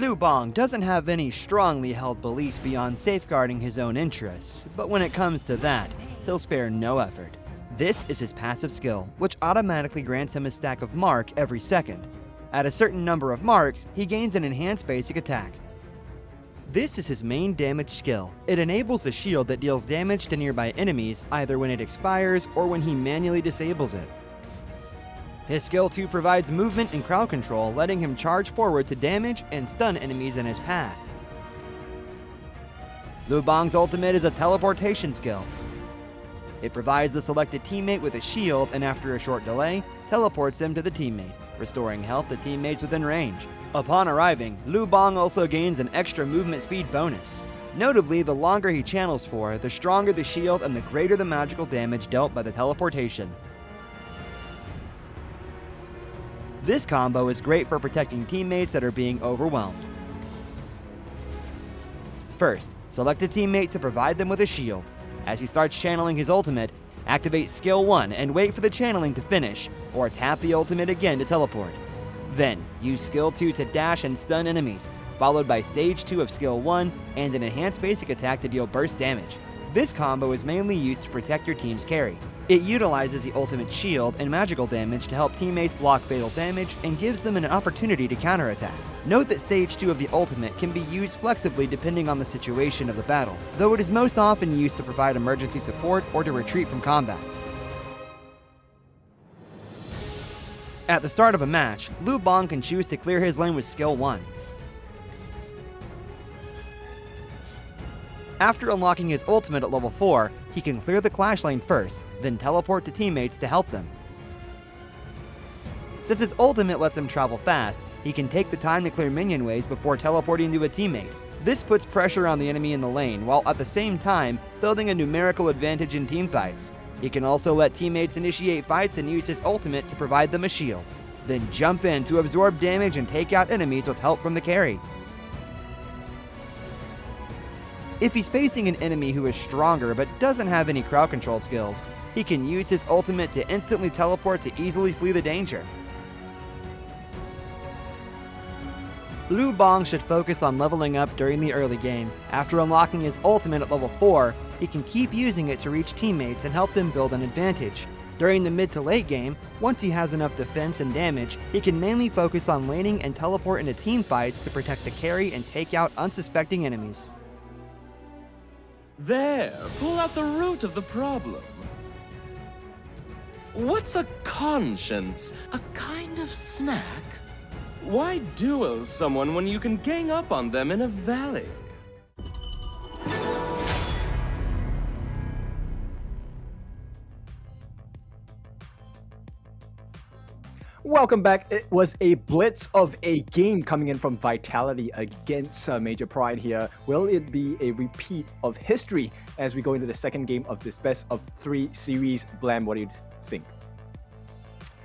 Lubong doesn't have any strongly held beliefs beyond safeguarding his own interests, but when it comes to that, he'll spare no effort. This is his passive skill, which automatically grants him a stack of mark every second. At a certain number of marks, he gains an enhanced basic attack. This is his main damage skill. It enables a shield that deals damage to nearby enemies either when it expires or when he manually disables it. His skill 2 provides movement and crowd control, letting him charge forward to damage and stun enemies in his path. Lubong's ultimate is a teleportation skill. It provides the selected teammate with a shield and after a short delay, teleports him to the teammate, restoring health to teammates within range. Upon arriving, Lubong also gains an extra movement speed bonus. Notably, the longer he channels for, the stronger the shield and the greater the magical damage dealt by the teleportation. This combo is great for protecting teammates that are being overwhelmed. First, select a teammate to provide them with a shield. As he starts channeling his ultimate, activate skill 1 and wait for the channeling to finish, or tap the ultimate again to teleport. Then, use skill 2 to dash and stun enemies, followed by stage 2 of skill 1 and an enhanced basic attack to deal burst damage. This combo is mainly used to protect your team's carry. It utilizes the ultimate shield and magical damage to help teammates block fatal damage and gives them an opportunity to counterattack. Note that stage 2 of the ultimate can be used flexibly depending on the situation of the battle, though it is most often used to provide emergency support or to retreat from combat. At the start of a match, Lubong can choose to clear his lane with skill 1. After unlocking his ultimate at level 4, he can clear the clash lane first, then teleport to teammates to help them. Since his ultimate lets him travel fast, he can take the time to clear minion waves before teleporting to a teammate. This puts pressure on the enemy in the lane, while at the same time building a numerical advantage in teamfights. He can also let teammates initiate fights and use his ultimate to provide them a shield, then jump in to absorb damage and take out enemies with help from the carry. If he's facing an enemy who is stronger but doesn't have any crowd control skills, he can use his ultimate to instantly teleport to easily flee the danger. Lubong should focus on leveling up during the early game. After unlocking his ultimate at level 4, he can keep using it to reach teammates and help them build an advantage. During the mid to late game, once he has enough defense and damage, he can mainly focus on laning and teleport into teamfights to protect the carry and take out unsuspecting enemies. There, pull out the root of the problem. What's a conscience? A kind of snack? Why duel someone when you can gang up on them in a valley? Welcome back. It was a blitz of a game coming in from Vitality against Major Pride here. Will it be a repeat of history as we go into the second game of this best of 3 series? Blam, what do you think?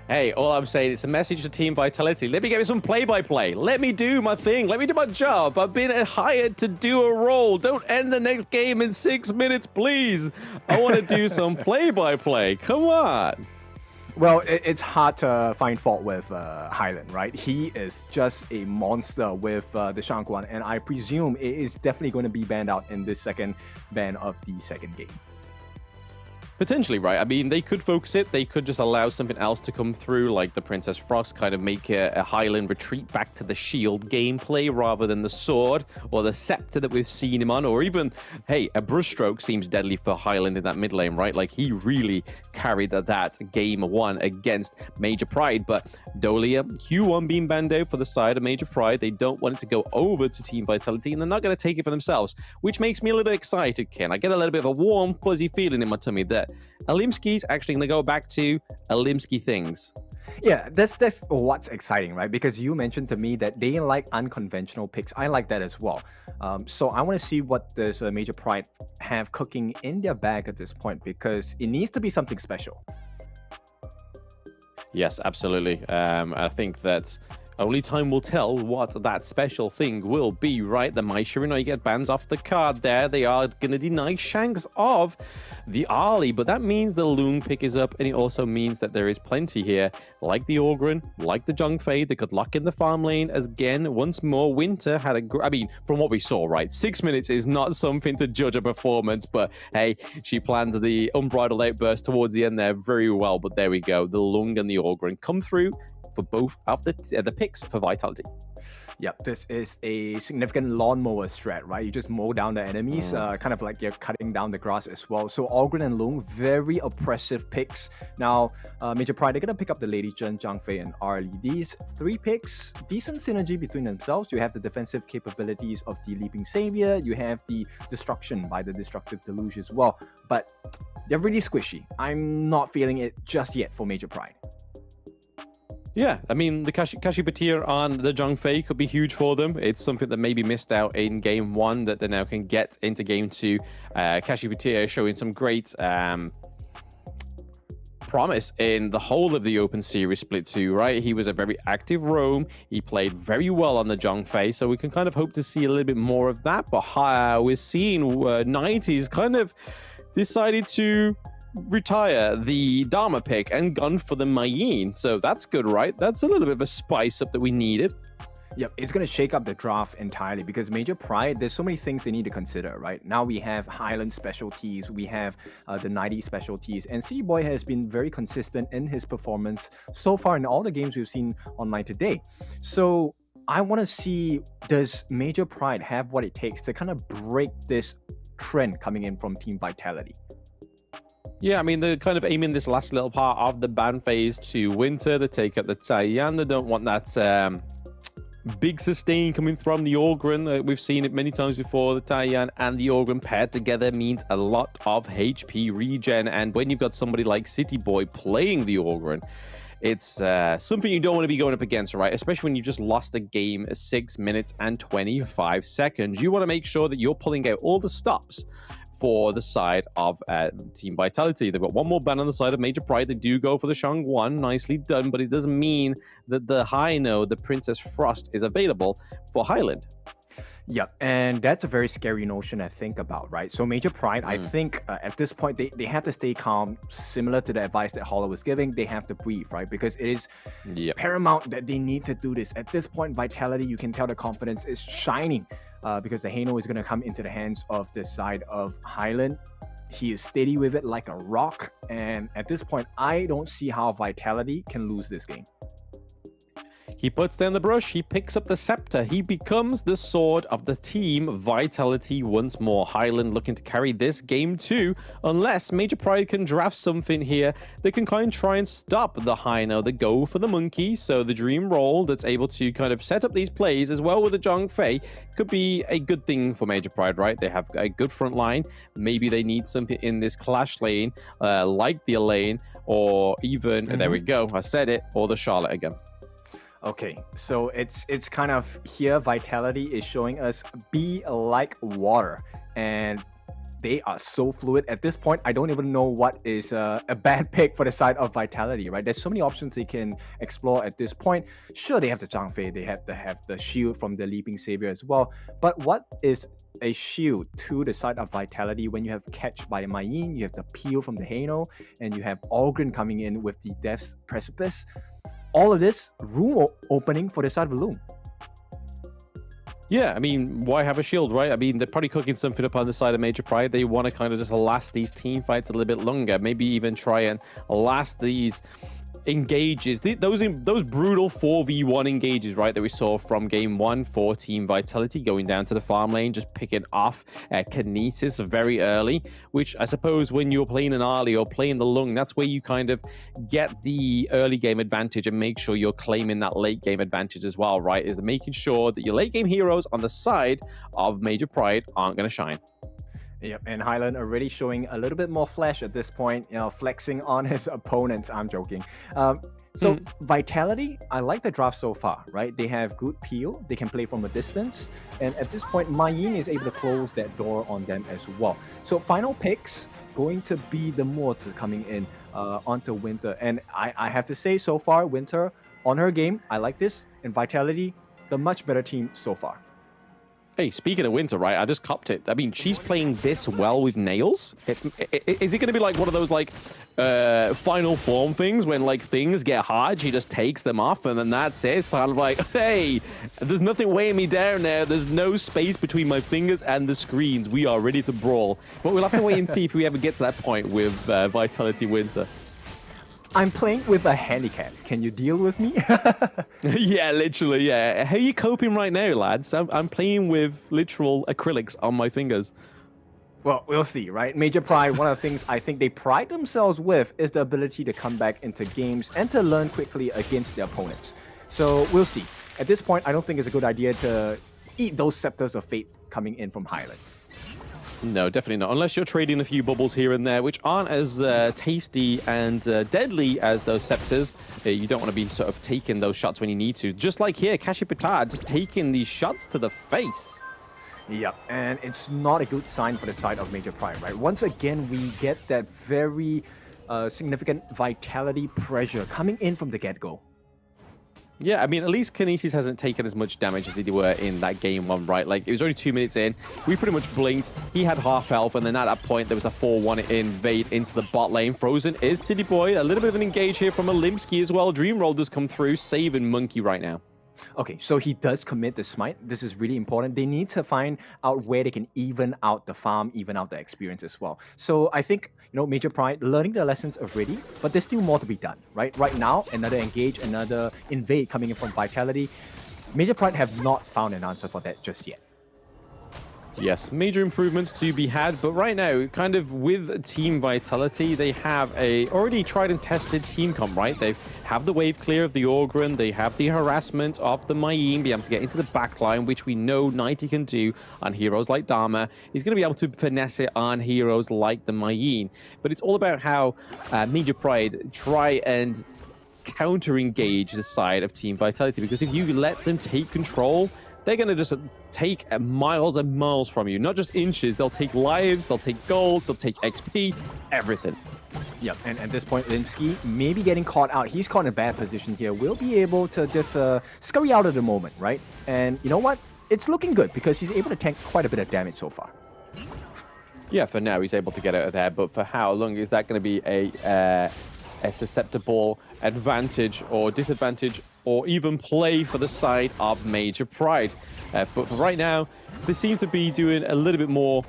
Hey, all I'm saying, it's a message to Team Vitality. Let me get me some play-by-play. Let me do my thing. Let me do my job. I've been hired to do a role. Don't end the next game in 6 minutes, please. I want to do some play-by-play. Come on. Well, it's hard to find fault with Highland, right? He is just a monster with the Shangguan, and I presume it is definitely going to be banned out in this second ban of the second game. Potentially, right? I mean, they could focus it. They could just allow something else to come through, like the Princess Frost, kind of make a Highland retreat back to the shield gameplay rather than the sword or the scepter that we've seen him on, or even, hey, a brushstroke seems deadly for Highland in that mid lane, right? Like, he really carried that game 1 against Major Pride, but Dolia, Q1 being banned out for the side of Major Pride. They don't want it to go over to Team Vitality, and they're not going to take it for themselves, which makes me a little excited, Ken. I get a little bit of a warm, fuzzy feeling in my tummy that Alimski's actually going to go back to Alimski things. Yeah, that's what's exciting, right? Because you mentioned to me that they like unconventional picks. I like that as well. So I want to see what does Major Pride have cooking in their bag at this point, because it needs to be something special. Yes, absolutely. I think that Only time will tell what that special thing will be, right? The Mai Shiranui get bans off the card there. They are going to deny Shanks of the Ali, but that means the Loong pick is up, and it also means that there is plenty here, like the Ogryn, like the Zhongfei. They could lock in the farm lane. Again, once more, Winter had I mean, from what we saw, right? 6 minutes is not something to judge a performance, but hey, she planned the unbridled outburst towards the end there very well, but there we go. The Loong and the Ogryn come through for both of the picks for Vitality. Yep, this is a significant lawnmower strat, right? You just mow down the enemies, kind of like you're cutting down the grass as well. So Ogryn and Loong, very oppressive picks. Now, Major Pride, they're going to pick up the Lady Zhen, Zhangfei, and Arlie. These 3 picks, decent synergy between themselves. You have the defensive capabilities of the Leaping Savior. You have the destruction by the Destructive Deluge as well. But they're really squishy. I'm not feeling it just yet for Major Pride. Yeah, I mean, the Kashi Batir on the Zhongfei could be huge for them. It's something that maybe missed out in Game 1 that they now can get into Game 2. Kashi Batir showing some great promise in the whole of the Open Series Split 2, right? He was a very active roam. He played very well on the Zhongfei, so we can kind of hope to see a little bit more of that. But we're seeing 90s kind of decided to retire the Dharma pick and gone for the Mayin. So that's good, right? That's a little bit of a spice up that we needed. Yep, it's going to shake up the draft entirely because Major Pride, there's so many things they need to consider, right? Now we have Highland specialties, we have the 90 specialties, and City Boy has been very consistent in his performance so far in all the games we've seen online today. So I want to see, does Major Pride have what it takes to kind of break this trend coming in from Team Vitality? Yeah, I mean, they're kind of aiming this last little part of the ban phase to Winter. They take up the Taiyan. They don't want that big sustain coming from the Ogryn. We've seen it many times before. The Taiyan and the Ogryn paired together means a lot of HP regen. And when you've got somebody like City Boy playing the Ogryn, it's something you don't want to be going up against, right? Especially when you just lost a game 6 minutes and 25 seconds. You want to make sure that you're pulling out all the stops for the side of Team Vitality. They've got one more ban on the side of Major Pride. They do go for the Shang-Wan. Nicely done, but it doesn't mean that the Haino, the Princess Frost, is available for Highland. Yep, and that's a very scary notion to think about, right? So Major Pride, I think at this point, they have to stay calm, similar to the advice that Hollow was giving. They have to breathe, right? Because it is paramount that they need to do this. At this point, Vitality, you can tell the confidence is shining because the Haino is going to come into the hands of the side of Highland. He is steady with it like a rock, and at this point, I don't see how Vitality can lose this game. He puts down the brush, he picks up the scepter, he becomes the sword of the team Vitality once more. Highland looking to carry this game too, unless Major Pride can draft something here that can kind of try and stop the Haino. They go for the monkey, so the dream roll that's able to kind of set up these plays as well with the Zhongfei could be a good thing for Major Pride, right? They have a good front line. Maybe they need something in this clash lane, like the Elaine, or even, there we go, I said it, or the Charlotte again. Okay, so it's kind of here Vitality is showing us be like water, and they are so fluid. At this point, I don't even know what is a bad pick for the side of Vitality, right? There's so many options they can explore at this point. Sure, they have the Zhangfei, they have to have the shield from the Leaping Savior as well, but what is a shield to the side of Vitality when you have Catch by Mayin, you have the Peel from the Haino, and you have Ogryn coming in with the Death's Precipice? All of this room opening for the side of Loong. Yeah, I mean, why have a shield, right? I mean, they're probably cooking something up on the side of Major Pride. They want to kind of just last these team fights a little bit longer. Maybe even try and last these engages, those brutal 4v1 engages, right, that we saw from Game 1 for Team Vitality, going down to the farm lane, just picking off Kinesis very early, which I suppose when you're playing an Ali or playing the Lung, that's where you kind of get the early game advantage and make sure you're claiming that late game advantage as well, right, is making sure that your late game heroes on the side of Major Pride aren't going to shine. Yep, and Highland already showing a little bit more flash at this point, you know, flexing on his opponents. I'm joking. So Vitality, I like the draft so far, right? They have good peel, they can play from a distance, and at this point, Mayin is able to close that door on them as well. So final picks going to be the Mortar coming in onto Winter, and I have to say so far, Winter on her game, I like this. And Vitality, the much better team so far. Hey, speaking of Winter, right, I just copped it. I mean, she's playing this well with nails. Is it going to be like one of those, like, final form things when, like, things get hard, she just takes them off, and then that's it? It's kind of like, hey, there's nothing weighing me down now. There's no space between my fingers and the screens. We are ready to brawl. But we'll have to wait and see if we ever get to that point with Vitality Winter. I'm playing with a handicap. Can you deal with me? Yeah, literally, yeah. How are you coping right now, lads? I'm playing with literal acrylics on my fingers. Well, we'll see, right? Major Pride, one of the things I think they pride themselves with is the ability to come back into games and to learn quickly against their opponents. So we'll see. At this point, I don't think it's a good idea to eat those scepters of fate coming in from Highland. No, definitely not. Unless you're trading a few bubbles here and there, which aren't as tasty and deadly as those scepters. You don't want to be sort of taking those shots when you need to. Just like here, Kashi Pitard just taking these shots to the face. Yep, and it's not a good sign for the side of Major Pride, right? Once again, we get that very significant Vitality pressure coming in from the get-go. Yeah, I mean, at least Kinesis hasn't taken as much damage as he were in that game one, right? Like, it was only 2 minutes in. We pretty much blinked. He had half health, and then at that point, there was a 4-1 invade into the bot lane. Frozen is City Boy. A little bit of an engage here from Olimsky as well. Dream Roll does come through, saving Monkey right now. Okay, so he does commit the smite. This is really important. They need to find out where they can even out the farm, even out the experience as well. So I think, you know, Major Pride learning their lessons already, but there's still more to be done, right? Right now, another engage, another invade coming in from Vitality. Major Pride have not found an answer for that just yet. Yes, major improvements to be had, but right now, kind of with Team Vitality, they have a already tried and tested team comp, right? They have the wave clear of the Ogryn, they have the harassment of the Mayim, be able to get into the backline, which we know 90 can do on heroes like Dharma. He's going to be able to finesse it on heroes like the Mayim. But it's all about how Major Pride try and counter-engage the side of Team Vitality, because if you let them take control, they're going to just take miles and miles from you. Not just inches, they'll take lives, they'll take gold, they'll take XP, everything. Yep, and at this point, Limsky may be getting caught out. He's caught in a bad position here. We'll be able to just scurry out of the moment, right? And you know what? It's looking good because he's able to tank quite a bit of damage so far. Yeah, for now, he's able to get out of there, but for how long is that going to be a susceptible advantage or disadvantage or even play for the side of Major Pride? But for right now, they seem to be doing a little bit more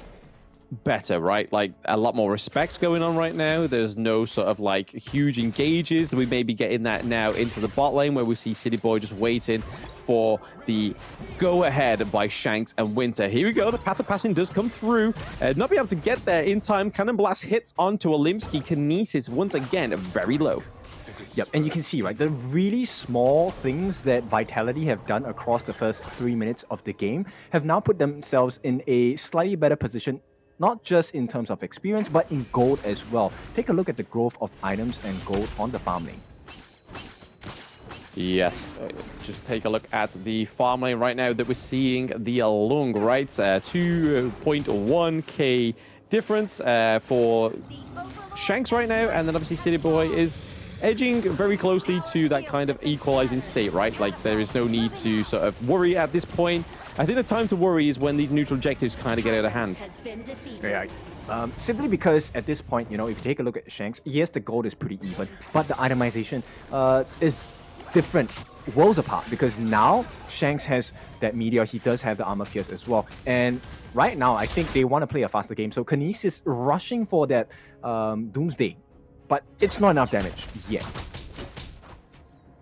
better, right? Like a lot more respect going on right now. There's no sort of like huge engages. We may be getting that now into the bot lane where we see City Boy just waiting for the go ahead by Shanks and Winter. Here we go. The Path of Passing does come through. Not be able to get there in time. Cannon Blast hits onto Olimsky. Kinesis once again very low. Yep, and you can see, right, the really small things that Vitality have done across the first 3 minutes of the game have now put themselves in a slightly better position, not just in terms of experience, but in gold as well. Take a look at the growth of items and gold on the farm lane. Yes, just take a look at the farm lane right now that we're seeing the Lung, right? 2.1k difference for Shanks right now, and then obviously City Boy is edging very closely to that kind of equalizing state, right? Like there is no need to sort of worry at this point. I think the time to worry is when these neutral objectives kind of get out of hand. Right. Simply because at this point, you know, if you take a look at Shanks, yes, the gold is pretty even, but the itemization is different, worlds apart, because now Shanks has that meteor, he does have the armor pierce as well, and right now I think they want to play a faster game, so Kinesis rushing for that Doomsday, but it's not enough damage yet.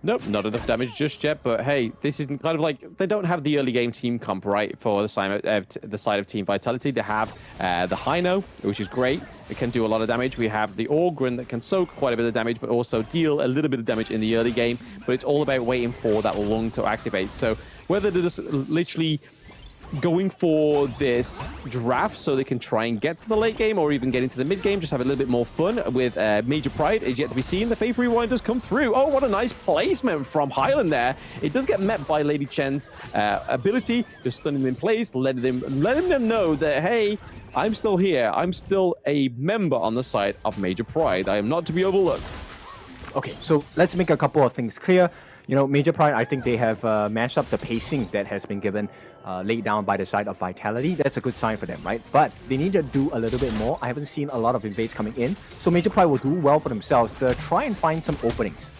Nope, not enough damage just yet, but hey, this is kind of like, they don't have the early game team comp, right, for the side of Team Vitality. They have the Hino, which is great. It can do a lot of damage. We have the Ogryn that can soak quite a bit of damage, but also deal a little bit of damage in the early game, but it's all about waiting for that Lung to activate. So whether they're just literally going for this draft so they can try and get to the late game or even get into the mid game, just have a little bit more fun with Major Pride is yet to be seen. The Faith Rewind does come through. Oh, what a nice placement from Highland there. It does get met by Lady Chen's ability, just stunning them in place, letting them know that, hey, I'm still here. I'm still a member on the side of Major Pride. I am not to be overlooked. Okay, so let's make a couple of things clear. You know, Major Pride, I think they have matched up the pacing that has been given, laid down by the side of Vitality. That's a good sign for them, right? But they need to do a little bit more. I haven't seen a lot of invades coming in. So Major Pride will do well for themselves to try and find some openings.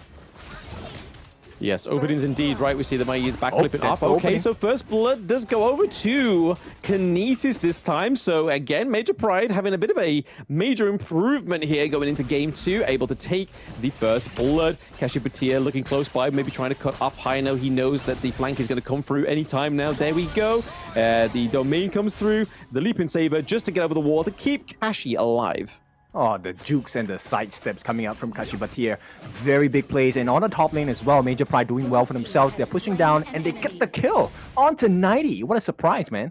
Yes, openings indeed, right? We see the Mai's backflipping off. Okay, opening. so first blood does go over to Kinesis this time. So again, Major Pride having a bit of a major improvement here going into game 2, able to take the first blood. Cassiopeia looking close by, maybe trying to cut off Hino. He knows that the flank is going to come through anytime now. There we go. The domain comes through, the leaping saber just to get over the wall to keep Kashi alive. Oh, the jukes and the side steps coming out from Cassiopeia. Very big plays. And on the top lane as well, Major Pride doing well for themselves. They're pushing down and they get the kill onto 90. What a surprise, man.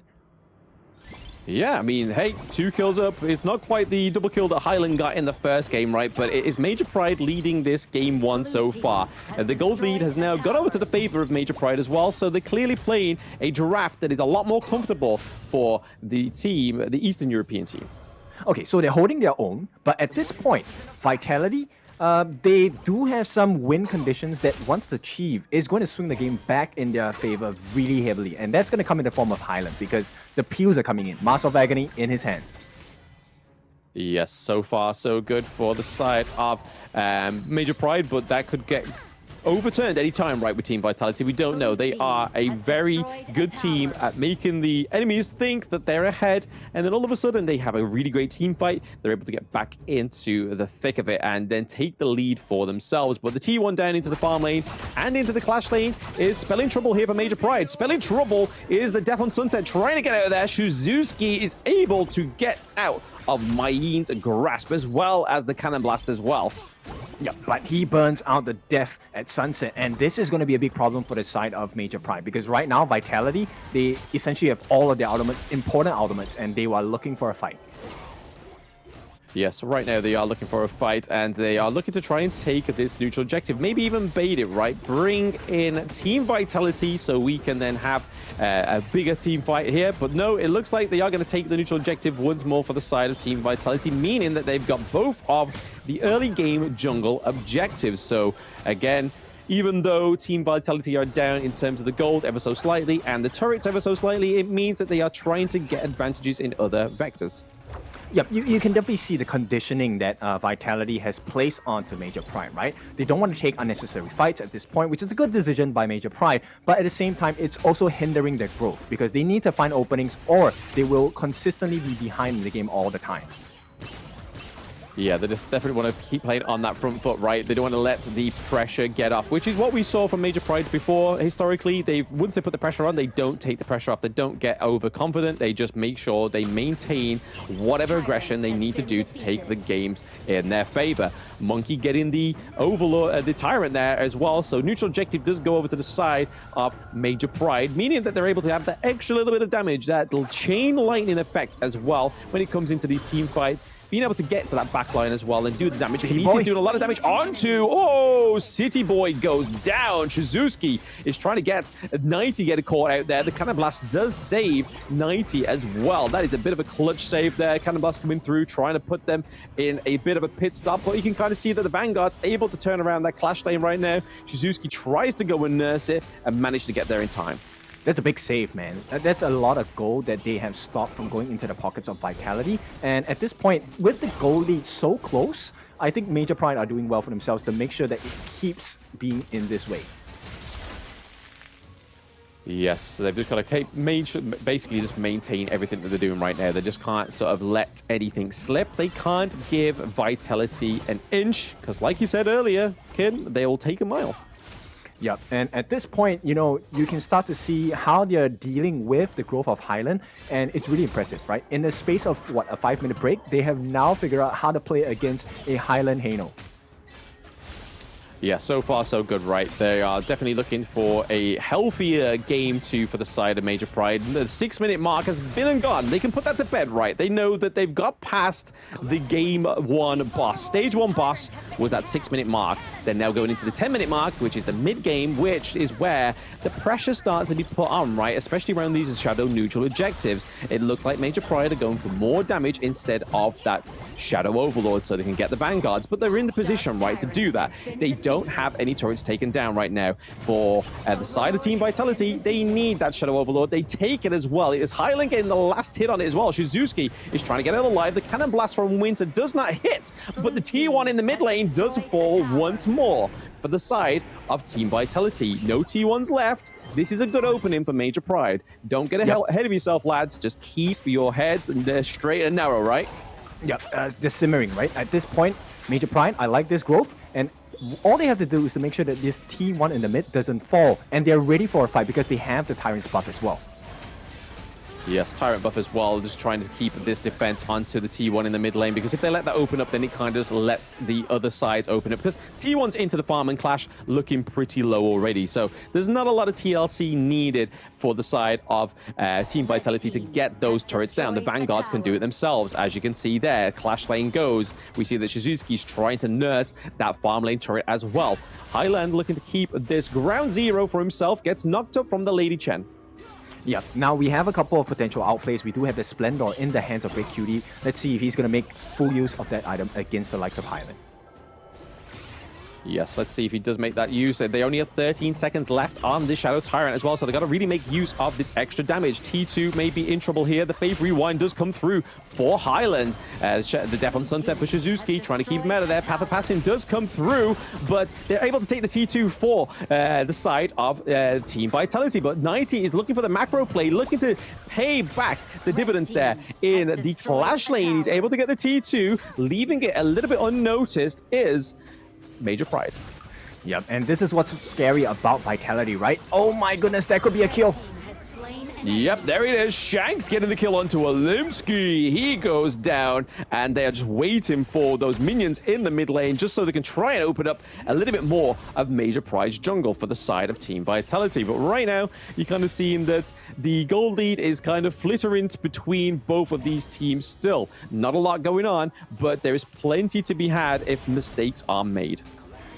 Yeah, I mean, hey, 2 kills up. It's not quite the double kill that Highland got in the first game, right? But it is Major Pride leading this game 1 so far. The gold lead has now got over to the favor of Major Pride as well. So they're clearly playing a draft that is a lot more comfortable for the team, the Eastern European team. Okay, so they're holding their own, but at this point, Vitality, they do have some win conditions that once achieved is going to swing the game back in their favor really heavily, and that's going to come in the form of Highland because the peels are coming in. Master of Agony in his hands. Yes, so far so good for the side of Major Pride, but that could get overturned any time, right, with Team Vitality. We don't know. They are a very good team at making the enemies think that they're ahead, and then all of a sudden they have a really great team fight. They're able to get back into the thick of it and then take the lead for themselves. But the T1 down into the farm lane and into the clash lane is spelling trouble here for Major Pride. Spelling trouble is the Death on Sunset trying to get out of there. Shuzuki is able to get out of Mayin's grasp as well as the Cannon Blast as well. Yeah, but he burns out the death at sunset, and this is going to be a big problem for the side of Major Pride because right now, Vitality, they essentially have all of their ultimates, important ultimates, and they are looking for a fight. Yes, right now they are looking for a fight, and they are looking to try and take this neutral objective. Maybe even bait it, right? Bring in Team Vitality so we can then have a bigger team fight here. But no, it looks like they are going to take the neutral objective once more for the side of Team Vitality, meaning that they've got both of the early game jungle objectives. So again, even though Team Vitality are down in terms of the gold ever so slightly and the turrets ever so slightly, it means that they are trying to get advantages in other vectors. Yep, you can definitely see the conditioning that Vitality has placed onto Major Pride, right? They don't want to take unnecessary fights at this point, which is a good decision by Major Pride, but at the same time, it's also hindering their growth because they need to find openings or they will consistently be behind in the game all the time. Yeah, they just definitely want to keep playing on that front foot, right? They don't want to let the pressure get off, which is what we saw from Major Pride before. Historically, once they put the pressure on, they don't take the pressure off. They don't get overconfident. They just make sure they maintain whatever aggression they need to do to take the games in their favor. Monkey getting the Overlord, the Tyrant there as well. So neutral objective does go over to the side of Major Pride, meaning that they're able to have that extra little bit of damage, that chain lightning effect as well when it comes into these team fights. Being able to get to that backline as well and do the damage. Kinesis doing a lot of damage onto... Oh, City Boy goes down. Shizuki is trying to get 90 get caught out there. The Cannon Blast does save 90 as well. That is a bit of a clutch save there. Cannon Blast coming through, trying to put them in a bit of a pit stop. But you can kind of see that the Vanguard's able to turn around that clash lane right now. Shizuki tries to go and nurse it and manage to get there in time. That's a big save, man. That's a lot of gold that they have stopped from going into the pockets of Vitality. And at this point, with the gold lead so close, I think Major Pride are doing well for themselves to make sure that it keeps being in this way. Yes, so they've just got to basically just maintain everything that they're doing right now. They just can't sort of let anything slip. They can't give Vitality an inch, because like you said earlier, Kin, they will take a mile. Yep, and at this point, you know, you can start to see how they're dealing with the growth of Highland, and it's really impressive, right? In the space of, what, a 5-minute break, they have now figured out how to play against a Highland Hano. Yeah, so far so good, right? They are definitely looking for a healthier game 2 for the side of Major Pride. The 6-minute mark has been and gone. They can put that to bed, right? They know that they've got past the game 1 boss. Stage 1 boss was at 6-minute mark. They're now going into the 10-minute mark, which is the mid-game, which is where the pressure starts to be put on, right? Especially around these shadow neutral objectives. It looks like Major Pride are going for more damage instead of that Shadow Overlord so they can get the Vanguards, but they're in the position, right, to do that. They don't don't have any turrets taken down right now. For the side of Team Vitality, they need that Shadow Overlord. They take it as well. It is Highland getting the last hit on it as well. Shizuki is trying to get it alive. The Cannon Blast from Winter does not hit, but the T1 in the mid lane does fall once more for the side of Team Vitality. No T1s left. This is a good opening for Major Pride. Don't get ahead of yourself, lads. Just keep your heads straight and narrow, right? Yep, they're simmering, right? At this point, Major Pride, I like this growth, and all they have to do is to make sure that this T1 in the mid doesn't fall, and they're ready for a fight because they have the Tyrant's buff as well. Yes, Tyrant buff as well, just trying to keep this defense onto the T1 in the mid lane, because if they let that open up, then it kind of just lets the other sides open up, because T1's into the farm and clash looking pretty low already, so there's not a lot of TLC needed for the side of Team Vitality to get those turrets down. The Vanguards can do it themselves, as you can see there. Clash lane goes. We see that Shizuki's trying to nurse that farm lane turret as well. Highland looking to keep this ground zero for himself, gets knocked up from the Lady Chen. Yeah, now we have a couple of potential outplays. We do have the Splendor in the hands of Red Cutie. Let's see if he's going to make full use of that item against the likes of Highland. Yes, let's see if he does make that use. They only have 13 seconds left on this Shadow Tyrant as well, so they got to really make use of this extra damage. T2 may be in trouble here. The Fave Rewind does come through for Highland. The Death on Sunset for Shizuki, trying to keep him out of there. Path of Passing does come through, but they're able to take the T2 for the side of Team Vitality. But 90 is looking for the macro play, looking to pay back the dividends there in the Clash lane. He's able to get the T2, leaving it a little bit unnoticed is Major Pride. Yep, and this is what's scary about Vitality, right? Oh my goodness, that could be a kill. Yep, there it is. Shanks getting the kill onto Olimsky. He goes down, and they are just waiting for those minions in the mid lane just so they can try and open up a little bit more of Major Pride's jungle for the side of Team Vitality. But right now, you're kind of seeing that the gold lead is kind of flittering between both of these teams still. Not a lot going on, but there is plenty to be had if mistakes are made.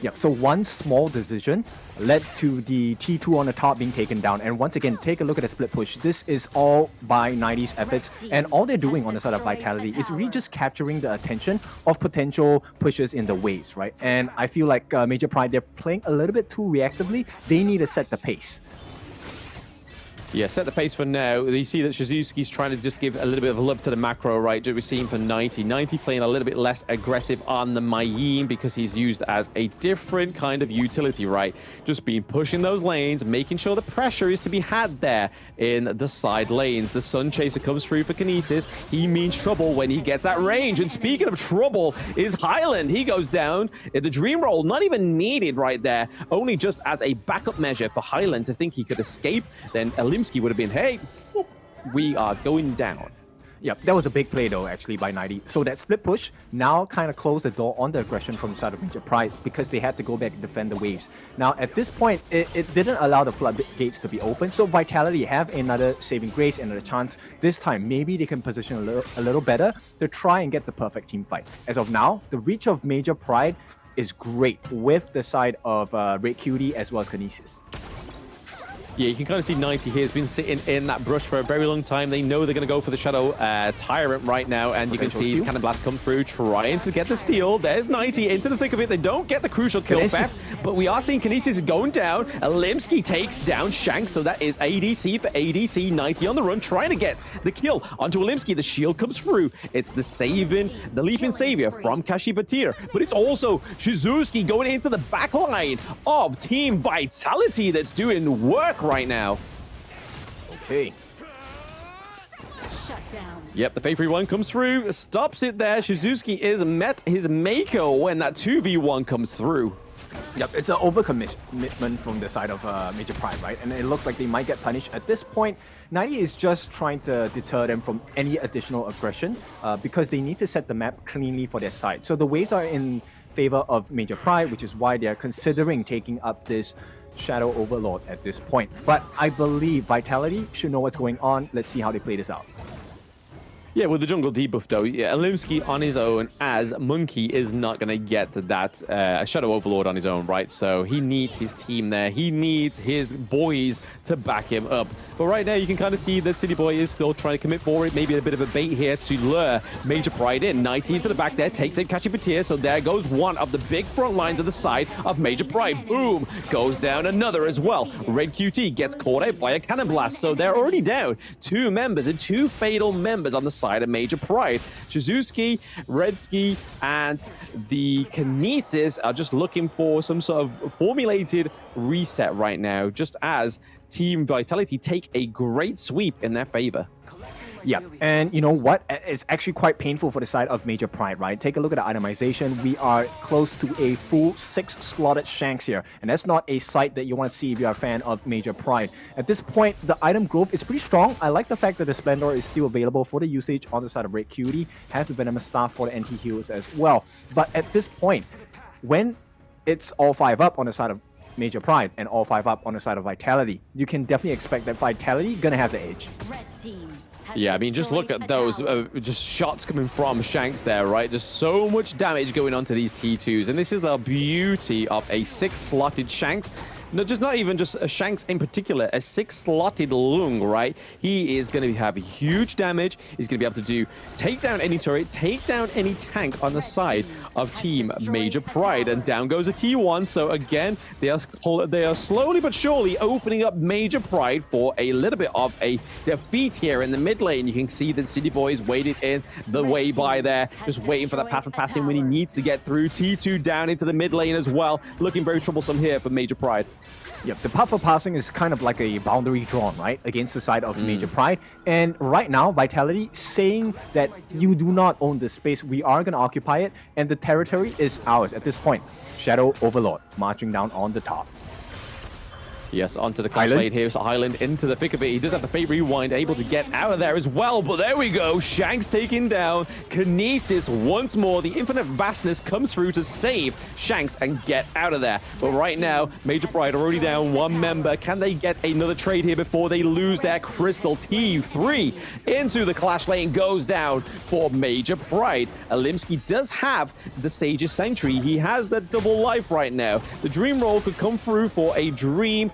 Yep, so one small decision led to the T2 on the top being taken down. And once again, take a look at the split push. This is all by 90's efforts. And all they're doing on the side of Vitality is really just capturing the attention of potential pushes in the waves, right? And I feel like Major Pride, they're playing a little bit too reactively. They need to set the pace. Yeah, set the pace for now. You see that Shizuki's trying to just give a little bit of love to the macro, right? We're seeing for 90. 90 playing a little bit less aggressive on the Mayim because he's used as a different kind of utility, right? Just been pushing those lanes, making sure the pressure is to be had there in the side lanes. The Sun Chaser comes through for Kinesis. He means trouble when he gets that range. And speaking of trouble is Highland. He goes down. The Dream Roll, not even needed right there. Only just as a backup measure for Highland to think he could escape. Then Olimsky would have been, hey, whoop, we are going down. Yep, that was a big play though, actually, by 90. So that split push now kind of closed the door on the aggression from the side of Major Pride because they had to go back and defend the waves. Now, at this point, it didn't allow the floodgates to be open, so Vitality have another saving grace, another chance. This time, maybe they can position a little better to try and get the perfect team fight. As of now, the reach of Major Pride is great with the side of Red Cutie as well as Kinesis. Yeah, you can kind of see 90 here has been sitting in that brush for a very long time. They know they're going to go for the Shadow Tyrant right now, and you can see Cannon Blast come through, trying to get the steal. There's 90 into the thick of it. They don't get the crucial kill back, but we are seeing Kinesis going down. Olimsky takes down Shanks, so that is ADC for ADC. 90 on the run, trying to get the kill onto Olimsky. The shield comes through. It's the leaping savior from Kashi Batir, but it's also Shizuki going into the back line of Team Vitality that's doing work right now. Okay. Shut down. Yep, the Fave Rewind comes through, stops it there. Shizuki is met his Mako when that 2v1 comes through. Yep, it's an overcommitment from the side of Major Pride, right? And it looks like they might get punished. At this point, 90 is just trying to deter them from any additional aggression because they need to set the map cleanly for their side. So the waves are in favor of Major Pride, which is why they're considering taking up this Shadow Overlord at this point. But I believe Vitality should know what's going on. Let's see how they play this out. Yeah, with the jungle debuff though, Alimsky on his own as Monkey is not going to get that Shadow Overlord on his own, right? So he needs his team there. He needs his boys to back him up. But right now you can kind of see that City Boy is still trying to commit for it. Maybe a bit of a bait here to lure Major Pride in. 19 to the back there, takes in Kashipatir. So there goes one of the big front lines of the side of Major Pride. Boom! Goes down another as well. Red QT gets caught out by a cannon blast. So they're already down 2 members and 2 fatal members on the side of Major Pride. Shizuki, Redsky, and the Kinesis are just looking for some sort of formulated reset right now, just as Team Vitality take a great sweep in their favor. Yeah, and you know what? It's actually quite painful for the side of Major Pride, right? Take a look at the itemization. We are close to a full 6 slotted Shanks here, and that's not a sight that you want to see if you are a fan of Major Pride. At this point, the item growth is pretty strong. I like the fact that the Splendor is still available for the usage on the side of Red Cutie, has the Venomous Staff for the anti-heals as well. But at this point, when it's all 5 up on the side of Major Pride and all 5 up on the side of Vitality, you can definitely expect that Vitality gonna have the edge. Yeah, I mean, just look at those just shots coming from Shanks there, right? Just so much damage going on to these T2s. And this is the beauty of a 6-slotted Shanks. No, not even just a Shanks in particular, a 6-slotted Lung, right? He is going to have huge damage. He's going to be able to take down any turret, take down any tank on the side of Team Major Pride. And down goes a T1. So again, they are slowly but surely opening up Major Pride for a little bit of a defeat here in the mid lane. You can see that City Boy is waited in the way by there, just waiting for that path of passing when he needs to get through. T2 down into the mid lane as well. Looking very troublesome here for Major Pride. Yep, the path for passing is kind of like a boundary drawn, right, against the side of Major Pride. And right now, Vitality saying that you do not own this space, we are going to occupy it, and the territory is ours at this point. Shadow Overlord marching down on the top. Yes, onto the clash lane here. So Highland into the thick of it. He does have the Fade Rewind, able to get out of there as well. But there we go. Shanks taken down. Kinesis once more. The Infinite Vastness comes through to save Shanks and get out of there. But right now, Major Pride already down 1 member. Can they get another trade here before they lose their Crystal? T3 into the clash lane goes down for Major Pride. Alimsky does have the Sage's Sanctuary. He has the double life right now. The Dream Roll could come through for a Dream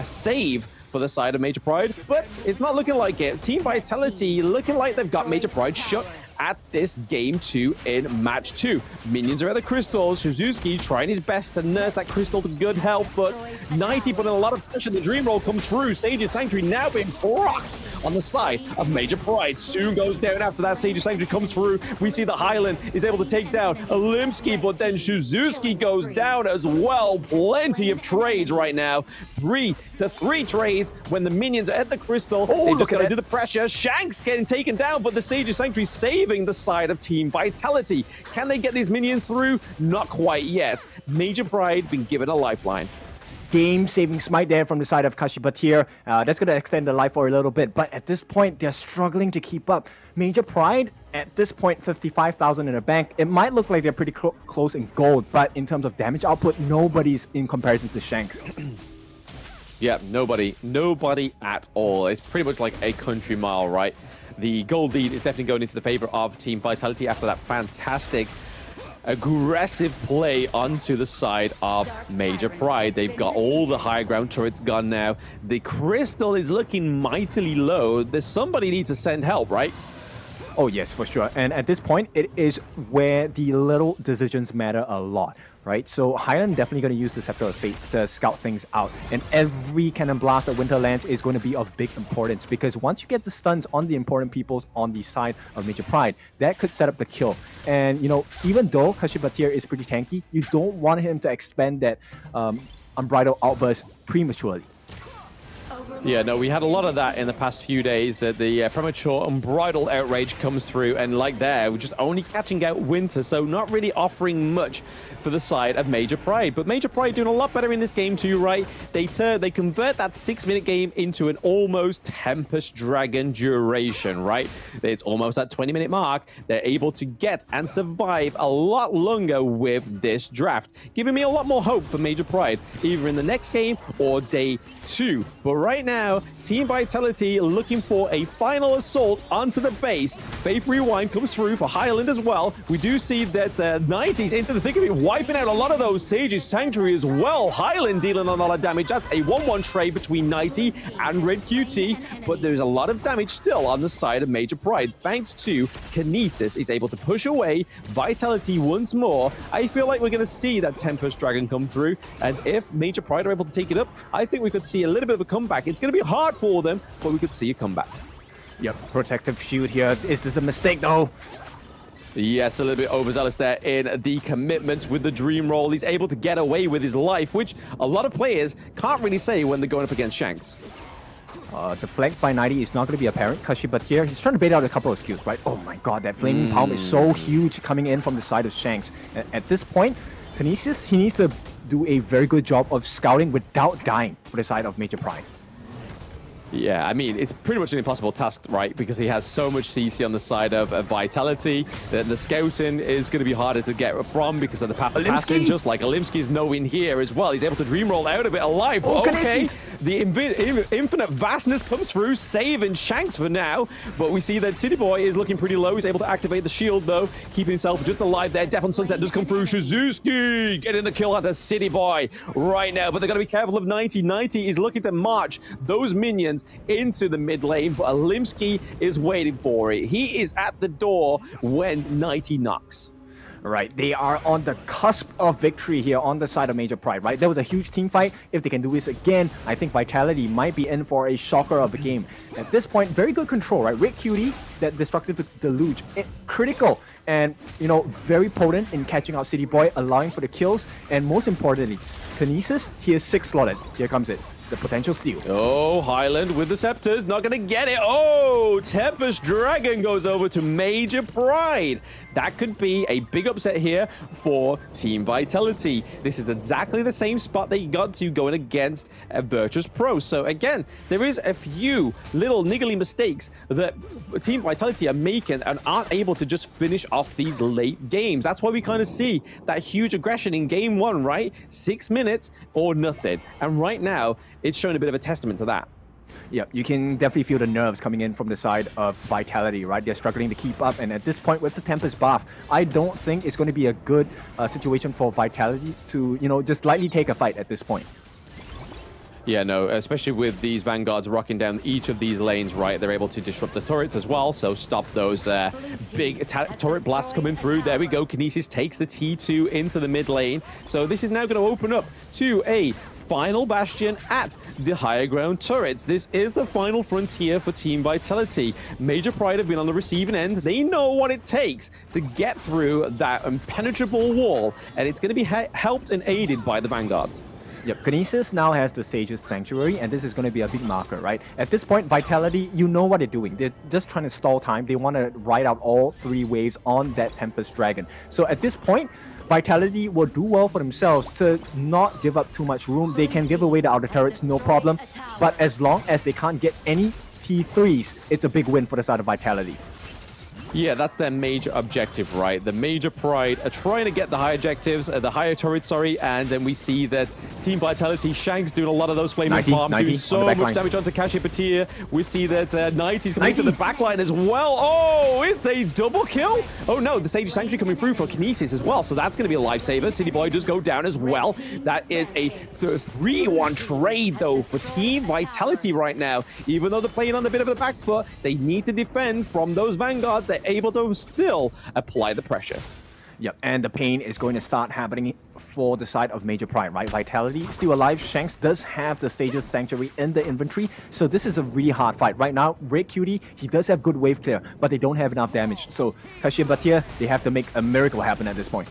save for the side of Major Pride, but it's not looking like it. Team Vitality looking like they've got Major Pride shut at this game 2 in match 2. Minions are at the crystals. Shizuki trying his best to nurse that crystal to good health, but 90 putting a lot of pressure. The Dream Roll comes through. Sage's Sanctuary now being blocked on the side of Major Pride. Soon goes down after that. Sage's Sanctuary comes through. We see the Highland is able to take down Alimsky, but then Shizuki goes down as well. Plenty of trades right now. 3-3 trades when the minions are at the crystal. They just got to do the pressure. Shanks getting taken down, but the Sage's Sanctuary saving the side of Team Vitality. Can they get these minions through? Not quite yet. Major Pride been given a lifeline. Game-saving smite there from the side of Kashipatir. That's going to extend the life for a little bit, but at this point, they're struggling to keep up. Major Pride, at this point, 55,000 in the bank. It might look like they're pretty close in gold, but in terms of damage output, nobody's in comparison to Shanks. Yeah, nobody at all. It's pretty much like a country mile, right? The gold lead is definitely going into the favor of Team Vitality after that fantastic aggressive play onto the side of Major Pride. They've got all the high ground turrets gone now. The crystal is looking mightily low. There's somebody needs to send help, right? Oh yes, for sure. And at this point, it is where the little decisions matter a lot, right? So Highland definitely going to use the Scepter of Fates to scout things out. And every Cannon Blast that Winter lands is going to be of big importance, because once you get the stuns on the important peoples on the side of Major Pride, that could set up the kill. And, you know, even though Kashipatir is pretty tanky, you don't want him to expend that Unbridled Outburst prematurely. Yeah, no, we had a lot of that in the past few days, that the premature unbridled outrage comes through, and like there, we're just only catching out Winter, so not really offering much for the side of Major Pride. But Major Pride doing a lot better in this game too, right? They convert that 6-minute game into an almost Tempest Dragon duration, right? It's almost that 20-minute mark. They're able to get and survive a lot longer with this draft, giving me a lot more hope for Major Pride, either in the next game or day 2. But right right now, Team Vitality looking for a final assault onto the base. Faith Rewind comes through for Highland as well. We do see that 90's into the thick of it, wiping out a lot of those Sage's Sanctuary as well. Highland dealing a lot of damage. That's a 1-1 trade between 90 and Red QT, but there's a lot of damage still on the side of Major Pride. Thanks to Kinesis is able to push away Vitality once more. I feel like we're going to see that Tempest Dragon come through, and if Major Pride are able to take it up, I think we could see a little bit of a comeback. It's going to be hard for them, but we could see a comeback. Yep, protective shield here. Is this a mistake though? Yes, a little bit overzealous there in the commitment with the dream roll. He's able to get away with his life, which a lot of players can't really say when they're going up against Shanks. The flank by 90 is not going to be apparent. But here he's trying to bait out a couple of skills, right? Oh my god, that Flaming Palm is so huge coming in from the side of Shanks. At this point, Kinesis, he needs to do a very good job of scouting without dying for the side of Major Pride. Yeah, I mean, it's pretty much an impossible task, right? Because he has so much CC on the side of Vitality that the scouting is going to be harder to get from because of the path of passing, just like Olimski's knowing here as well. He's able to dream roll out of it alive. But okay, the infinite vastness comes through, saving Shanks for now. But we see that City Boy is looking pretty low. He's able to activate the shield, though, keeping himself just alive there. Death on Sunset does come through. Shizuki getting the kill out of City Boy right now. But they're going to be careful of 90. 90 is looking to march those minions into the mid lane, but Olimski is waiting for it. He is at the door when 90 knocks. Right, they are on the cusp of victory here on the side of Major Pride, right? There was a huge team fight. If they can do this again, I think Vitality might be in for a shocker of a game. At this point, very good control, right? Red Cutie, that destructive deluge, critical and, you know, very potent in catching out City Boy, allowing for the kills, and most importantly, Kinesis, he is 6 slotted. Here comes it. The potential steal. Oh, Highland with the scepters, not gonna get it. Oh, Tempest Dragon goes over to Major Pride. That could be a big upset here for Team Vitality. This is exactly the same spot they got to going against Virtus.pro. So again, there is a few little niggly mistakes that Team Vitality are making and aren't able to just finish off these late games. That's why we kind of see that huge aggression in game 1, right? 6 minutes or nothing. And right now, it's shown a bit of a testament to that. Yeah, you can definitely feel the nerves coming in from the side of Vitality, right? They're struggling to keep up, and at this point with the Tempest buff, I don't think it's going to be a good situation for Vitality to, you know, just lightly take a fight at this point. Yeah, no, especially with these Vanguards rocking down each of these lanes, right? They're able to disrupt the turrets as well, so stop those big turret blasts coming through. There we go. Kinesis takes the T2 into the mid lane. So this is now going to open up to a final bastion at the higher ground turrets. This is the final frontier for Team Vitality. Major Pride have been on the receiving end. They know what it takes to get through that impenetrable wall, and it's going to be helped and aided by the Vanguards. Yep, Kinesis now has the Sage's Sanctuary, and this is going to be a big marker, right? At this point, Vitality, you know what they're doing. They're just trying to stall time. They want to ride out all 3 waves on that Tempest Dragon. So at this point, Vitality will do well for themselves to not give up too much room. They can give away the outer turrets, no problem. But as long as they can't get any T3s, it's a big win for the side of Vitality. Yeah, that's their major objective, right? The Major Pride are trying to get the high objectives, the higher turrets, sorry, and then we see that Team Vitality, Shanks doing a lot of those flaming bombs, doing so much damage onto Cassiopeia. We see that 90's coming to the backline as well. Oh, it's a double kill. Oh no, the Sage Sanctuary coming through for Kinesis as well, so that's going to be a lifesaver. City Boy does go down as well. That is a 3-1 trade, though, for Team Vitality right now. Even though they're playing on a bit of the back foot, they need to defend from those Vanguards. They're able to still apply the pressure. Yep, and the pain is going to start happening for the side of Major Pride, right? Vitality still alive. Shanks does have the Sage's Sanctuary in the inventory, so this is a really hard fight. Right now, Red Cutie, he does have good wave clear, but they don't have enough damage. So Cassiopeia, they have to make a miracle happen at this point.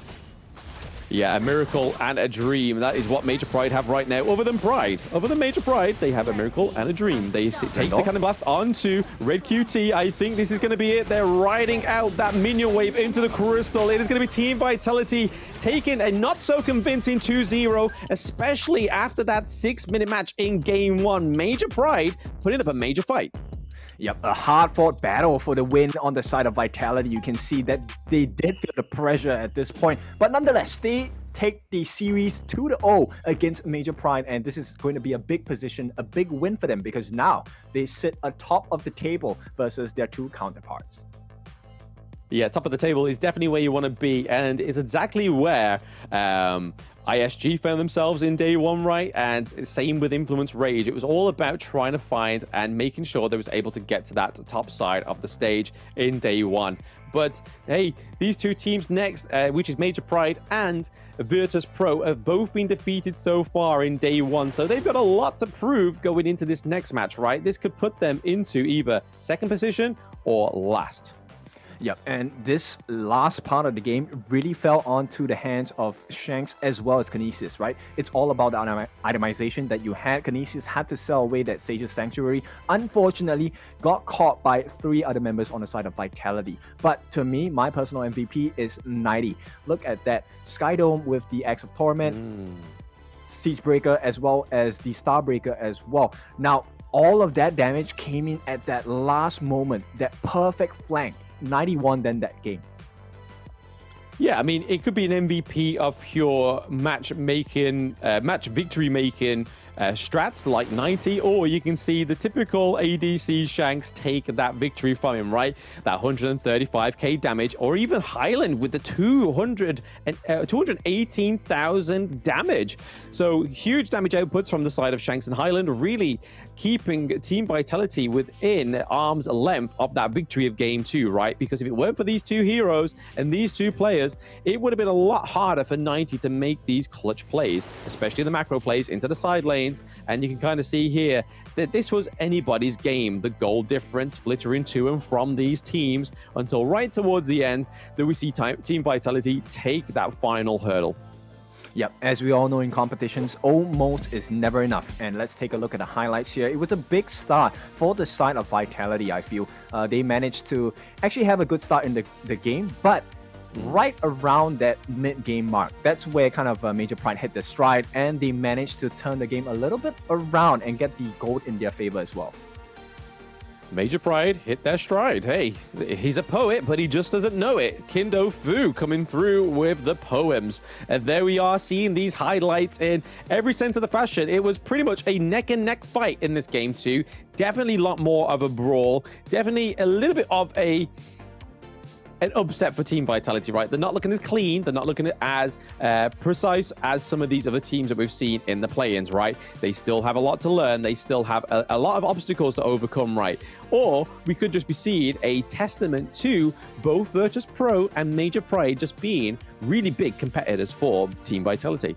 Yeah, a miracle and a dream. That is what Major Pride have right now. Other than Major Pride, they have a miracle and a dream. They take the Cannon Blast onto Red QT. I think this is going to be it. They're riding out that minion wave into the Crystal. It is going to be Team Vitality taking a not-so-convincing 2-0, especially after that 6-minute match in Game 1. Major Pride putting up a major fight. Yep, a hard-fought battle for the win on the side of Vitality. You can see that they did feel the pressure at this point, but nonetheless, they take the series 2-0 against Major Pride, and this is going to be a big position, a big win for them because now they sit atop of the table versus their two counterparts. Yeah, top of the table is definitely where you want to be, and it's exactly where ISG found themselves in day one, right? And same with Influence Rage. It was all about trying to find and making sure they was able to get to that top side of the stage in day one. But hey, these two teams next, which is Major Pride and Virtus.pro, have both been defeated so far in day one. So they've got a lot to prove going into this next match, right? This could put them into either second position or last. Yep, and this last part of the game really fell onto the hands of Shanks as well as Kinesis, right? It's all about the itemization that you had. Kinesis had to sell away that Sage's Sanctuary. Unfortunately, got caught by 3 other members on the side of Vitality. But to me, my personal MVP is 90. Look at that. Skydome with the Axe of Torment, Siegebreaker, as well as the Starbreaker as well. Now, all of that damage came in at that last moment, that perfect flank. 91 then that game. Yeah, I mean, it could be an MVP of pure match victory making strats like 90, or you can see the typical ADC Shanks take that victory from him, right? That 135k damage, or even Highland with the 218,000 damage. So huge damage outputs from the side of Shanks and Highland, really keeping Team Vitality within arm's length of that victory of game 2, right? Because if it weren't for these two heroes and these two players, it would have been a lot harder for 90 to make these clutch plays, especially the macro plays into the side lanes. And you can kind of see here that this was anybody's game. The goal difference flittering to and from these teams until right towards the end that we see Team Vitality take that final hurdle. Yep, as we all know in competitions, almost is never enough. And let's take a look at the highlights here. It was a big start for the side of Vitality, I feel. They managed to actually have a good start in the game, but right around that mid-game mark, that's where kind of Major Pride hit the stride, and they managed to turn the game a little bit around and get the gold in their favor as well. Major Pride hit their stride. Hey, he's a poet, but he just doesn't know it. Kindo Fu coming through with the poems. And there we are seeing these highlights in every sense of the fashion. It was pretty much a neck-and-neck fight in this game too. Definitely a lot more of a brawl. Definitely a little bit of an upset for Team Vitality, right? They're not looking as clean. They're not looking as precise as some of these other teams that we've seen in the play-ins, right? They still have a lot to learn. They still have a lot of obstacles to overcome, right? Or we could just be seeing a testament to both Virtus.pro and Major Pride just being really big competitors for Team Vitality.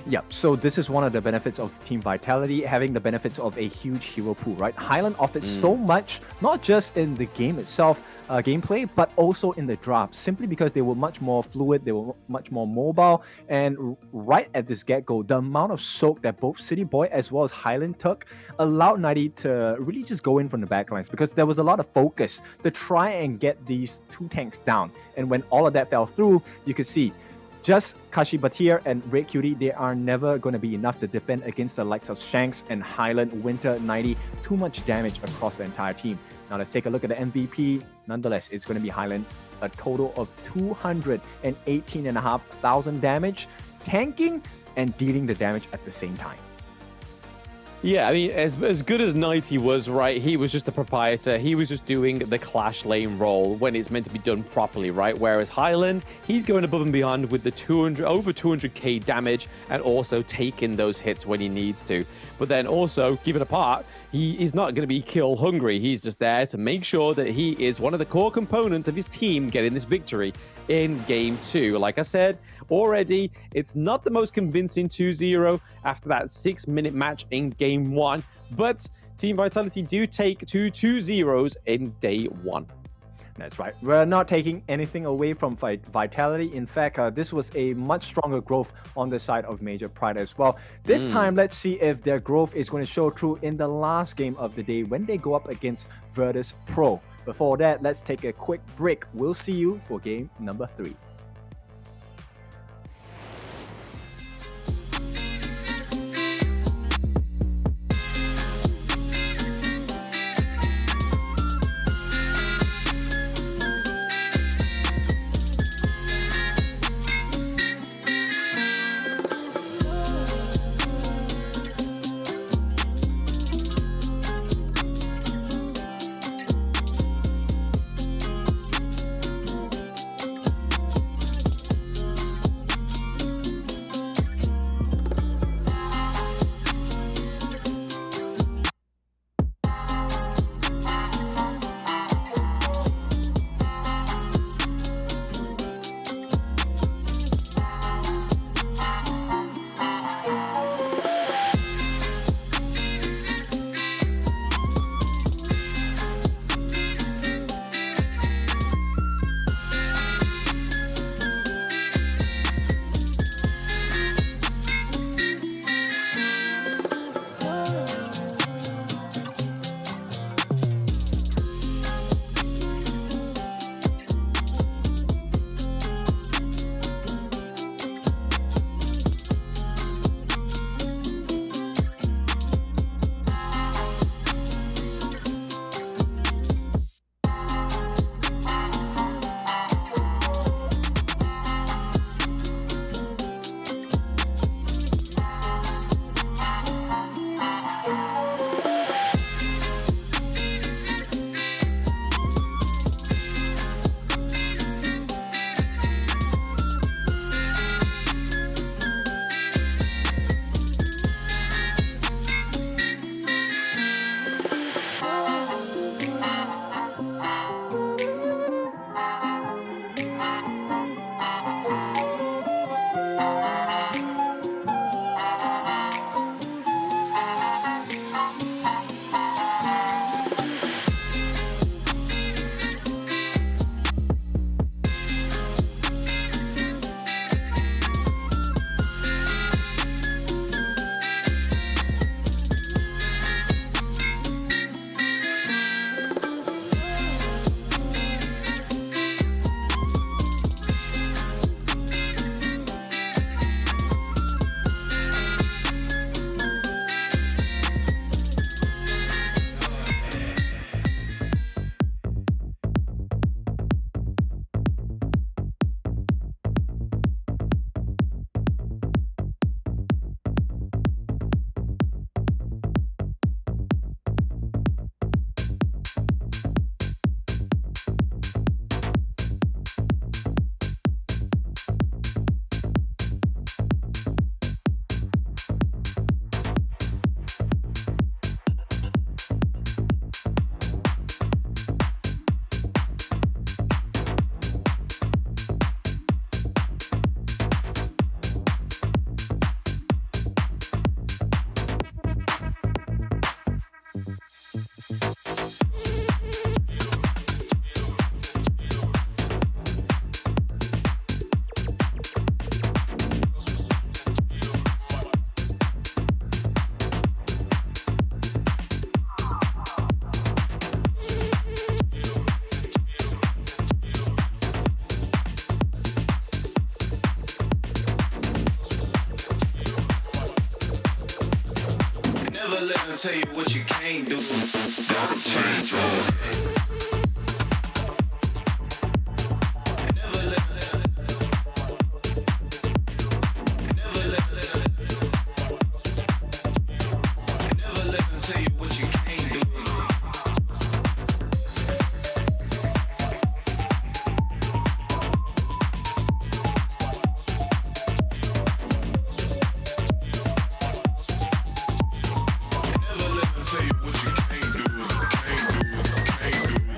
Yep, so this is one of the benefits of Team Vitality, having the benefits of a huge hero pool, right? Highland offered so much, not just in the game itself, gameplay, but also in the draft, simply because they were much more fluid, they were much more mobile, and right at this get-go, the amount of soak that both City Boy as well as Highland took allowed 90 to really just go in from the backlines, because there was a lot of focus to try and get these two tanks down. And when all of that fell through, you could see just Kashi Batir and Red Cutie, they are never going to be enough to defend against the likes of Shanks and Highland, Winter, 90. Too much damage across the entire team. Now let's take a look at the MVP. Nonetheless, it's going to be Highland. A total of 218,500 damage, tanking and dealing the damage at the same time. Yeah, I mean, as good as 90 was, right, he was just a proprietor. He was just doing the clash lane role when it's meant to be done properly, right? Whereas Highland, he's going above and beyond with the over 200k damage and also taking those hits when he needs to. But then also, keep it apart, he is not going to be kill hungry. He's just there to make sure that he is one of the core components of his team getting this victory in game 2. Like I said already, it's not the most convincing 2-0 after that 6-minute match in game 1, but Team Vitality do take 2 2-0s in day 1. That's right. We're not taking anything away from Vitality. In fact, this was a much stronger growth on the side of Major Pride as well. This time, let's see if their growth is going to show through in the last game of the day when they go up against Virtus.pro. Before that, let's take a quick break. We'll see you for game number 3. Never let them tell you what you can't do. Gotta change your ways. Never let them tell you what you can't do. Never let them tell you what you can't do, can't do, can't do.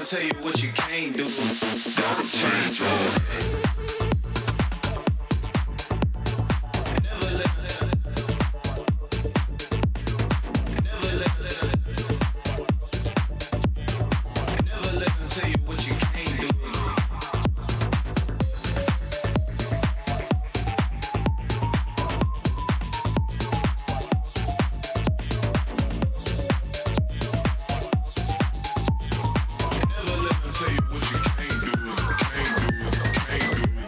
them tell you what you can't do. Gotta change your ways. Never let them tell you what you can't do. Never let them tell you what you can't do, can't do, can't do.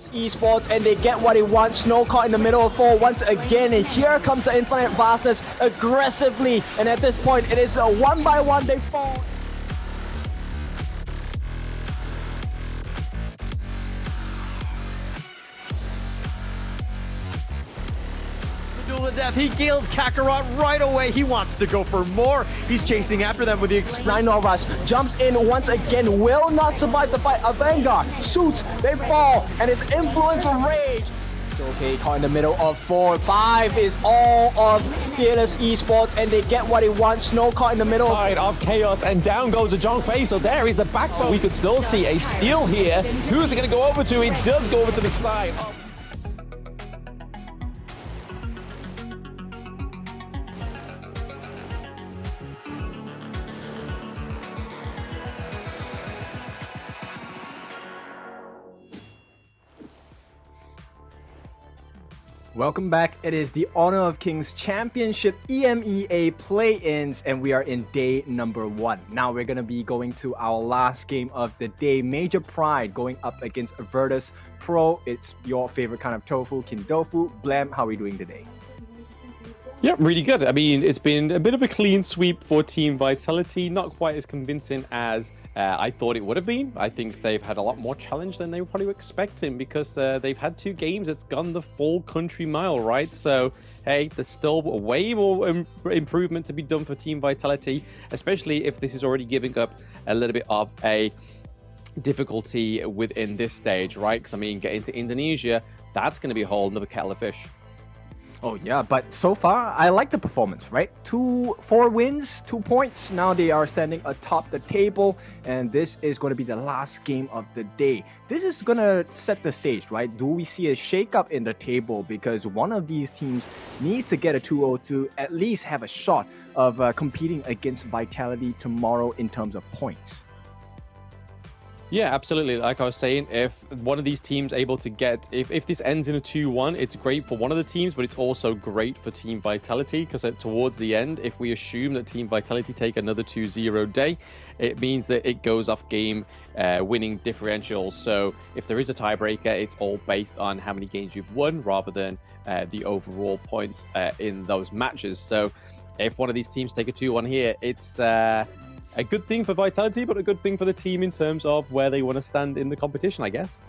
Esports, and they get what they want. Snow caught in the middle of 4 once again, and here comes the Infinite Vastness aggressively, and at this point it is a 1 by 1 they fall. Duel to death. He kills Kakarot right away. He wants to go for more. He's chasing after them with the Rhinoras jumps in once again, will not survive the fight. A Vanguard, Suits, they fall, and it's Influence Rage. So okay, caught in the middle of 4. 5 is all of Fearless Esports, and they get what they want. Snow caught in the middle. Side of Chaos, and down goes a Zhongfei. So there is the backbone. We could still see a steal here. Who's it going to go over to? It does go over to the side. Welcome back. It is the Honor of Kings Championship EMEA play-ins, and we are in day number 1. Now we're going to be going to our last game of the day. Major Pride going up against Virtus.pro. It's your favorite kind of tofu, Kindofu. Blam, how are we doing today? Yeah, really good. I mean, it's been a bit of a clean sweep for Team Vitality. Not quite as convincing as I thought it would have been. I think they've had a lot more challenge than they were probably expecting because they've had 2 games. It's gone the full country mile, right? So, hey, there's still way more improvement to be done for Team Vitality, especially if this is already giving up a little bit of a difficulty within this stage, right? Because, I mean, getting to Indonesia, that's going to be a whole another kettle of fish. Oh yeah, but so far I like the performance, right? 4 wins, 2 points. Now they are standing atop the table, and this is going to be the last game of the day. This is going to set the stage, right? Do we see a shake-up in the table? Because one of these teams needs to get a 2-0 to at least have a shot of competing against Vitality tomorrow in terms of points. Yeah, absolutely. Like I was saying, if one of these teams able to get, if this ends in a 2-1, it's great for one of the teams, but it's also great for Team Vitality because towards the end, if we assume that Team Vitality take another 2-0 day, it means that it goes off game winning differentials. So if there is a tiebreaker, it's all based on how many games you've won rather than the overall points in those matches. So if one of these teams take a 2-1 here, it's a good thing for Vitality, but a good thing for the team in terms of where they want to stand in the competition, I guess.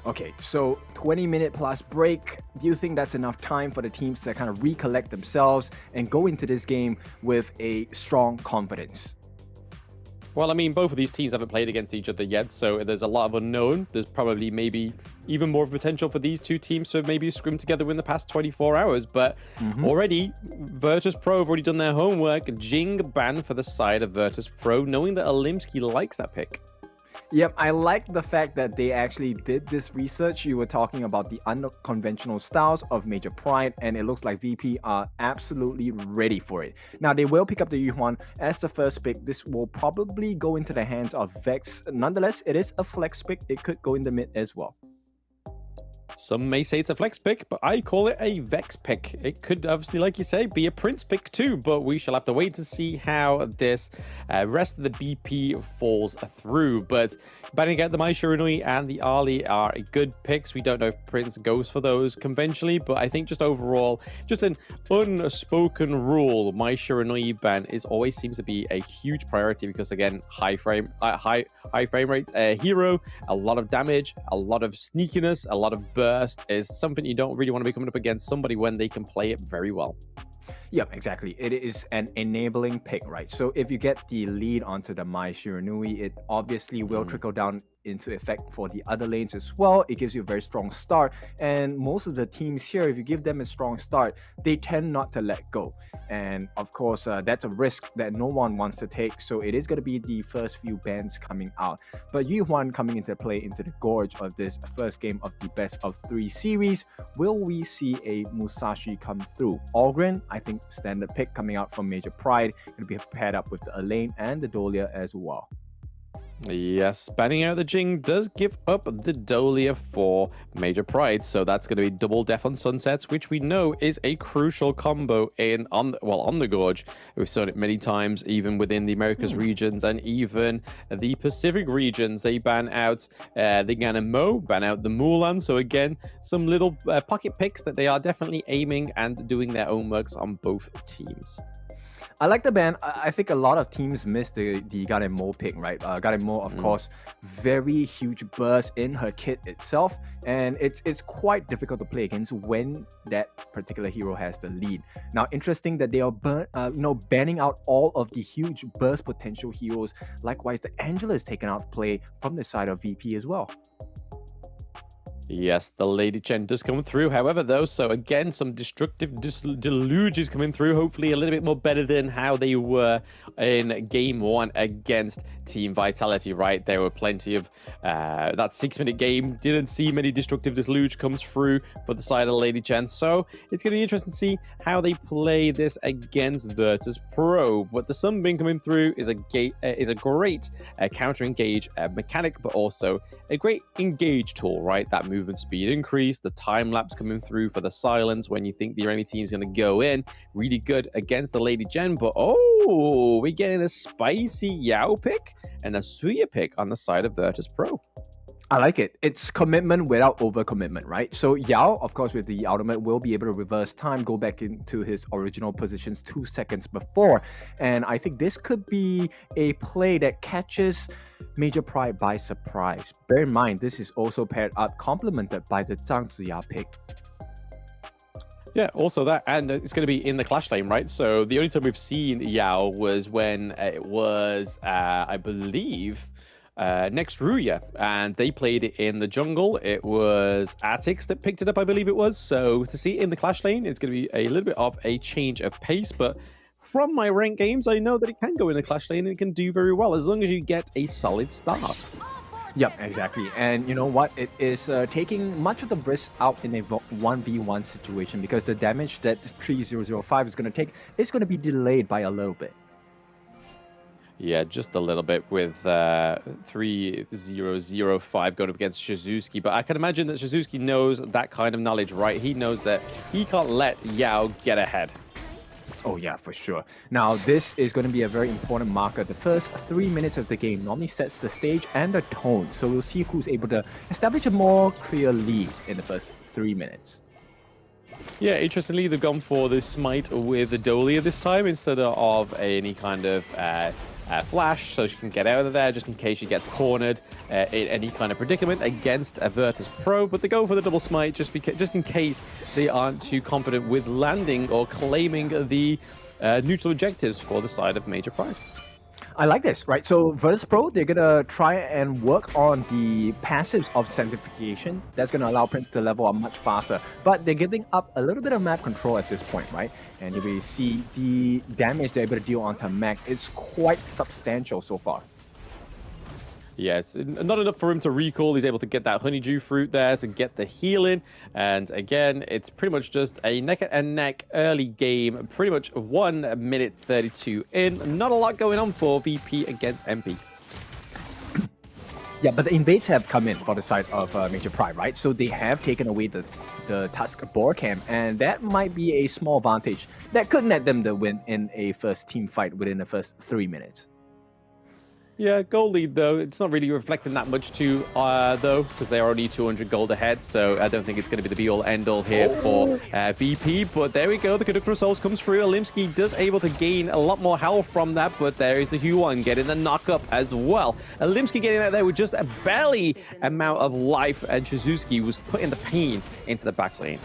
Okay, so 20-minute plus break. Do you think that's enough time for the teams to kind of recollect themselves and go into this game with a strong confidence? Well, I mean, both of these teams haven't played against each other yet, so there's a lot of unknown. There's probably maybe even more potential for these 2 teams to maybe scrim together in the past 24 hours. But already, Virtus.pro have already done their homework. Jing ban for the side of Virtus.pro, knowing that Alimsky likes that pick. Yep, I like the fact that they actually did this research. You were talking about the unconventional styles of Major Pride, and it looks like VP are absolutely ready for it. Now, they will pick up the Yuhuan as the first pick. This will probably go into the hands of Vex. Nonetheless, it is a flex pick. It could go in the mid as well. Some may say it's a flex pick, but I call it a Vex pick. It could obviously, like you say, be a Prince pick too, but we shall have to wait to see how this rest of the BP falls through. But banning out the Mai Shiranui and the Ali are good picks. We don't know if Prince goes for those conventionally, but I think just overall, just an unspoken rule, Mai Shiranui ban always seems to be a huge priority because, again, high frame rate hero, a lot of damage, a lot of sneakiness, a lot of burst is something you don't really want to be coming up against somebody when they can play it very well. Yep, exactly. It is an enabling pick, right? So if you get the lead onto the Mai Shiranui, it obviously will trickle down into effect for the other lanes as well. It gives you a very strong start, and most of the teams here, if you give them a strong start, they tend not to let go. And of course, that's a risk that no one wants to take. So it is going to be the first few bans coming out. But Yuhuan coming into play into the gorge of this first game of the best of 3 series. Will we see a Musashi come through? Algren, I think standard pick coming out from Major Pride. Going to be paired up with the Elaine and the Dolia as well. Yes, banning out the Jing does give up the Dolia for Major Pride, so that's going to be double death on Sunsets, which we know is a crucial combo on the Gorge. We've seen it many times, even within the Americas regions and even the Pacific regions. They ban out the Ganamo, ban out the Mulan. So again, some little pocket picks that they are definitely aiming and doing their own works on both teams. I like the ban. I think a lot of teams miss the Ganemo pick, right? Ganemo, of course, very huge burst in her kit itself, and it's quite difficult to play against when that particular hero has the lead. Now, interesting that they are banning out all of the huge burst potential heroes. Likewise, the Angela is taken out of play from the side of VP as well. Yes, the Lady Chen does come through. However, though, so again, some destructive deluges coming through. Hopefully, a little bit more better than how they were in Game 1 against Team Vitality, right? There were plenty of that 6-minute game. Didn't see many destructive deluge comes through for the side of Lady Chen. So it's going to be interesting to see how they play this against Virtus.pro. But the Sunbeam coming through is a great counter-engage mechanic, but also a great engage tool, right? That movement speed increase, the time lapse coming through for the silence when you think the enemy team's going to go in. Really good against the Lady Jen, but oh, we're getting a spicy Yao pick and a Suya pick on the side of Virtus.pro. I like it. It's commitment without overcommitment, right? So Yao, of course, with the ultimate, will be able to reverse time, go back into his original positions 2 seconds before. And I think this could be a play that catches Major Pride by surprise. Bear in mind, this is also paired up, complemented by the Zhang Ziya pick. Yeah, also that, and it's going to be in the clash lane, right? So the only time we've seen Yao was when it was, I believe, next Ruya, and they played it in the jungle. It was Atix that picked it up, I believe it was. So to see it in the clash lane, it's going to be a little bit of a change of pace, but from my ranked games, I know that it can go in the clash lane and it can do very well as long as you get a solid start. Yep, exactly. And you know what? It is taking much of the risk out in a 1v1 situation, because the damage that 3005 is going to take is going to be delayed by a little bit. Yeah, just a little bit with 3005 going up against Shizuki. But I can imagine that Shizuki knows that kind of knowledge, right? He knows that he can't let Yao get ahead. Oh yeah, for sure. Now, this is going to be a very important marker. The first 3 minutes of the game normally sets the stage and the tone. So we'll see who's able to establish a more clear lead in the first 3 minutes. Yeah, interestingly, they've gone for the smite with the Dolia this time instead of any kind of flash, so she can get out of there just in case she gets cornered in any kind of predicament against a Virtus.pro. But they go for the double smite just in case they aren't too confident with landing or claiming the neutral objectives for the side of Major Pride. I like this, right? So Virtus.pro, they're gonna try and work on the passives of sanctification. That's gonna allow Prince to level up much faster. But they're giving up a little bit of map control at this point, right? And if we see the damage they're able to deal onto Mac, it's quite substantial so far. Yes, not enough for him to recall. He's able to get that honeydew fruit there to get the healing. And again, it's pretty much just a neck and neck early game. Pretty much 1 minute 32 in. Not a lot going on for VP against MP. Yeah, but the invades have come in for the side of Major Pride, right? So they have taken away the Tusk Boar Camp, and that might be a small advantage that could net them the win in a first team fight within the first 3 minutes. Yeah, gold lead, though. It's not really reflecting that much too, though, because they're only 200 gold ahead, so I don't think it's going to be the be-all, end-all here for VP. But there we go. The Conductor of Souls comes through. Alimsky does able to gain a lot more health from that, but there is the Huan getting the knock-up as well. Alimsky getting out there with just a barely amount of life, and Shizuki was putting the pain into the back lane.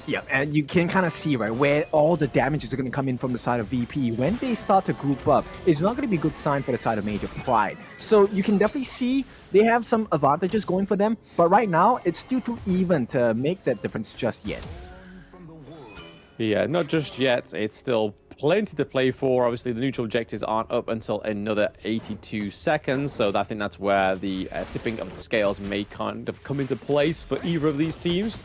Yeah, and you can kind of see, right, where all the damages are going to come in from the side of VP. When they start to group up, it's not going to be a good sign for the side of Major Pride. So you can definitely see they have some advantages going for them, but right now, it's still too even to make that difference just yet. Yeah, not just yet. It's still plenty to play for. Obviously, the neutral objectives aren't up until another 82 seconds, so I think that's where the tipping of the scales may kind of come into place for either of these teams.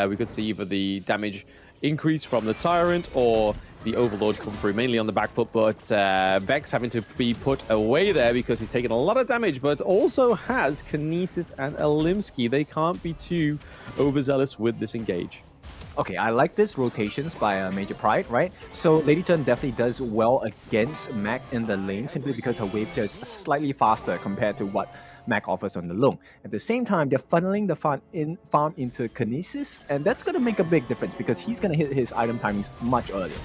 We could see either the damage increase from the Tyrant or the Overlord come through mainly on the back foot, but Vex having to be put away there because he's taken a lot of damage, but also has Kinesis and Alimsky. They can't be too overzealous with this engage. Okay, I like this rotations by Major Pride, right? So Lady Chen definitely does well against Mac in the lane simply because her wave is slightly faster compared to what Mac offers on the Lung. At the same time, they're funneling the farm into Kinesis, and that's going to make a big difference because he's going to hit his item timings much earlier.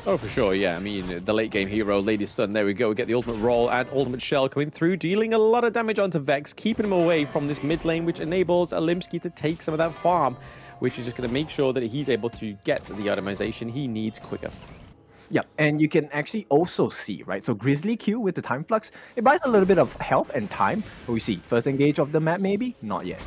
Oh, for sure, yeah. I mean, the late game hero, Lady Sun, there we go. We get the ultimate roll and ultimate shell coming through, dealing a lot of damage onto Vex, keeping him away from this mid lane, which enables Alimsky to take some of that farm, which is just going to make sure that he's able to get the itemization he needs quicker. Yep, and you can actually also see, right? So Grizzly Q with the time flux, it buys a little bit of health and time. But we see first engage of the map, maybe? Not yet.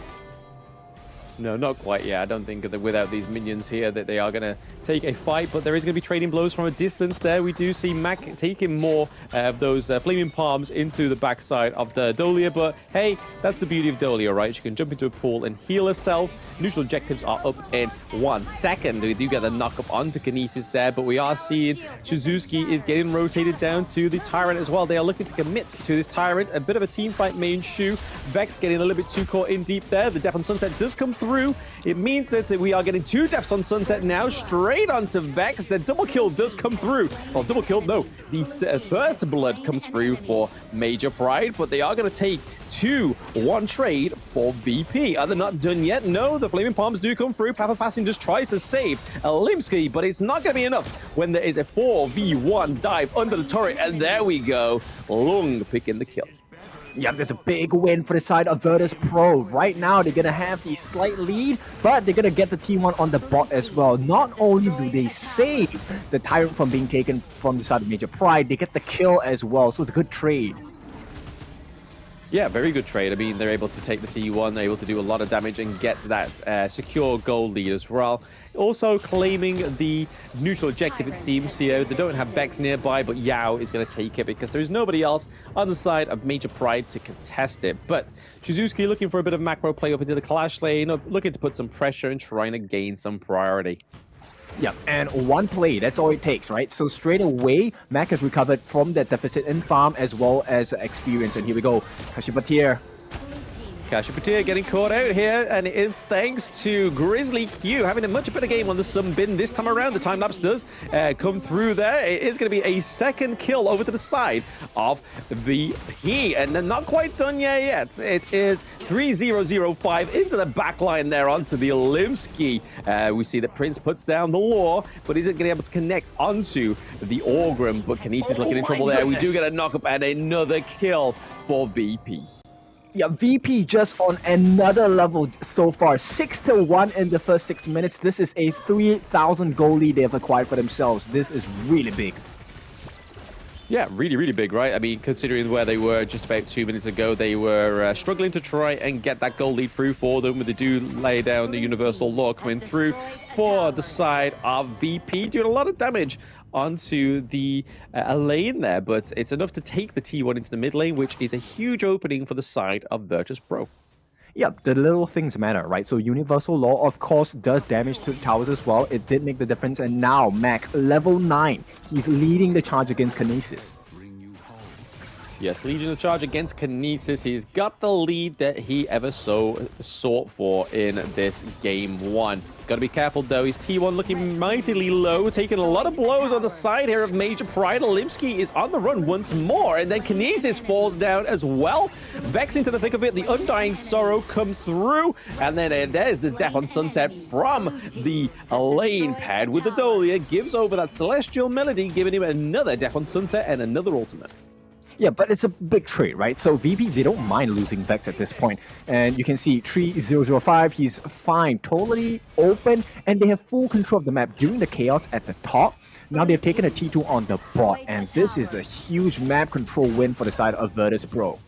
No, not quite yet. I don't think that without these minions here that they are going to take a fight, but there is going to be trading blows from a distance there. We do see Mac taking more of those flaming palms into the backside of the Dolia, but hey, that's the beauty of Dolia, right? She can jump into a pool and heal herself. Neutral objectives are up in 1 second. We do get a knock up onto Kinesis there, but we are seeing Suzuki is getting rotated down to the Tyrant as well. They are looking to commit to this Tyrant. A bit of a team fight main shoe. Vex getting a little bit too caught in deep there. The Death on Sunset does come through. It means that we are getting 2 Deaths on Sunset now, straight onto Vex. The double kill does come through. Well, double kill, no. The first blood comes through for Major Pride, but they are going to take 2-1 trade for VP. Are they not done yet? No, the Flaming Palms do come through. Papa Passing just tries to save Alimsky, but it's not going to be enough when there is a 4v1 dive under the turret, and there we go. Lung picking the kill. Yeah, there's a big win for the side of Virtus.pro. Right now, they're going to have the slight lead, but they're going to get the T1 on the bot as well. Not only do they save the Tyrant from being taken from the side of Major Pride, they get the kill as well, so it's a good trade. Yeah, very good trade. I mean, they're able to take the T1, they're able to do a lot of damage and get that secure gold lead as well. Also claiming the neutral objective, it seems here. They don't have Vex nearby, but Yao is going to take it because there is nobody else on the side of Major Pride to contest it. But Suzuki looking for a bit of macro play up into the Clash lane, looking to put some pressure and trying to gain some priority. Yeah, and 1 play, that's all it takes, right? So straight away, Mac has recovered from that deficit in farm as well as experience. And here we go, Kashipatir. Kashipatir getting caught out here, and it is thanks to Grizzly Q having a much better game on the Sunbin this time around. The time-lapse does come through there. It is going to be a second kill over to the side of VP, and they're not quite done yet. It is 3005 into the back line there onto the Alimsky. We see that Prince puts down the Law, but isn't going to be able to connect onto the Orgrim, but Kinesis looking in trouble there. We do get a knock-up and another kill for VP. Yeah, VP just on another level so far. 6-1 in the first 6 minutes. This is a 3,000 goal lead they have acquired for themselves. This is really big. Yeah, really, really big, right? I mean, considering where they were just about 2 minutes ago, they were struggling to try and get that goal lead through for them. But they do lay down the Universal Law coming through for the side of VP, doing a lot of damage onto the lane there, but it's enough to take the T1 into the mid lane, which is a huge opening for the side of Virtus.pro. Yep, the little things matter, right? So Universal Law, of course, does damage to towers as well. It did make the difference, and now Mac, level 9. He's leading the charge against Kinesis. Yes, leading the charge against Kinesis. He's got the lead that he ever so sought for in this game 1. Got to be careful, though. His T1 looking mightily low, taking a lot of blows on the side here of Major Pride. Alimsky is on the run once more, and then Kinesis falls down as well. Vex into the thick of it. The Undying Sorrow comes through, and then there's this Death on Sunset from the lane pad with the Dolia. Gives over that Celestial Melody, giving him another Death on Sunset and another ultimate. Yeah, but it's a big trade, right? So VP, they don't mind losing Vex at this point. And you can see 3005, he's fine, totally open, and they have full control of the map during the chaos at the top. Now they've taken a T2 on the bot, and this is a huge map control win for the side of Virtus.pro.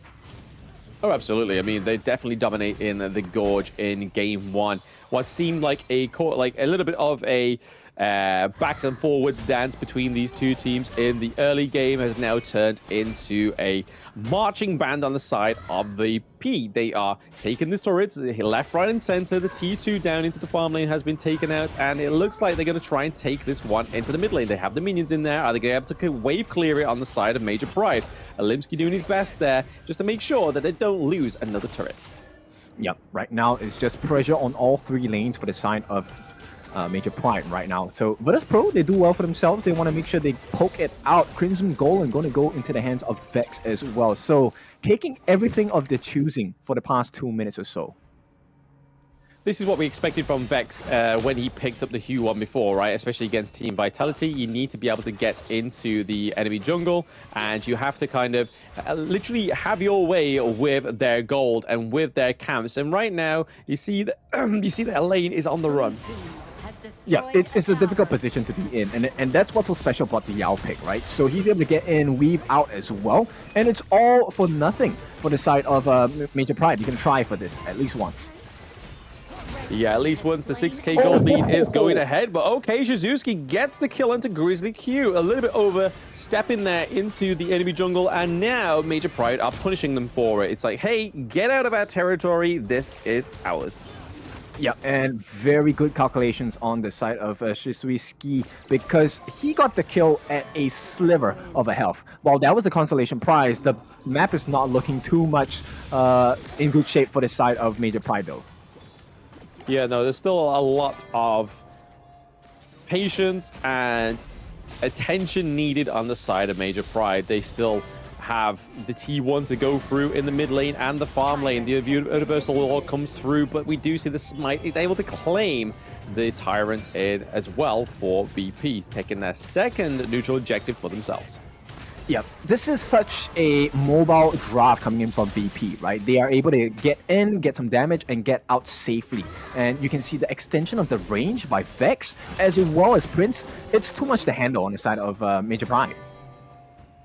Oh, absolutely. I mean, they definitely dominate in the Gorge in game 1. What seemed like a little bit of a back and forwards dance between these two teams in the early game has now turned into a marching band on the side of VP. They are taking the turrets left, right, and center. The T2 down into the farm lane has been taken out, and it looks like they're going to try and take this one into the mid lane. They have the minions in there. Are they going to be able to wave clear it on the side of Major Pride? Alimsky doing his best there just to make sure that they don't lose another turret. Yep, right now it's just pressure on all three lanes for the side of Major Pride right now. So Virtus.pro, they do well for themselves. They want to make sure they poke it out. Crimson Gold and going to go into the hands of Vex as well. So taking everything of their choosing for the past 2 minutes or so. This is what we expected from Vex when he picked up the Hue one before, right? Especially against Team Vitality. You need to be able to get into the enemy jungle, and you have to kind of literally have your way with their gold and with their camps. And right now, you see that their lane is on the run. Yeah, it's a difficult position to be in, and that's what's so special about the Yao pick, right? So he's able to get in, weave out as well, and it's all for nothing for the side of Major Pride. You can try for this at least once. Yeah, at least once the 6k gold lead is going ahead. But okay, Shizuki gets the kill into Grizzly Q. A little bit overstepping there into the enemy jungle. And now Major Pride are punishing them for it. It's like, hey, get out of our territory. This is ours. Yeah, and very good calculations on the side of Shizuki, because he got the kill at a sliver of a health. While that was a consolation prize, the map is not looking too much in good shape for the side of Major Pride though. Yeah, no, there's still a lot of patience and attention needed on the side of Major Pride. They still have the T1 to go through in the mid lane and the farm lane. The Universal Law comes through, but we do see the Smite is able to claim the Tyrant in as well for VP, taking their second neutral objective for themselves. Yeah, this is such a mobile draft coming in from VP, right? They are able to get in, get some damage, and get out safely. And you can see the extension of the range by Vex, as well as Prince. It's too much to handle on the side of Major Pride.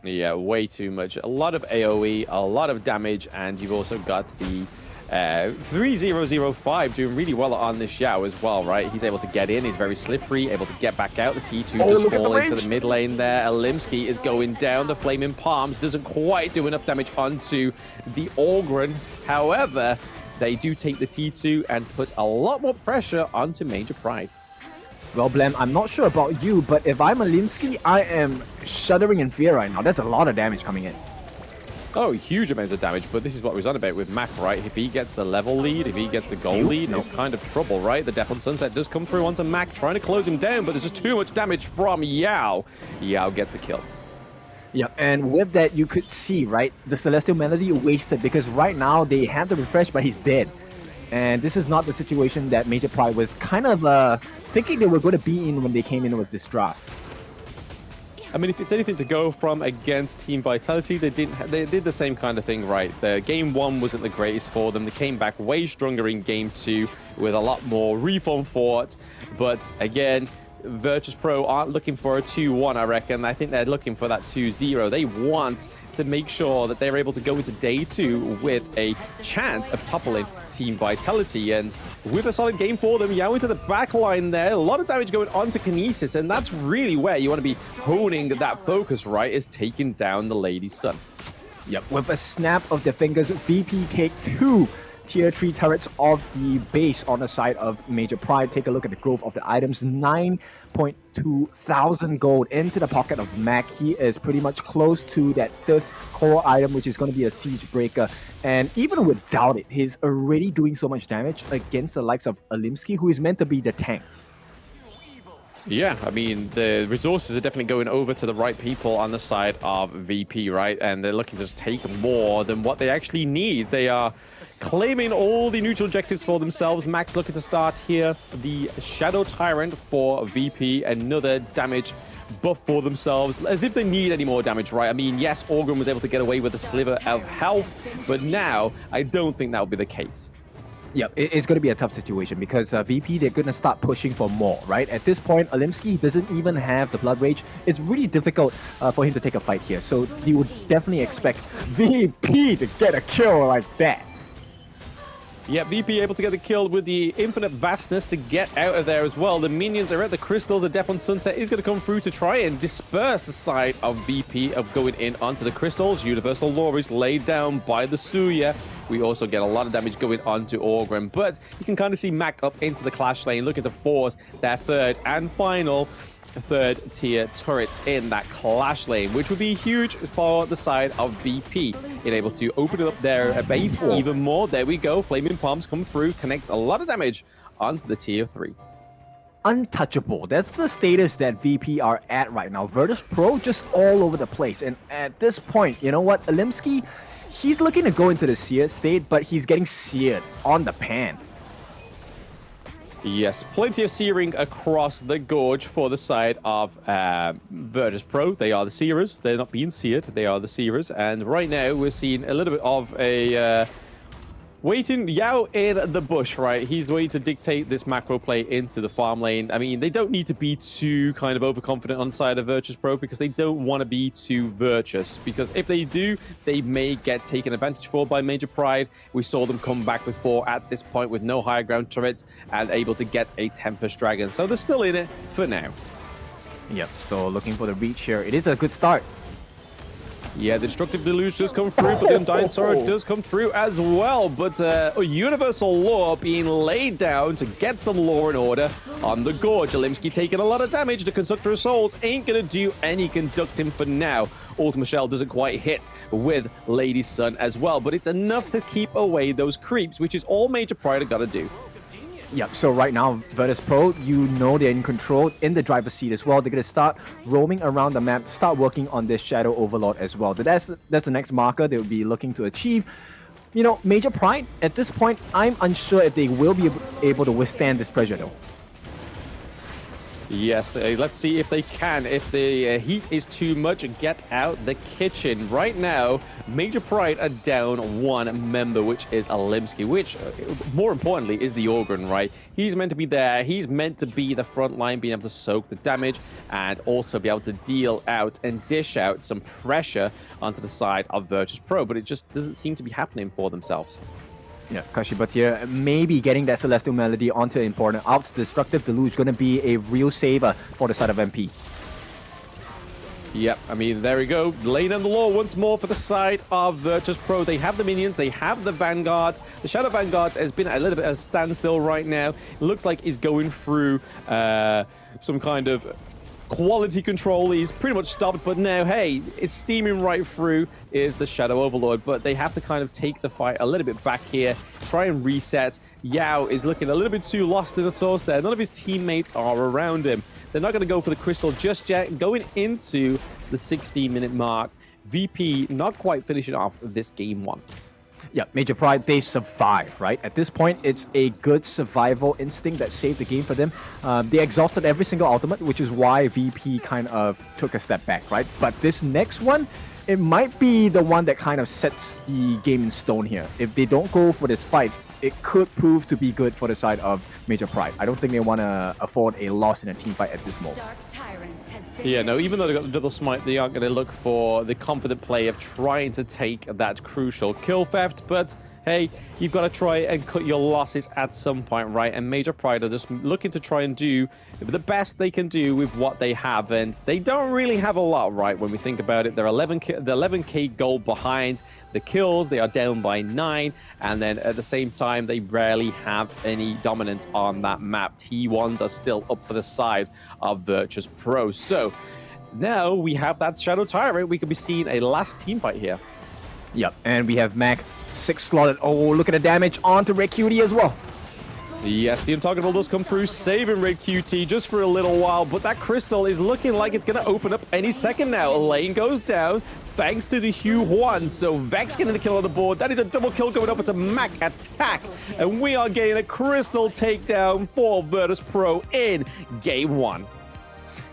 Yeah, way too much. A lot of AoE, a lot of damage, and you've also got the 3005 doing really well on this Xiao as well, right? He's able to get in, he's very slippery, able to get back out. The T2 does fall into the mid lane there. Alimsky is going down. The Flaming Palms doesn't quite do enough damage onto the Orgren. However, they do take the T2 and put a lot more pressure onto Major Pride. Well, Blem, I'm not sure about you, but if I'm Alimsky, I am shuddering in fear right now. That's a lot of damage coming in. Oh, huge amounts of damage, but this is what we was on about with Mac, right? If he gets the level lead, if he gets the gold lead, it's kind of trouble, right? The Death on Sunset does come through onto Mac, trying to close him down, but there's just too much damage from Yao. Yao gets the kill. Yeah, and with that, you could see, right, the Celestial Melody wasted, because right now they have the refresh, but he's dead. And this is not the situation that Major Pride was kind of thinking they were going to be in when they came in with this draft. I mean, if it's anything to go from against Team Vitality, they did the same kind of thing, right? The game 1 wasn't the greatest for them. They came back way stronger in game 2 with a lot more reform fort. But again, Virtus.pro aren't looking for a 2-1, I reckon. I think they're looking for that 2-0. They want to make sure that they're able to go into day 2 with a chance of toppling Team Vitality. And with a solid game for them, Yao into the back line there. A lot of damage going on to Kinesis, and that's really where you want to be honing that focus, right? Is taking down the Lady's Son. Yep, with a snap of the fingers, VP take 2 tier 3 turrets of the base on the side of Major Pride. Take a look at the growth of the items. 9.2 thousand gold into the pocket of Mac. He is pretty much close to that 5th core item, which is going to be a siege breaker. And even without it, he's already doing so much damage against the likes of Alimsky, who is meant to be the tank. Yeah, I mean, the resources are definitely going over to the right people on the side of VP, right? And they're looking to just take more than what they actually need. They are claiming all the neutral objectives for themselves. Max looking to start here. The Shadow Tyrant for VP, another damage buff for themselves, as if they need any more damage, right? I mean, yes, Orgren was able to get away with a sliver of health, but now I don't think that will be the case. Yeah, it's going to be a tough situation because VP, they're going to start pushing for more, right? At this point, Alimsky doesn't even have the Blood Rage. It's really difficult for him to take a fight here. So you would definitely expect VP to get a kill like that. Yeah, VP able to get the kill with the infinite vastness to get out of there as well. The minions are at the crystals. The Death on Sunset is going to come through to try and disperse the side of VP of going in onto the crystals. Universal Law is laid down by the Suya. We also get a lot of damage going onto Orgrim, but you can kind of see Mac up into the clash lane, looking to force their third and final third-tier turret in that clash lane, which would be huge for the side of VP. Being able to open up their base even more. There we go. Flaming Palms come through, connects a lot of damage onto the tier 3. Untouchable. That's the status that VP are at right now. Virtus.pro just all over the place. And at this point, you know what? Alimsky, he's looking to go into the seared state, but he's getting seared on the pan. Yes, plenty of searing across the gorge for the side of Virtus.pro. They are the searers. They're not being seared. They are the searers. And right now, we're seeing a little bit of a waiting Yao in the bush, right? He's waiting to dictate this macro play into the farm lane. I mean, they don't need to be too kind of overconfident on the side of Virtus.pro because they don't want to be too virtuous. Because if they do, they may get taken advantage for by Major Pride. We saw them come back before at this point with no higher ground turrets and able to get a Tempest Dragon. So they're still in it for now. Yep, so looking for the reach here. It is a good start. Yeah, the Destructive Deluge does come through, but the Undying Sorrow does come through as well. But a Universal Law being laid down to get some law and order on the Gorge. Alimsky taking a lot of damage. The Constructor of Souls ain't going to do any conducting for now. Ultima Shell doesn't quite hit with Lady Sun as well, but it's enough to keep away those creeps, which is all Major Pride have got to do. Yep, so right now, Virtus.pro, you know they're in control in the driver's seat as well. They're going to start roaming around the map, start working on this Shadow Overlord as well. So that's the next marker they will be looking to achieve. You know, Major Pride, at this point, I'm unsure if they will be able to withstand this pressure though. Yes, let's see if they can. If the heat is too much, get out the kitchen. Right now, Major Pride are down one member, which is Alimsky, which, more importantly, is the Organ, right? He's meant to be there. He's meant to be the front line, being able to soak the damage and also be able to deal out and dish out some pressure onto the side of Virtus.pro, but it just doesn't seem to be happening for themselves. Yeah, Kashibat here, maybe getting that Celestial Melody onto important outs. Destructive Deluge going to be a real saver for the side of MP. Yep, I mean, there we go. Lane and the Law once more for the side of Virtus.pro. They have the minions, they have the Vanguards. The Shadow Vanguards has been a little bit of a standstill right now. It looks like he's going through some kind of quality control. He's pretty much stopped, but now, hey, it's steaming right through is the Shadow Overlord, but they have to kind of take the fight a little bit back here, try and reset. Yao is looking a little bit too lost in the source there. None of his teammates are around him. They're not going to go for the crystal just yet. Going into the 16-minute mark, VP not quite finishing off this game one. Yeah, Major Pride, they survive, right? At this point, it's a good survival instinct that saved the game for them. They exhausted every single ultimate, which is why VP kind of took a step back, right? But this next one, it might be the one that kind of sets the game in stone here. If they don't go for this fight, it could prove to be good for the side of Major Pride. I don't think they want to afford a loss in a team fight at this moment. Yeah, no, even though they've got the Double Smite, they aren't going to look for the confident play of trying to take that crucial kill theft. But hey, you've got to try and cut your losses at some point, right? And Major Pride are just looking to try and do the best they can do with what they have. And they don't really have a lot, right? When we think about it, they're 11k gold behind the kills. They are down by 9. And then at the same time, they rarely have any dominance on that map. T1s are still up for the side of Virtus.pro. So now we have that Shadow Tyrant. We could be seeing a last team fight here. Yep, and we have Mac 6 slotted. Oh, look at the damage onto Red QT as well. Yes, the Untargetable does come through, saving Red QT just for a little while, but that crystal is looking like it's going to open up any second now. Lane goes down thanks to the Hugh Huan, so Vex getting the kill on the board. That is a double kill going over to Mac Attack, and we are getting a crystal takedown for Virtus.pro in game one.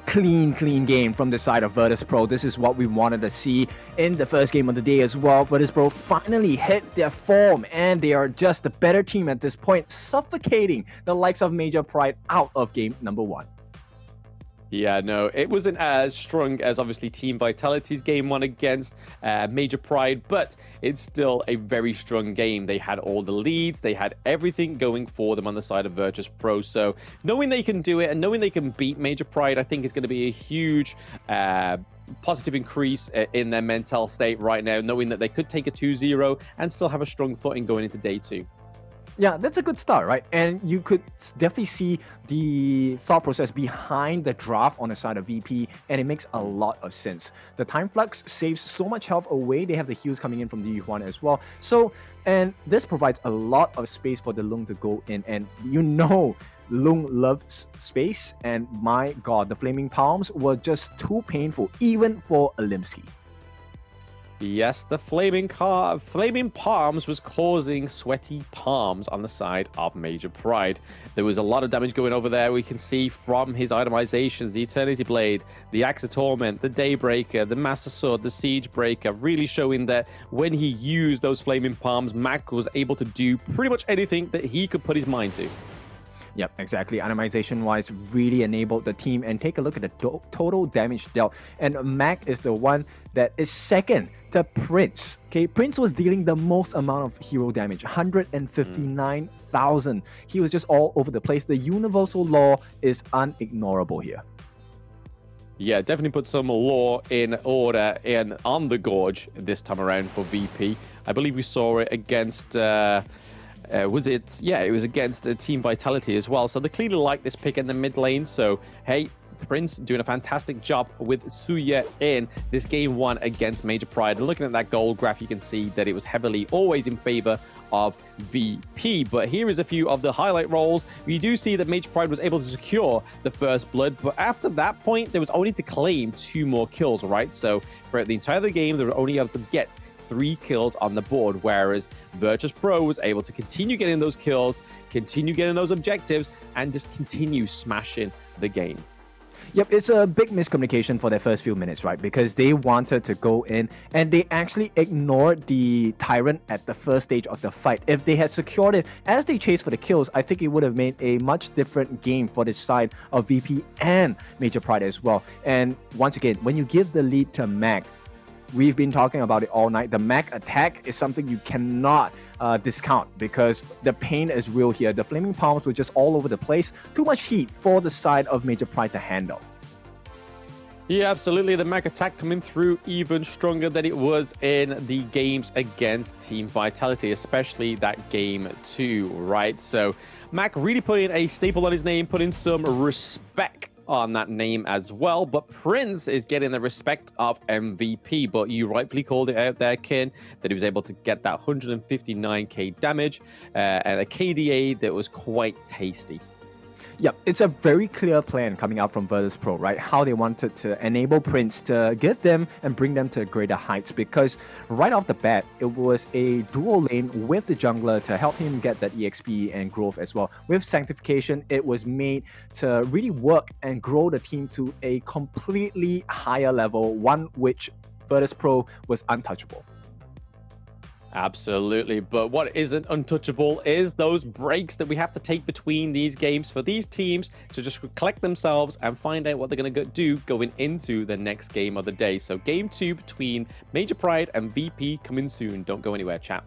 Clean game from the side of Virtus.pro. This is what we wanted to see in the first game of the day as well. Virtus.pro finally hit their form, and they are just the better team at this point, suffocating the likes of Major Pride out of game number one. Yeah, no, it wasn't as strong as obviously Team Vitality's game one against Major Pride, but it's still a very strong game. They had all the leads, they had everything going for them on the side of Virtus.pro. So knowing they can do it and knowing they can beat Major Pride, I think is going to be a huge positive increase in their mental state right now, knowing that they could take a 2-0 and still have a strong footing going into day 2. Yeah, that's a good start, right? And you could definitely see the thought process behind the draft on the side of VP, and it makes a lot of sense. The time flux saves so much health away. They have the heals coming in from the Yuhuan as well. So, and this provides a lot of space for the Lung to go in, and you know Lung loves space, and my god, the Flaming Palms were just too painful, even for Alimsky. Yes, the Flaming Palms was causing sweaty palms on the side of Major Pride. There was a lot of damage going over there. We can see from his itemizations, the Eternity Blade, the Axe of Torment, the Daybreaker, the Master Sword, the Siege Breaker, really showing that when he used those Flaming Palms, Mac was able to do pretty much anything that he could put his mind to. Yep, exactly. Itemization-wise, really enabled the team. And take a look at the total damage dealt. And Mac is the one that is second to Prince. Okay, Prince was dealing the most amount of hero damage, 159,000. He was just all over the place. The universal law is unignorable here. Yeah, definitely put some law in order on the Gorge this time around for VP. I believe we saw it against... was it? Yeah, it was against Team Vitality as well. So they clearly like this pick in the mid lane. So, hey, Prince doing a fantastic job with Suya in this game 1 against Major Pride. And looking at that gold graph, you can see that it was heavily always in favor of VP. But here is a few of the highlight rolls. We do see that Major Pride was able to secure the first blood, but after that point, there was only to claim 2 more kills, right? So for the entire game, they were only able to get 3 kills on the board, whereas Virtus.pro was able to continue getting those kills, continue getting those objectives, and just continue smashing the game. Yep, it's a big miscommunication for their first few minutes, right? Because they wanted to go in and they actually ignored the Tyrant at the first stage of the fight. If they had secured it as they chased for the kills, I think it would have made a much different game for the side of VP and Major Pride as well. And once again, when you give the lead to Mac, we've been talking about it all night. The Mac attack is something you cannot discount because the pain is real here. The Flaming Palms were just all over the place. Too much heat for the side of Major Pride to handle. Yeah, absolutely. The Mac attack coming through even stronger than it was in the games against Team Vitality, especially that game 2, right? So Mac really putting a staple on his name, putting some respect on that name as well. But Prince is getting the respect of MVP. But you rightfully called it out there, Kin, that he was able to get that 159k damage and a KDA that was quite tasty. Yep, it's a very clear plan coming out from Virtus.pro, right? How they wanted to enable Prince to give them and bring them to greater heights, because right off the bat, it was a dual lane with the jungler to help him get that EXP and growth as well. With Sanctification, it was made to really work and grow the team to a completely higher level, one which Virtus.pro was untouchable. Absolutely, but what isn't untouchable is those breaks that we have to take between these games for these teams to just collect themselves and find out what they're going to do going into the next game of the day. So game 2 between Major Pride and VP coming soon. Don't go anywhere, chat.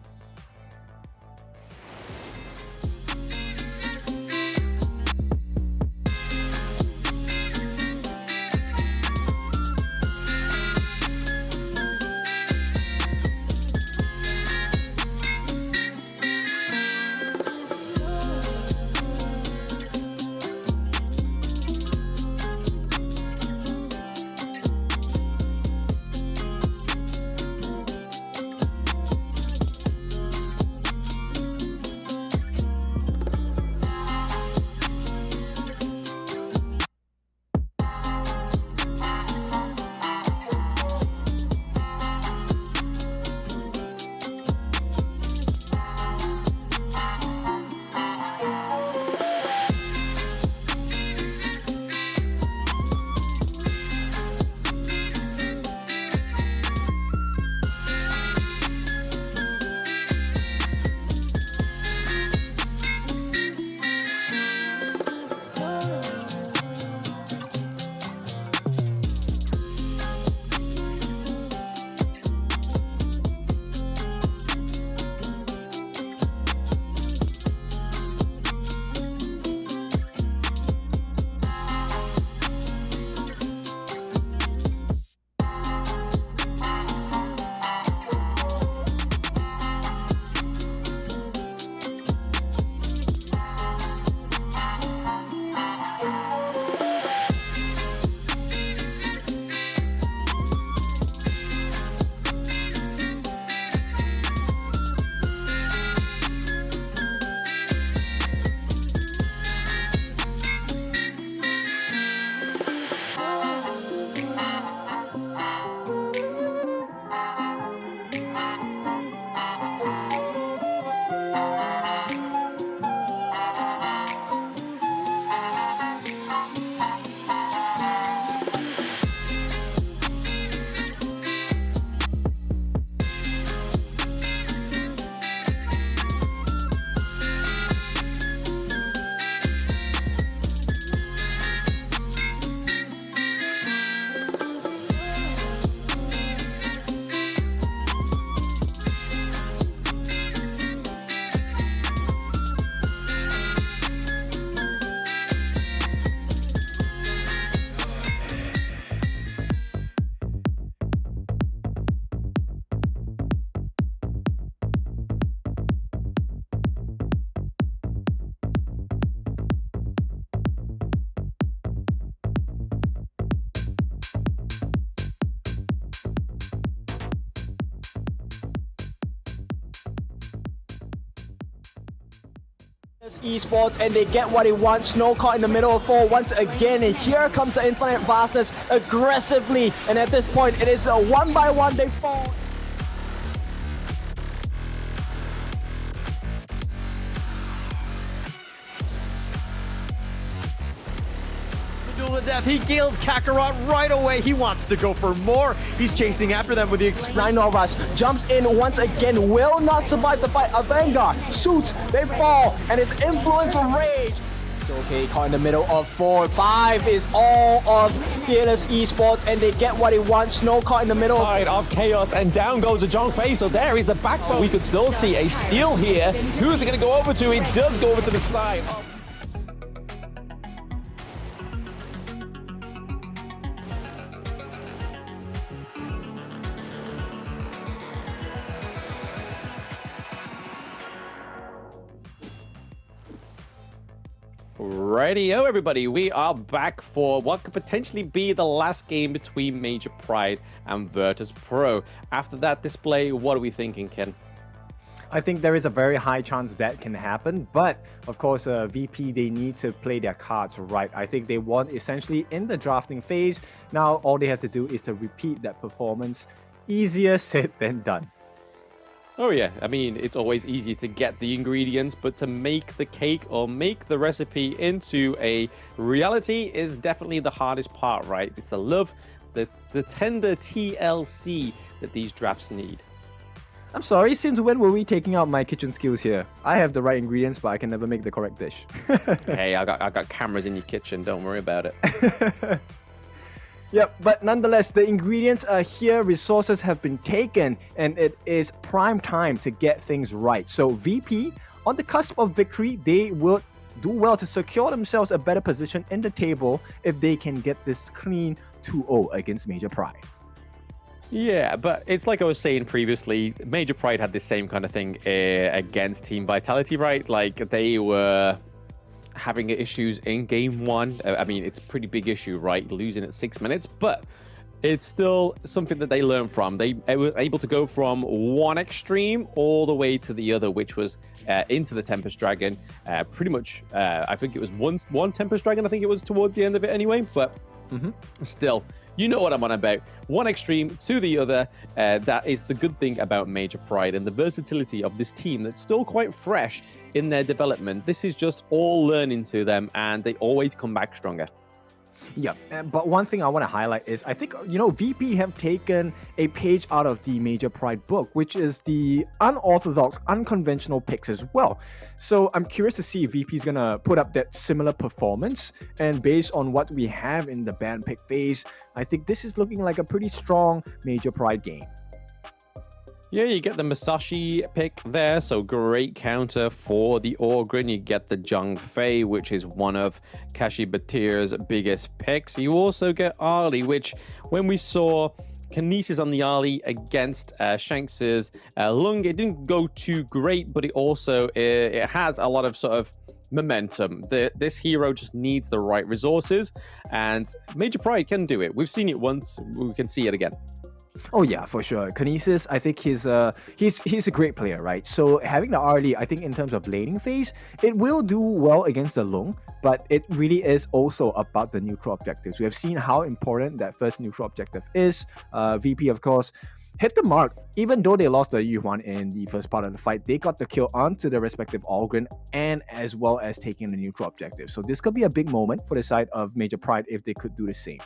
Esports, and they get what they want. Snow caught in the middle of 4 once again, and here comes the Infinite Vastness aggressively, and at this point it is a 1-by-1 they fall. Duel of death. He kills Kakarot right away. He wants to go for more. He's chasing after them with the Nine Novas jumps in once again, will not survive the fight. A Vanguard, Suits, they fall, and it's Influence Rage. So okay, caught in the middle of 4. 5 is all of Fearless Esports, and they get what they want. Snow caught in the middle. Side of Chaos, and down goes a Zhong Fei. So there is the backbone. We could still see a steal here. Who's it going to go over to? It does go over to the side. Rightio, everybody, we are back for what could potentially be the last game between Major Pride and Virtus.pro. After that display, what are we thinking, Ken? I think there is a very high chance that can happen, but of course, VP, they need to play their cards right. I think they want essentially in the drafting phase. Now, all they have to do is to repeat that performance. Easier said than done. Oh yeah, I mean, it's always easy to get the ingredients, but to make the cake or make the recipe into a reality is definitely the hardest part, right? It's the love, the tender TLC that these drafts need. I'm sorry, since when were we taking out my kitchen skills here? I have the right ingredients, but I can never make the correct dish. Hey, I got cameras in your kitchen, don't worry about it. Yep, but nonetheless, the ingredients are here, resources have been taken, and it is prime time to get things right. So VP, on the cusp of victory, they will do well to secure themselves a better position in the table if they can get this clean 2-0 against Major Pride. Yeah, but it's like I was saying previously, Major Pride had the same kind of thing against Team Vitality, right? Like, they were having issues in game 1. I mean, it's a pretty big issue, right? Losing at 6 minutes, but it's still something that they learned from. They were able to go from one extreme all the way to the other, which was into the Tempest Dragon. Pretty much, I think it was one Tempest Dragon, I think it was towards the end of it anyway, but still, you know what I'm on about. One extreme to the other. That is the good thing about Major Pride and the versatility of this team that's still quite fresh in their development. This is just all learning to them, and they always come back stronger. Yeah, but one thing I want to highlight is I think, you know, VP have taken a page out of the Major Pride book, which is the unorthodox, unconventional picks as well. So I'm curious to see if VP is going to put up that similar performance. And based on what we have in the ban pick phase, I think this is looking like a pretty strong Major Pride game. Yeah, you get the Masashi pick there, so great counter for the Orgrin. You get the Zhong Fei, which is one of Kashi Batir's biggest picks. You also get Ali, which when we saw Kinesis on the Ali against Shanks's Lung, it didn't go too great, but it has a lot of sort of momentum. This hero just needs the right resources, and Major Pride can do it. We've seen it once, we can see it again. Oh yeah, for sure. Kinesis, I think he's a great player, right? So having the RD, I think in terms of laning phase, it will do well against the Lung, but it really is also about the neutral objectives. We have seen how important that first neutral objective is. VP, of course, hit the mark. Even though they lost the Yuan in the first part of the fight, they got the kill onto the respective Algren and as well as taking the neutral objective. So this could be a big moment for the side of Major Pride if they could do the same.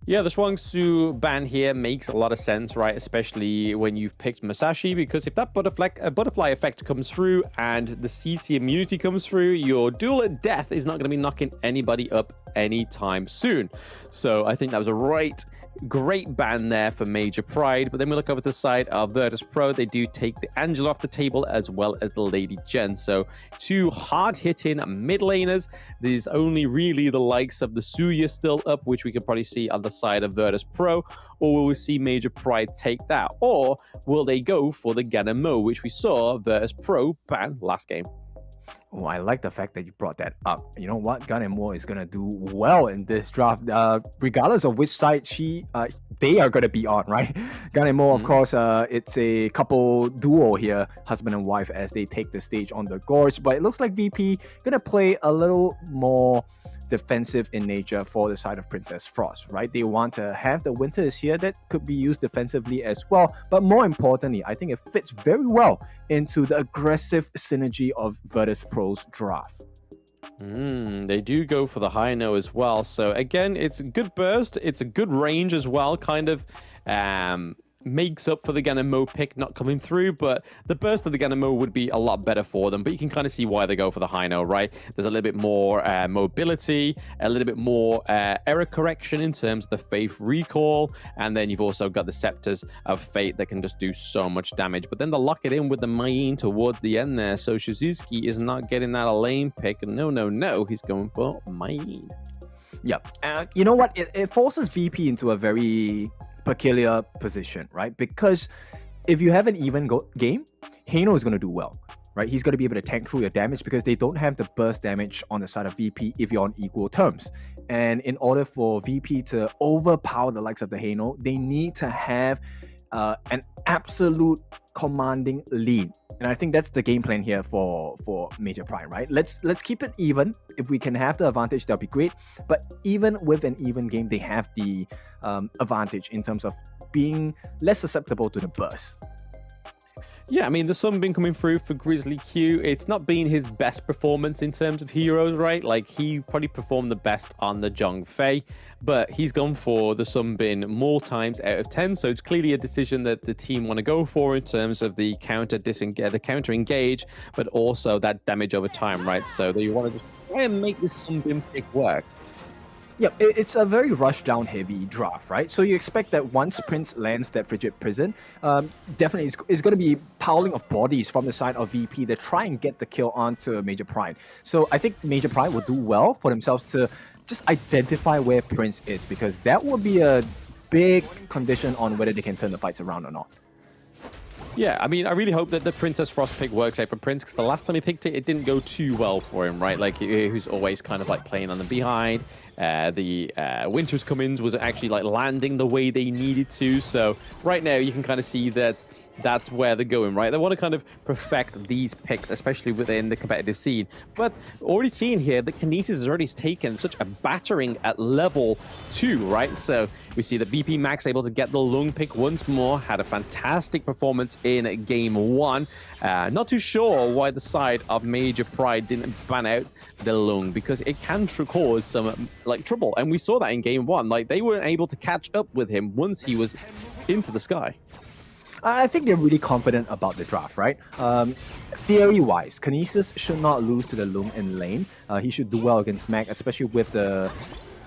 Yeah, the Shuangsu ban here makes a lot of sense, right? Especially when you've picked Masashi, because if that butterfly effect comes through and the CC immunity comes through, your duel at death is not going to be knocking anybody up anytime soon. So I think that was a great ban there for Major Pride. But then we look over to the side of Virtus.pro. They do take the Angela off the table as well as the Lady Jen. So two hard-hitting mid laners. There's only really the likes of the Suya still up, which we can probably see on the side of Virtus.pro. Or will we see Major Pride take that? Or will they go for the Ganamo, which we saw Virtus.pro ban last game? Oh, I like the fact that you brought that up. You know what? Gun and More is gonna do well in this draft, regardless of which side they are gonna be on, right? Gun and More, of course, it's a couple duo here, husband and wife, as they take the stage on the gorge. But it looks like VP gonna play a little more defensive in nature for the side of Princess Frost, right? They want to have the winter is here that could be used defensively as well. But more importantly, I think it fits very well into the aggressive synergy of Virtus.pro's draft. They do go for the high no as well. So again, it's a good burst. It's a good range as well, kind of makes up for the Ganemo pick not coming through, but the burst of the Ganemo would be a lot better for them. But you can kind of see why they go for the high no, right? There's a little bit more mobility, a little bit more error correction in terms of the Faith recall, and then you've also got the Scepters of Fate that can just do so much damage. But then they lock it in with the Mayin towards the end there, so Shizuki is not getting that lane pick. No, he's going for Mayin. Yeah, you know what? It forces VP into a very peculiar position, right? Because if you have an even game, Heino is going to do well, right? He's going to be able to tank through your damage because they don't have the burst damage on the side of VP if you're on equal terms. And in order for VP to overpower the likes of the Heino, they need to have an absolute commanding lead. And I think that's the game plan here for Major Pride, right? Let's keep it even. If we can have the advantage, that'll be great. But even with an even game, they have the advantage in terms of being less susceptible to the burst. Yeah, I mean, the Sunbeam coming through for Grizzly Q. It's not been his best performance in terms of heroes, right? Like, he probably performed the best on the Zhongfei, but he's gone for the Sunbeam more times out of 10. So it's clearly a decision that the team want to go for in terms of the counter engage, but also that damage over time, right? So they want to just try and make this Sunbeam pick work. Yeah, it's a very rush-down heavy draft, right? So you expect that once Prince lands that Frigid Prison, definitely it's going to be piling of bodies from the side of VP that try and get the kill onto Major Pride. So I think Major Pride will do well for themselves to just identify where Prince is, because that will be a big condition on whether they can turn the fights around or not. Yeah, I mean, I really hope that the Princess Frost pick works out for Prince, because the last time he picked it, it didn't go too well for him, right? Like, who's always kind of like playing on the behind. The Winter's Come-ins was actually like landing the way they needed to. So right now you can kind of see that that's where they're going, right? They want to kind of perfect these picks, especially within the competitive scene. But already seeing here that Kinesis has already taken such a battering at level 2, right? So we see that VP Max able to get the Lung pick once more, had a fantastic performance in game 1. Not too sure why the side of Major Pride didn't ban out the Lung, because it can cause some like trouble. And we saw that in game 1. Like, they weren't able to catch up with him once he was into the sky. I think they're really confident about the draft, right? Theory-wise, Kinesis should not lose to the Lung in lane. He should do well against Mag, especially with the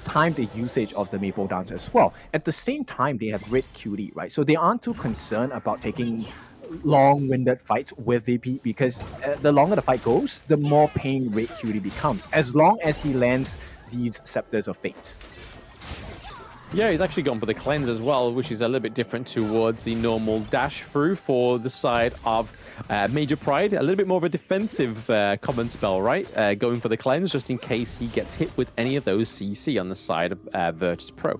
timed usage of the Maple Dance as well. At the same time, they have Red QD, right? So they aren't too concerned about taking long-winded fights with VP, because the longer the fight goes, the more pain Red QD becomes, as long as he lands these Scepters of Fate. Yeah, he's actually gone for the cleanse as well, which is a little bit different towards the normal dash through for the side of Major Pride. A little bit more of a defensive common spell, right? Going for the cleanse just in case he gets hit with any of those CC on the side of Virtus.pro.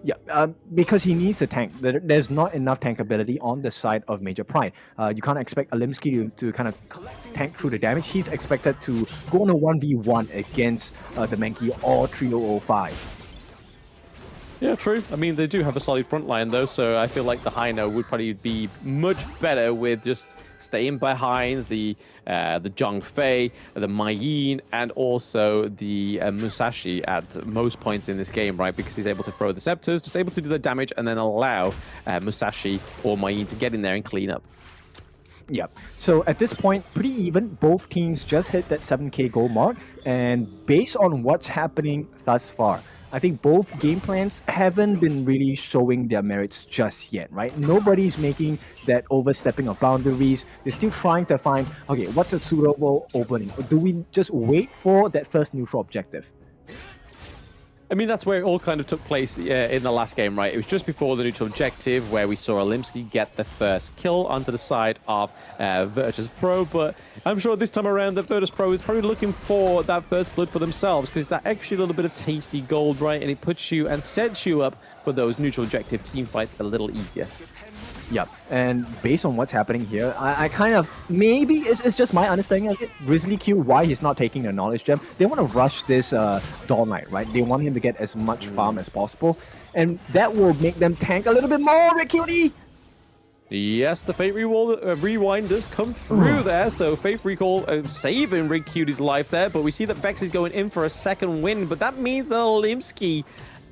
Yeah, because he needs a tank. There's not enough tank ability on the side of Major Pride. You can't expect Alimsky to kind of tank through the damage. He's expected to go on a 1v1 against the Mankey or Trio 05. Yeah, true. I mean, they do have a solid front line, though, so I feel like the Heino would probably be much better with just staying behind the Zhongfei, the Mayin, and also the Musashi at most points in this game, right? Because he's able to throw the Scepters, just able to do the damage, and then allow Musashi or Mayin to get in there and clean up. Yeah, so at this point, pretty even. Both teams just hit that 7k goal mark, and based on what's happening thus far, I think both game plans haven't been really showing their merits just yet, right? Nobody's making that overstepping of boundaries. They're still trying to find, okay, what's a suitable opening? Or do we just wait for that first neutral objective? I mean, that's where it all kind of took place in the last game, right? It was just before the neutral objective where we saw Olimsky get the first kill onto the side of Virtus.pro, but I'm sure this time around that Virtus.pro is probably looking for that first blood for themselves, because it's actually a little bit of tasty gold, right? And it puts you and sets you up for those neutral objective team fights a little easier. Yep, and based on what's happening here, I kind of, maybe it's just my understanding of it, Grizzly Q, why he's not taking a knowledge gem. They want to rush this Dawn Knight, right? They want him to get as much farm as possible, and that will make them tank a little bit more, Red Cutie! Yes, the Fate Rewind does come through there, so Fate Recall saving Rig Cutie's life there, but we see that Vex is going in for a second win, but that means that Olimsky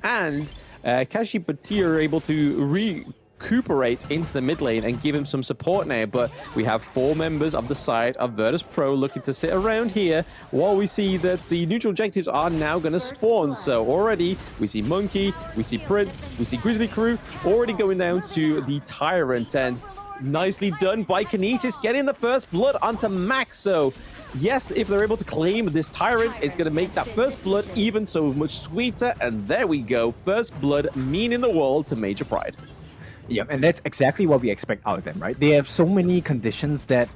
and Kashi Batir are able to recuperate into the mid lane and give him some support now, but we have 4 members of the side of Virtus.pro looking to sit around here while we see that the neutral objectives are now going to spawn. So already we see Monkey, we see Prince, we see Grizzly Crew already going down to the Tyrant, and nicely done by Kinesis getting the first blood onto Max. So yes, if they're able to claim this Tyrant, it's going to make that first blood even so much sweeter, and there we go, first blood meaning the world to Major Pride. Yeah, and that's exactly what we expect out of them, right? They have so many conditions that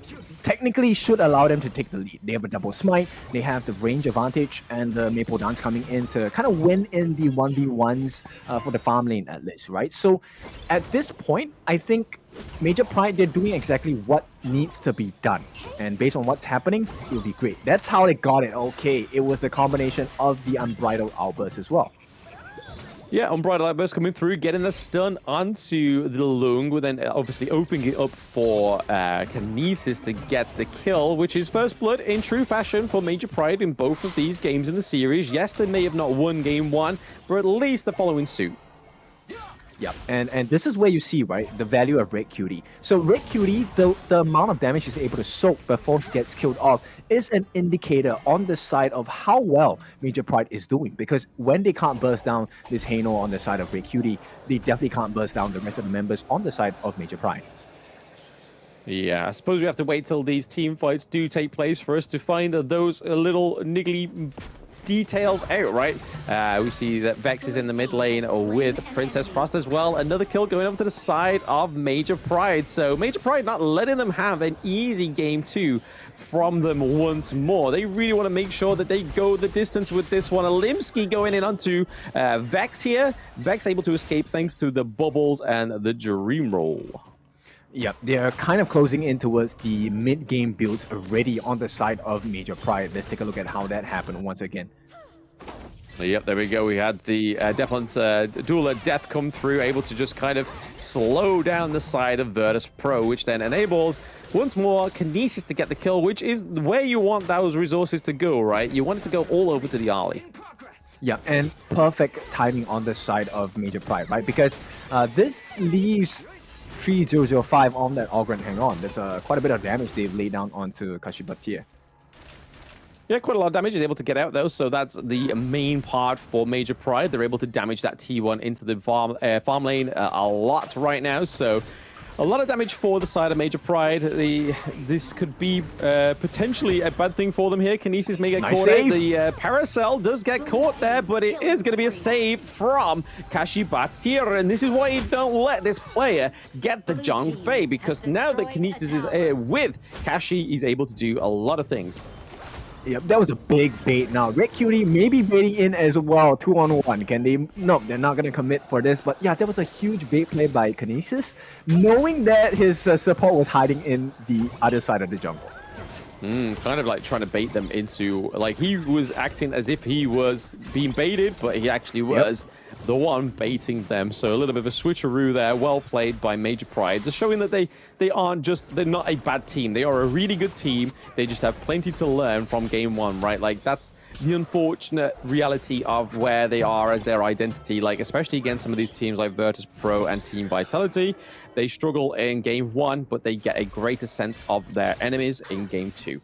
technically should allow them to take the lead. They have a double smite, they have the range advantage, and the Maple Dance coming in to kind of win in the 1v1s for the farm lane at least, right? So at this point, I think Major Pride, they're doing exactly what needs to be done. And based on what's happening, it'll be great. That's how they got it. Okay, it was the combination of the Unbridled Outburst as well. Yeah, Unbridled Outburst coming through, getting the stun onto the Lung, but then obviously opening it up for Kinesis to get the kill, which is first blood in true fashion for Major Pride in both of these games in the series. Yes, they may have not won game 1, but at least they're following suit. Yeah, and this is where you see, right, the value of Red Cutie. So Red Cutie, the amount of damage he's able to soak before he gets killed off is an indicator on the side of how well Major Pride is doing. Because when they can't burst down this Hano on the side of Red Cutie, they definitely can't burst down the rest of the members on the side of Major Pride. Yeah, I suppose we have to wait till these team fights do take place for us to find those little niggly details out, right? We see that Vex is in the mid lane with Princess Frost as well. Another kill going over to the side of Major Pride. So Major Pride not letting them have an easy game 2 from them once more. They really want to make sure that they go the distance with this one. Olimsky going in onto Vex here. Vex able to escape thanks to the bubbles and the dream roll. Yeah, they're kind of closing in towards the mid-game builds already on the side of Major Pride. Let's take a look at how that happened once again. Yep, there we go. We had the Deflant's Duel of Death come through, able to just kind of slow down the side of Virtus.pro, which then enabled once more Kinesis to get the kill, which is where you want those resources to go, right? You want it to go all over to the alley. Yeah, and perfect timing on the side of Major Pride, right? Because this leaves 3005 on that Ogryn Hang On. That's quite a bit of damage they've laid down onto Kashi Batir. Yeah, quite a lot of damage. Is able to get out though, so that's the main part for Major Pride. They're able to damage that T1 into the farm lane a lot right now, so a lot of damage for the side of Major Pride. This could be potentially a bad thing for them here. Kinesis may get caught out. The Paracel does get caught there, but it is going to be a save from Kashi Batir. And this is why you don't let this player get the Zhang Fei, because now that Kinesis is with Kashi, he's able to do a lot of things. Yep, that was a big bait. Now, Red Cutie may be baiting in as well, 2-on-1. Can they? No, they're not going to commit for this. But yeah, that was a huge bait play by Kinesis, knowing that his support was hiding in the other side of the jungle. Kind of like trying to bait them into, like he was acting as if he was being baited, but he actually was the one baiting them. So a little bit of a switcheroo there. Well played by Major Pride, just showing that they aren't just, they're not a bad team. They are a really good team. They just have plenty to learn from game 1, right? Like that's the unfortunate reality of where they are as their identity, like especially against some of these teams like Virtus.pro and Team Vitality. They struggle in game 1, but they get a greater sense of their enemies in game 2.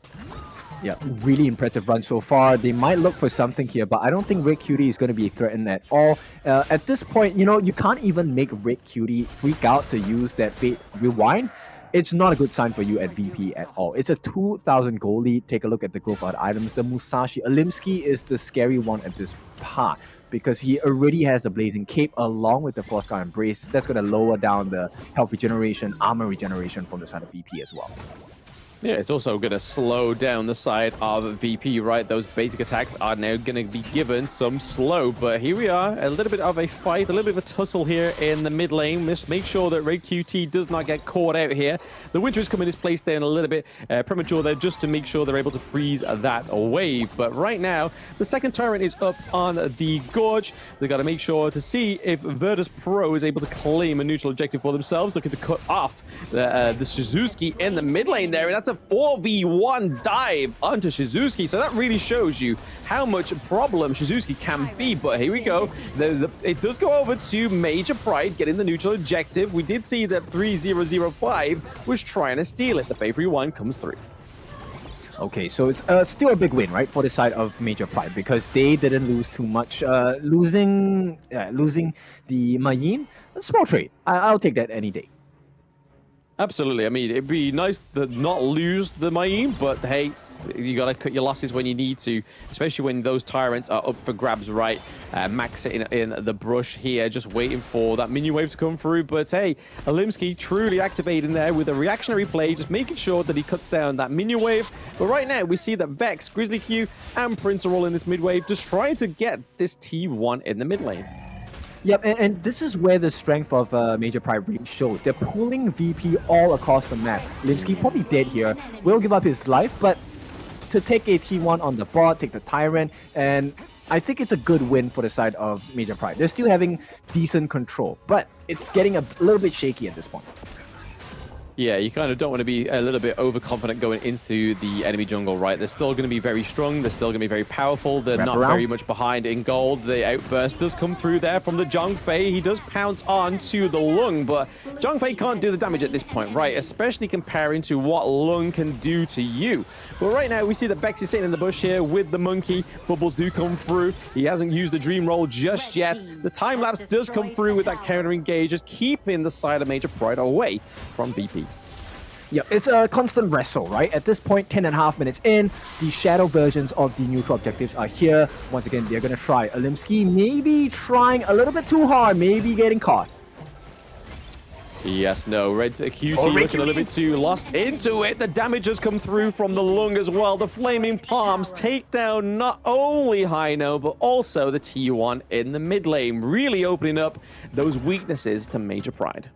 Yeah, really impressive run so far. They might look for something here, but I don't think Red Cutie is going to be threatened at all. At this point, you know, you can't even make Red Cutie freak out to use that Fate Rewind. It's not a good sign for you at VP at all. It's a 2,000 gold lead. Take a look at the growth of items. The Musashi Olimsky is the scary one at this part. because he already has the Blazing Cape along with the Frostguard Embrace. That's going to lower down the health regeneration, armor regeneration from the side of VP as well. Yeah, it's also going to slow down the side of VP, right? Those basic attacks are now going to be given some slow. But here we are, a little bit of a fight, a little bit of a tussle here in the mid lane. Just make sure that Red QT does not get caught out here. The Winter is coming is placed down a little bit premature there just to make sure they're able to freeze that wave. But right now, the second Tyrant is up on the Gorge. They've got to make sure to see if Virtus.pro is able to claim a neutral objective for themselves. Looking to cut off the Shizuki in the mid lane there. And that's a 4v1 dive onto Shizuki, so that really shows you how much problem Shizuki can be. But here we go. It does go over to Major Pride getting the neutral objective. We did see that 3005 was trying to steal it. The favorite one comes through. Okay, so it's still a big win, right, for the side of Major Pride, because they didn't lose too much. Losing the Mayin, a small trade. I'll take that any day. Absolutely. I mean, it'd be nice to not lose the Mayin, but hey, you got to cut your losses when you need to, especially when those Tyrants are up for grabs, right? Max sitting in the brush here, just waiting for that minion wave to come through. But hey, Alimsky truly activating there with a reactionary play, just making sure that he cuts down that minion wave. But right now, we see that Vex, Grizzly Q, and Prince are all in this mid wave, just trying to get this T1 in the mid lane. Yep, and this is where the strength of Major Pride really shows. They're pulling VP all across the map. Limsky probably dead here, will give up his life, but to take a T1 on the bot, take the Tyrant, and I think it's a good win for the side of Major Pride. They're still having decent control, but it's getting a little bit shaky at this point. Yeah, you kind of don't want to be a little bit overconfident going into the enemy jungle, right? They're still going to be very strong. They're still going to be very powerful. They're not very much behind in gold. The outburst does come through there from the Zhongfei. He does pounce on to the Lung, but Zhongfei can't do the damage at this point, right? Especially comparing to what Lung can do to you. But right now, we see that Vex is sitting in the bush here with the monkey. Bubbles do come through. He hasn't used the Dream Roll just yet. The time-lapse does come through with that counter-engage, just keeping the side of Major Pride away from VP. Yeah, it's a constant wrestle, right? At this point, 10.5 minutes in, the shadow versions of the neutral objectives are here. Once again, they're going to try. Alimsky maybe trying a little bit too hard, maybe getting caught. Yes, no, Red QT looking a little bit too lost into it. The damage has come through from the Lung as well. The Flaming Palms take down not only Hino, but also the T1 in the mid lane, really opening up those weaknesses to Major Pride.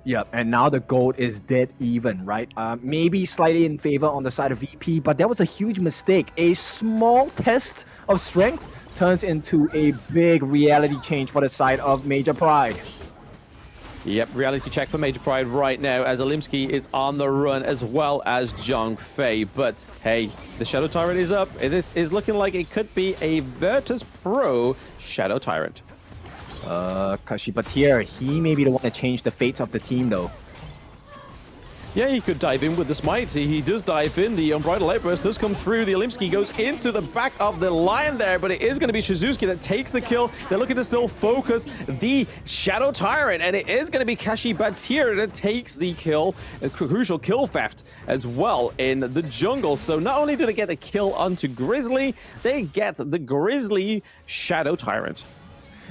Yep, and now the gold is dead even, right? Maybe slightly in favor on the side of VP, but that was a huge mistake. A small test of strength turns into a big reality change for the side of Major Pride. Yep, reality check for Major Pride right now as Alimsky is on the run as well as Zhongfei. But hey, the Shadow Tyrant is up. This is looking like it could be a Virtus.pro Shadow Tyrant. Kashibatir, he may be the one to change the fates of the team though. Yeah, he could dive in with the smite. He does dive in. The Unbridled Outburst does come through. The Alimsky goes into the back of the line there, but it is going to be Shizuki that takes the kill. They're looking to still focus the Shadow Tyrant, and it is going to be Kashibatir that takes the kill, a crucial kill theft as well in the jungle. So not only do they get the kill onto Grizzly, they get the Grizzly Shadow Tyrant.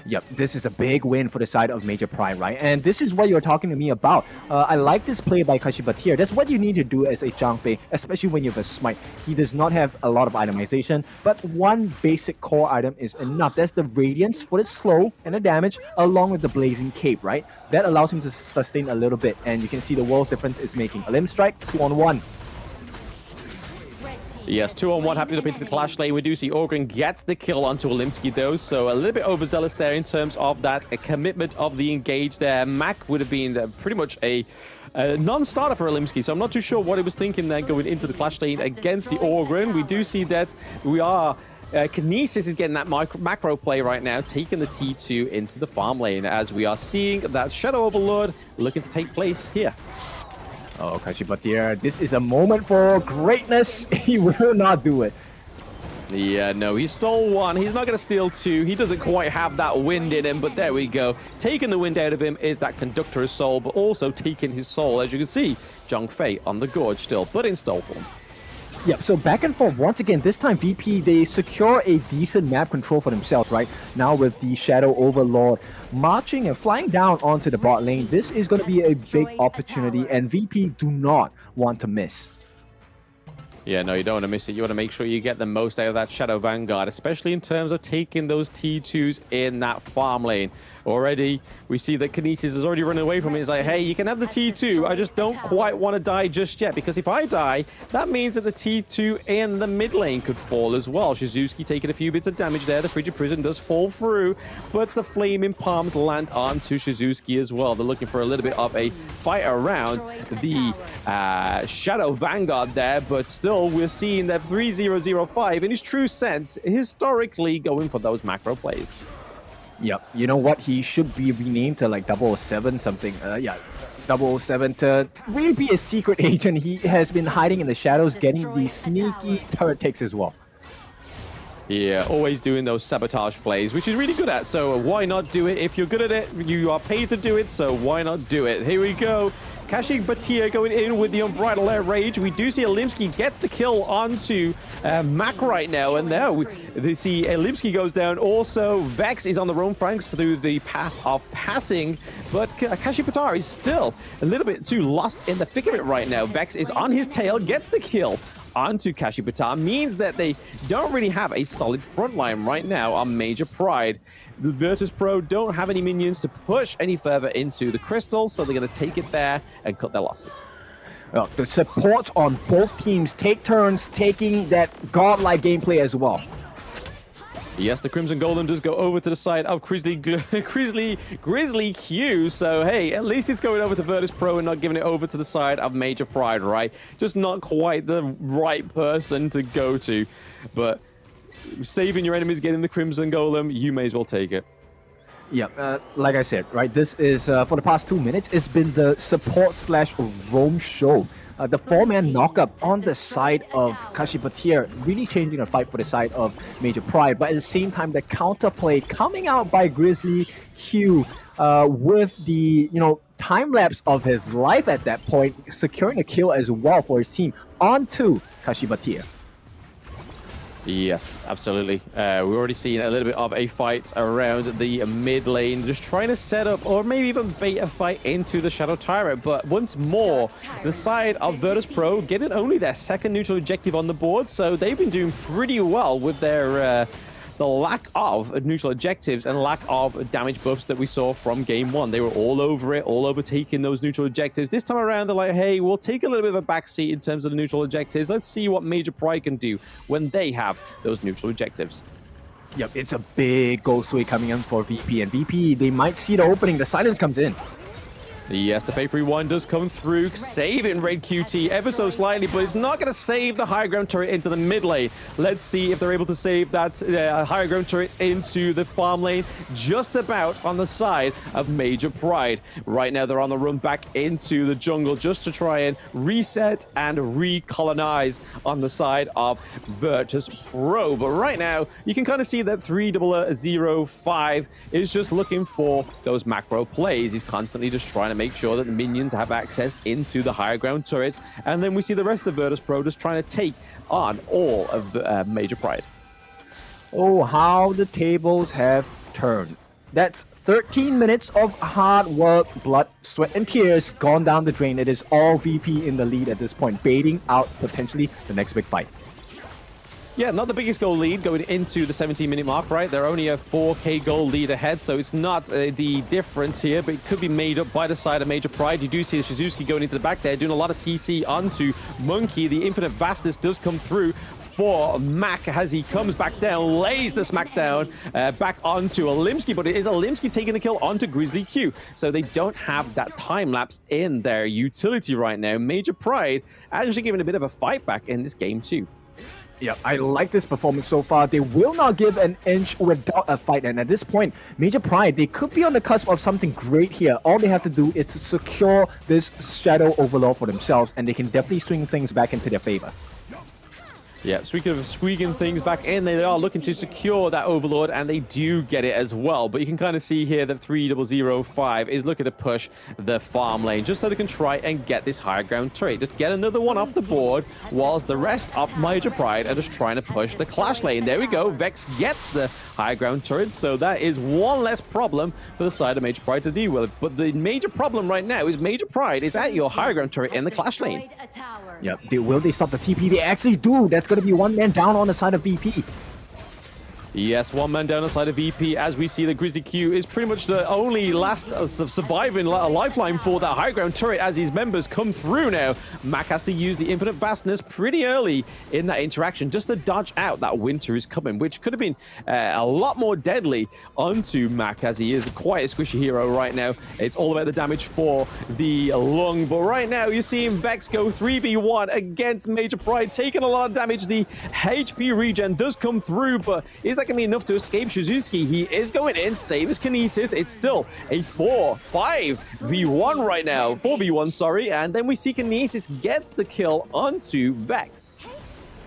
Yep, this is a big win for the side of Major Pride, right? And this is what you're talking to me about. I like this play by Kashibatir. That's what you need to do as a Zhongfei, especially when you have a smite. He does not have a lot of itemization, but one basic core item is enough. That's the Radiance for the slow and the damage, along with the Blazing Cape, right? That allows him to sustain a little bit, and you can see the world's difference is making. A limb strike, 2-on-1. Yes, 2-on-1 happening up into the clash lane. We do see Orgren gets the kill onto Alimsky though, so a little bit overzealous there in terms of that commitment of the engage there. Mac would have been pretty much a non-starter for Alimsky, so I'm not too sure what he was thinking there going into the clash lane against the Orgren. We do see that Kinesis is getting that macro play right now, taking the T2 into the farm lane, as we are seeing that Shadow Overlord looking to take place here. Oh, Kashibatir, this is a moment for greatness. He will not do it. Yeah, no, he stole one. He's not going to steal two. He doesn't quite have that wind in him, but there we go. Taking the wind out of him is that Conductor's Soul, but also taking his soul. As you can see, Zhongfei on the Gorge still, but in stall form. Yep, so back and forth once again. This time VP, they secure a decent map control for themselves, right? Now with the Shadow Overlord marching and flying down onto the bot lane, this is going to be a big opportunity, and VP do not want to miss. Yeah, no, you don't want to miss it. You want to make sure you get the most out of that Shadow Vanguard, especially in terms of taking those T2s in that farm lane. Already, we see that Kinesis is already running away from it. It's like, hey, you can have the T2. I just don't quite want to die just yet, because if I die, that means that the T2 in the mid lane could fall as well. Shizuki taking a few bits of damage there. The Frigid Prison does fall through, but the Flaming Palms land onto Shizuki as well. They're looking for a little bit of a fight around the Shadow Vanguard there, but still, we're seeing that 3005 in his true sense, historically going for those macro plays. Yep, you know what? He should be renamed to like 007 something. Yeah, 007 to really be a secret agent. He has been hiding in the shadows, getting these sneaky turret takes as well. Yeah, always doing those sabotage plays, which is really good at. So why not do it? If you're good at it, you are paid to do it, so why not do it? Here we go. Kashi Batir going in with the Unbridled Air Rage. We do see Alimsky gets the kill onto Mac right now, and now we see Alimsky goes down. Also, Vex is on the roam flanks through the path of passing, but Kashi Batir is still a little bit too lost in the thick of it right now. Vex is on his tail, gets the kill onto Kashi Batir, means that they don't really have a solid front line right now on Major Pride. The Virtus.pro don't have any minions to push any further into the crystals, so they're going to take it there and cut their losses. Well, the support on both teams take turns taking that godlike gameplay as well. Yes, the Crimson Golem does go over to the side of Grizzly Q. So, hey, at least it's going over to Virtus.pro and not giving it over to the side of Major Pride, right? Just not quite the right person to go to. But saving your enemies, getting the Crimson Golem, you may as well take it. Yeah, like I said, right, this is, for the past 2 minutes, it's been the support/roam show. The 4-man knockup on the side of Kashi Batir, really changing the fight for the side of Major Pride, but at the same time, the counterplay coming out by Grizzly Q with the, time lapse of his life at that point, securing a kill as well for his team onto Kashi Batir. Yes, absolutely. We've already seen a little bit of a fight around the mid lane, just trying to set up or maybe even bait a fight into the Shadow Tyrant. But once more, the side of Virtus.pro getting only their second neutral objective on the board, so they've been doing pretty well with their the lack of neutral objectives and lack of damage buffs that we saw from game one. They were all over it, all over taking those neutral objectives. This time around, they're like, hey, we'll take a little bit of a backseat in terms of the neutral objectives. Let's see what Major Pride can do when they have those neutral objectives. Yep, it's a big ghostway coming in for VP, and VP, they might see the opening. The silence comes in. Yes, the Faithful One does come through, saving Red QT ever so slightly, but it's not going to save the high ground turret into the mid lane. Let's see if they're able to save that high ground turret into the farm lane, just about on the side of Major Pride. Right now, they're on the run back into the jungle just to try and reset and recolonize on the side of Virtus.pro. But right now, you can kind of see that 3005 is just looking for those macro plays. He's constantly just trying to make sure that the minions have access into the higher ground turret, and then we see the rest of Virtus.pro just trying to take on all of the Major Pride. Oh, how the tables have turned. That's 13 minutes of hard work, blood, sweat, and tears gone down the drain. It is all VP in the lead at this point, baiting out potentially the next big fight. Yeah, not the biggest goal lead going into the 17-minute mark, right? They're only a 4K goal lead ahead, so it's not the difference here, but it could be made up by the side of Major Pride. You do see Shizuki going into the back there, doing a lot of CC onto Monkey. The Infinite Vastness does come through for Mac as he comes back down, lays the smackdown back onto Alimsky, but it is Alimsky taking the kill onto Grizzly Q. So they don't have that time lapse in their utility right now. Major Pride actually giving a bit of a fight back in this game too. Yeah, I like this performance so far. They will not give an inch without a fight. And at this point, Major Pride, they could be on the cusp of something great here. All they have to do is to secure this Shadow Overlord for themselves, and they can definitely swing things back into their favor. Yeah, speaking of squeaking things back in, they are looking to secure that Overlord, and they do get it as well. But you can kind of see here that 3005 is looking to push the farm lane just so they can try and get this higher ground turret. Just get another one off the board, whilst the rest of Major Pride are just trying to push the clash lane. There we go. Vex gets the higher ground turret, so that is one less problem for the side of Major Pride to deal with. But the major problem right now is Major Pride is at your higher ground turret in the clash lane. Yep. Will they stop the TP? They actually do. That's going to be one man down on the side of VP. Yes, one man down on the side of VP, as we see the Grizzly Q is pretty much the only last surviving lifeline for that high ground turret as his members come through now. Mac has to use the infinite vastness pretty early in that interaction just to dodge out that winter is coming, which could have been a lot more deadly onto Mac, as he is quite a squishy hero right now. It's all about the damage for the lung, but right now you're seeing Vex go 3v1 against Major Pride, taking a lot of damage. The HP regen does come through, but is that going to be enough to escape Shizuki? He is going in, save his Kinesis. It's still a 4-5v1 right now. 4v1, sorry. And then we see Kinesis gets the kill onto Vex.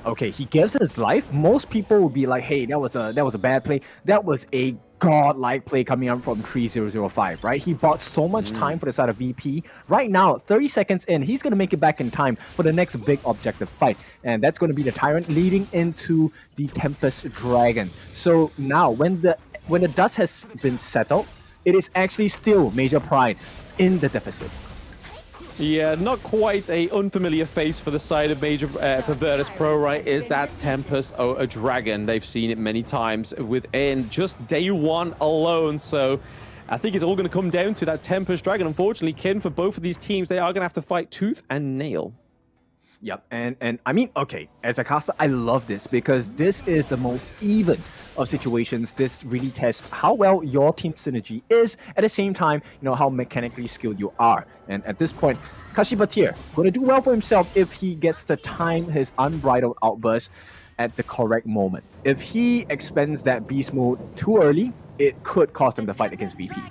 Okay, he gives his life. Most people would be like, hey, that was a bad play. That was a godlike play coming up from 3005, right? He bought so much time for the side of VP. Right now, 30 seconds in, he's going to make it back in time for the next big objective fight. And that's going to be the Tyrant leading into the Tempest Dragon. So now, when the dust has been settled, it is actually still Major Pride in the deficit. Yeah, not quite a unfamiliar face for the side of Major for Virtus.pro, right? Is that Tempest a dragon? They've seen it many times within just day one alone. So I think it's all going to come down to that Tempest dragon. Unfortunately, Kin, for both of these teams, they are going to have to fight tooth and nail. Yep, and I mean, okay, as a caster, I love this because this is the most even of situations. This really tests how well your team synergy is, at the same time, you know, how mechanically skilled you are. And at this point, Kashibatir going to do well for himself if he gets to time his unbridled outburst at the correct moment. If he expends that beast mode too early, it could cost him the fight against VP.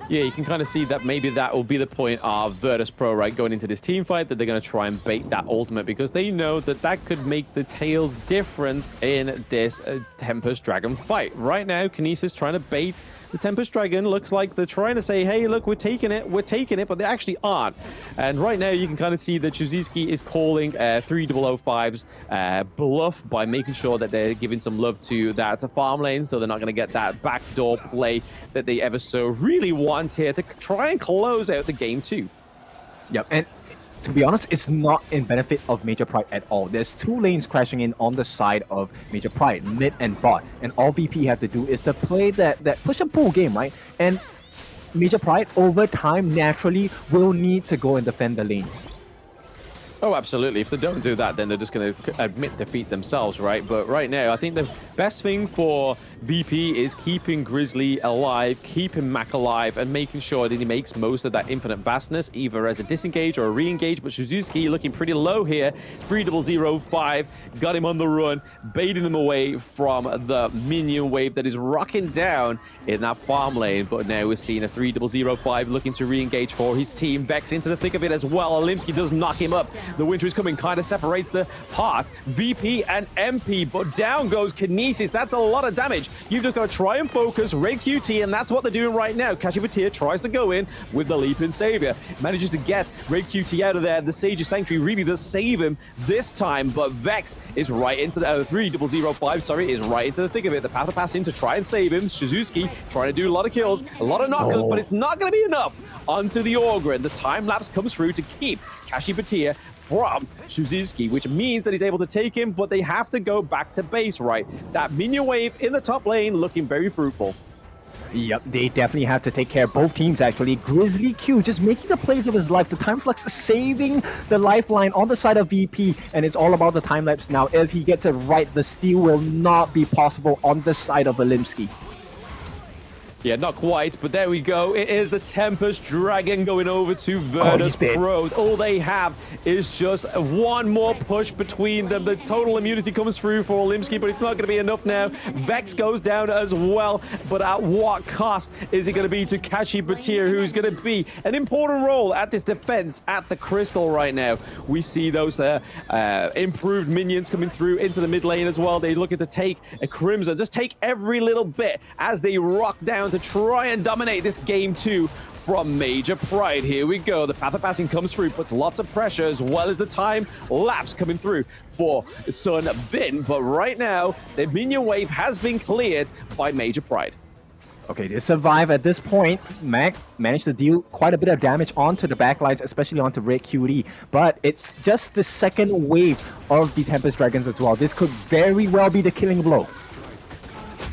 Yeah, you can kind of see that maybe that will be the point of Virtus.pro, right? Going into this team fight, that they're going to try and bait that ultimate because they know that that could make the tails difference in this Tempest Dragon fight. Right now, Kinesis trying to bait the Tempest Dragon. Looks like they're trying to say, hey, look, we're taking it, but they actually aren't. And right now, you can kind of see that Shizuki is calling 3005's bluff by making sure that they're giving some love to that farm lane, so they're not going to get that backdoor play that they ever so really want here to try and close out the game too. Yep, and to be honest, it's not in benefit of Major Pride at all. There's two lanes crashing in on the side of Major Pride, mid and bot, and all VP have to do is to play that push and pull game, right? And Major Pride over time naturally will need to go and defend the lanes. Oh, absolutely. If they don't do that, then they're just going to admit defeat themselves, right? But right now, I think the best thing for VP is keeping Grizzly alive, keeping Mac alive, and making sure that he makes most of that infinite vastness, either as a disengage or a re-engage. But Shizuki looking pretty low here. 3005 got him on the run, baiting them away from the minion wave that is rocking down in that farm lane. But now we're seeing a 3005 looking to re-engage for his team. Vex into the thick of it as well. Olimsky does knock him up. The winter is coming, kind of separates the part. VP and MP, but down goes Kinesis. That's a lot of damage. You've just got to try and focus Red QT, and that's what they're doing right now. Kashibatir tries to go in with the Leaping Savior. Manages to get Red QT out of there. The Sage of Sanctuary really does save him this time, but Vex is right into the 3005, sorry, is right into the thick of it. The Path of Passing to try and save him. Shizuki trying to do a lot of kills, a lot of knockers, but it's not going to be enough onto the Ogre. The time lapse comes through to keep Kashibatir from Shizuki, which means that he's able to take him, but they have to go back to base, right? That minion wave in the top lane looking very fruitful. Yep, they definitely have to take care of both teams, actually. Grizzly Q just making the plays of his life. The time flux saving the lifeline on the side of VP, and it's all about the time lapse now. If he gets it right, the steal will not be possible on the side of Olimsky. Yeah, not quite, but there we go. It is the Tempest Dragon going over to Virtus.pro. All they have is just one more push between them. The total immunity comes through for Olimsky, but it's not going to be enough now. Vex goes down as well, but at what cost is it going to be to Kashi Batir, who's going to be an important role at this defense at the Crystal right now? We see those improved minions coming through into the mid lane as well. They're looking to take a Crimson, just take every little bit as they rock down to try and dominate this game 2 from Major Pride. Here we go. The Path of Passing comes through, puts lots of pressure as well as the time lapse coming through for Sun Bin. But right now, the minion wave has been cleared by Major Pride. Okay, they survive at this point. Mac managed to deal quite a bit of damage onto the backlines, especially onto Red QD. But it's just the second wave of the Tempest Dragons as well. This could very well be the killing blow.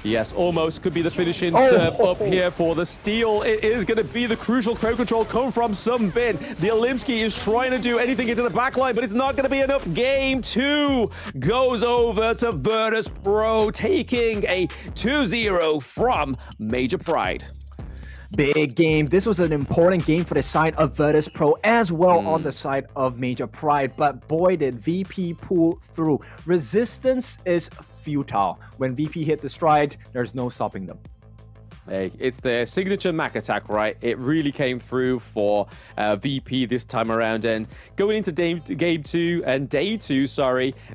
Yes, almost could be the finishing serve up here for the steal. It is going to be the crucial crowd control come from Sunbin. The Olimsky is trying to do anything into the backline, but it's not going to be enough. Game 2 goes over to Virtus.pro, taking a 2-0 from Major Pride. Big game. This was an important game for the side of Virtus.pro as well on the side of Major Pride. But boy, did VP pull through. Resistance is futile. When VP hit the stride, there's no stopping them. Hey, it's their signature Mac attack, right? It really came through for VP this time around. And going into game 2 and day 2,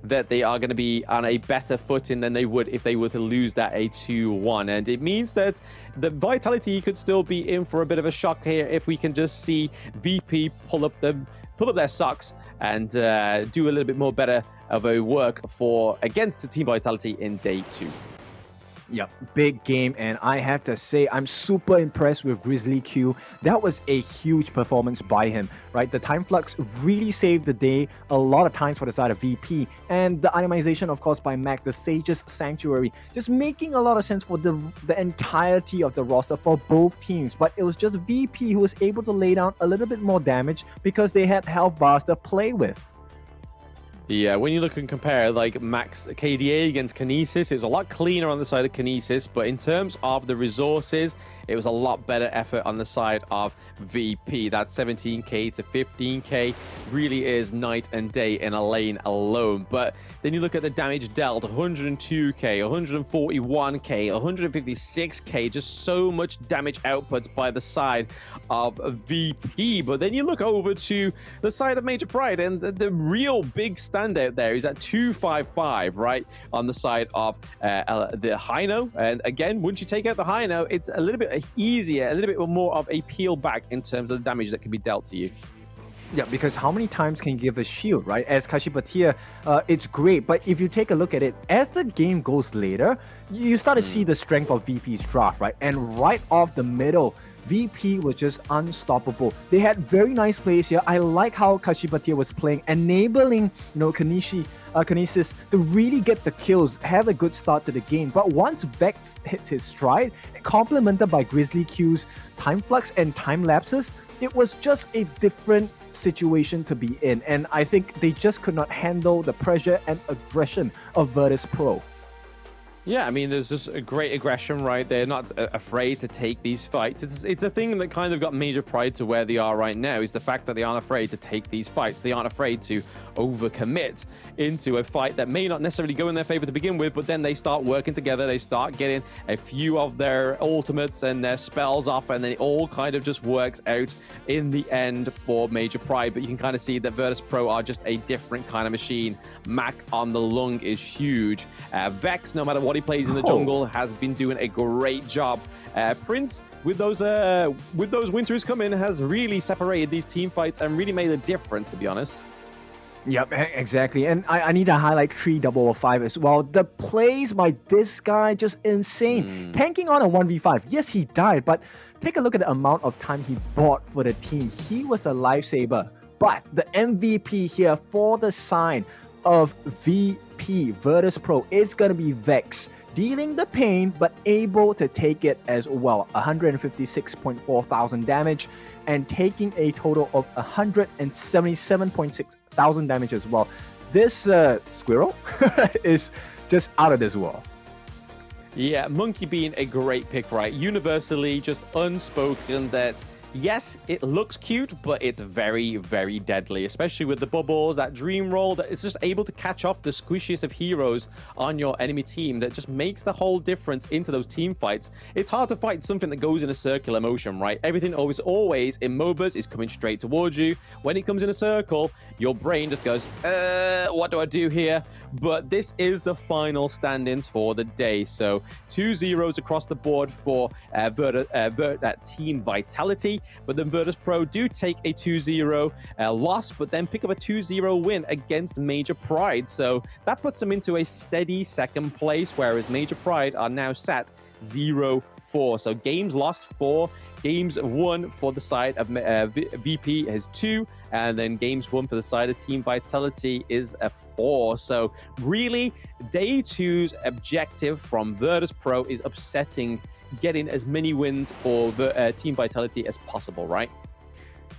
that they are going to be on a better footing than they would if they were to lose that a 2-1. And it means that the Vitality could still be in for a bit of a shock here if we can just see VP pull up their socks and do a little bit more better of a work against Team Vitality in day 2. Yep, big game, and I have to say I'm super impressed with Grizzly Q. That was a huge performance by him, right? The time flux really saved the day a lot of times for the side of VP, and the itemization, of course, by Mac, the Sage's Sanctuary, just making a lot of sense for the entirety of the roster for both teams. But it was just VP who was able to lay down a little bit more damage because they had health bars to play with. Yeah, when you look and compare like Max KDA against Kinesis, it was a lot cleaner on the side of Kinesis, but in terms of the resources, it was a lot better effort on the side of VP. That 17k to 15k really is night and day in a lane alone. But then you look at the damage dealt, 102k, 141k, 156k, just so much damage output by the side of VP. But then you look over to the side of Major Pride, and the real big standout there is at 255, right, on the side of the Hino. And again, once you take out the Hino, it's a little bit easier, a little bit more of a peel back in terms of the damage that can be dealt to you. Yeah, because how many times can you give a shield, right? As Kashi Batir, it's great, but if you take a look at it, as the game goes later, you start to see the strength of VP's draft, right? And right off the middle, VP was just unstoppable. They had very nice plays here. I like how Kashi Batir was playing, enabling Kinesis to really get the kills, have a good start to the game. But once Vex hits his stride, complemented by Grizzly Q's time flux and time lapses, it was just a different situation to be in. And I think they just could not handle the pressure and aggression of Virtus.pro. Yeah, I mean, there's just a great aggression, right? They're not afraid to take these fights. It's a thing that kind of got Major Pride to where they are right now, is the fact that they aren't afraid to take these fights. They aren't afraid to overcommit into a fight that may not necessarily go in their favor to begin with, but then they start working together. They start getting a few of their ultimates and their spells off, and then it all kind of just works out in the end for Major Pride. But you can kind of see that Virtus.pro are just a different kind of machine. Mac on the lung is huge. Vex, no matter what he plays in the jungle, has been doing a great job. Prince, with those winters coming, has really separated these team fights and really made a difference, to be honest. Yep, exactly. And I need to highlight 3005 as well. The plays by this guy, just insane. Tanking on a 1v5. Yes, he died, but take a look at the amount of time he bought for the team. He was a lifesaver. But the MVP here for the side of VP Virtus.pro is going to be Vex, dealing the pain but able to take it as well. 156.4 thousand damage and taking a total of 177.6 thousand damage as well. This squirrel is just out of this world. Yeah, Monkey being a great pick, right? Universally, just unspoken that, yes, it looks cute, but it's very, very deadly, especially with the bubbles, that dream roll, that it's just able to catch off the squishiest of heroes on your enemy team. That just makes the whole difference into those team fights. It's hard to fight something that goes in a circular motion, right? Everything always in MOBAs is coming straight towards you. When it comes in a circle, your brain just goes, what do I do here? But this is the final standings for the day. So 2 zeros across the board for Team Vitality. But then Virtus.pro do take a 2-0 loss, but then pick up a 2-0 win against Major Pride. So that puts them into a steady second place, whereas Major Pride are now sat 0-4. So games lost 4, games won for the side of VP is 2, and then games won for the side of Team Vitality is a 4. So really, day 2's objective from Virtus.pro is upsetting, getting as many wins for the Team Vitality as possible, right?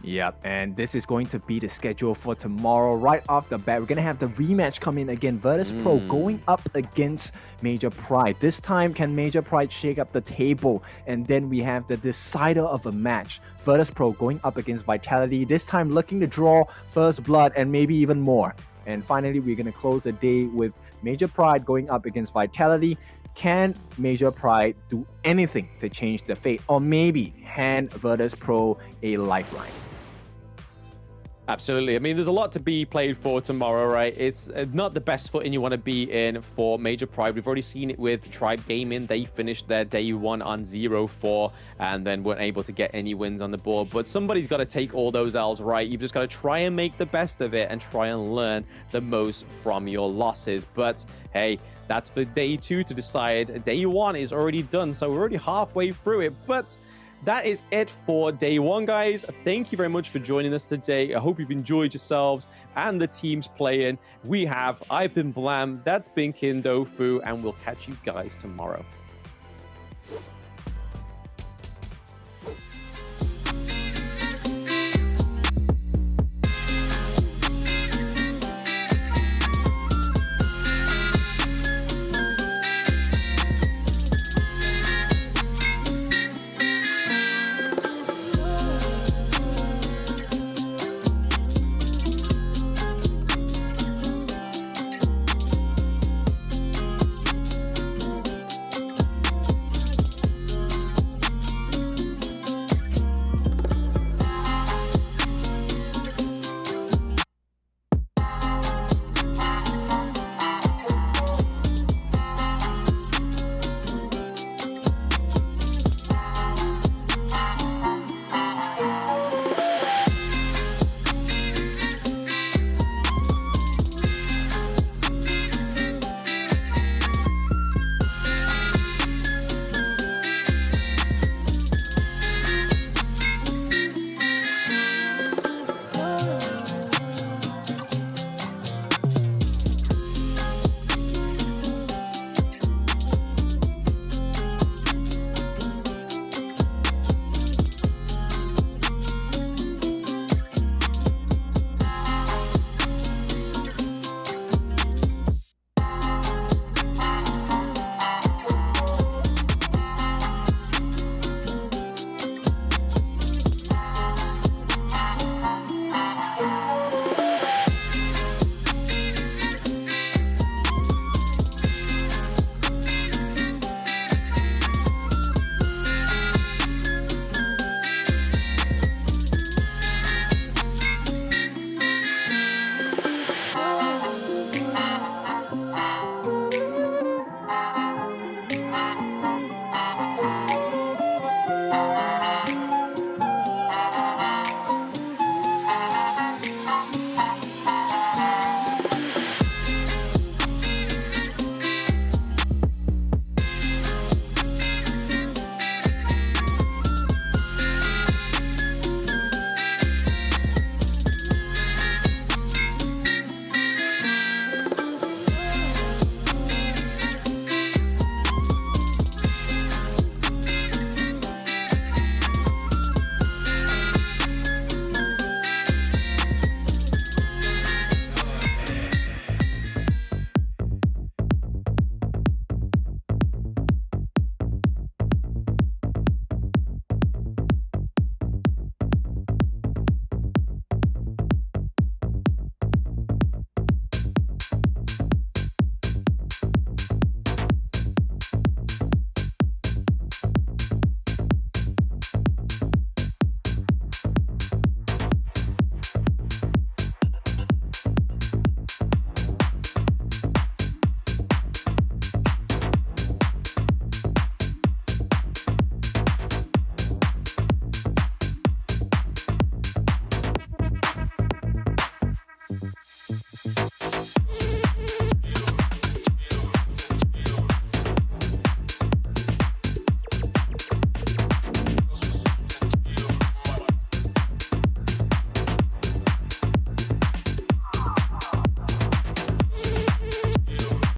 Yep, and this is going to be the schedule for tomorrow. Right off the bat, we're going to have the rematch come in again. Virtus.pro going up against Major Pride. This time, can Major Pride shake up the table? And then we have the decider of a match. Virtus.pro going up against Vitality. This time looking to draw first blood and maybe even more. And finally, we're going to close the day with Major Pride going up against Vitality. Can Major Pride do anything to change the fate, or maybe hand Virtus.pro a lifeline? Absolutely. I mean, there's a lot to be played for tomorrow, right? It's not the best footing you want to be in for Major Pride. We've already seen it with Tribe Gaming. They finished their day 1 on 0-4 and then weren't able to get any wins on the board. But somebody's got to take all those L's, right? You've just got to try and make the best of it and try and learn the most from your losses. But hey, that's for day 2 to decide. Day 1 is already done, so we're already halfway through it. But that is it for day 1, guys. Thank you very much for joining us today. I hope you've enjoyed yourselves and the teams playing. I've been Blam, that's been Kindofu, and we'll catch you guys tomorrow.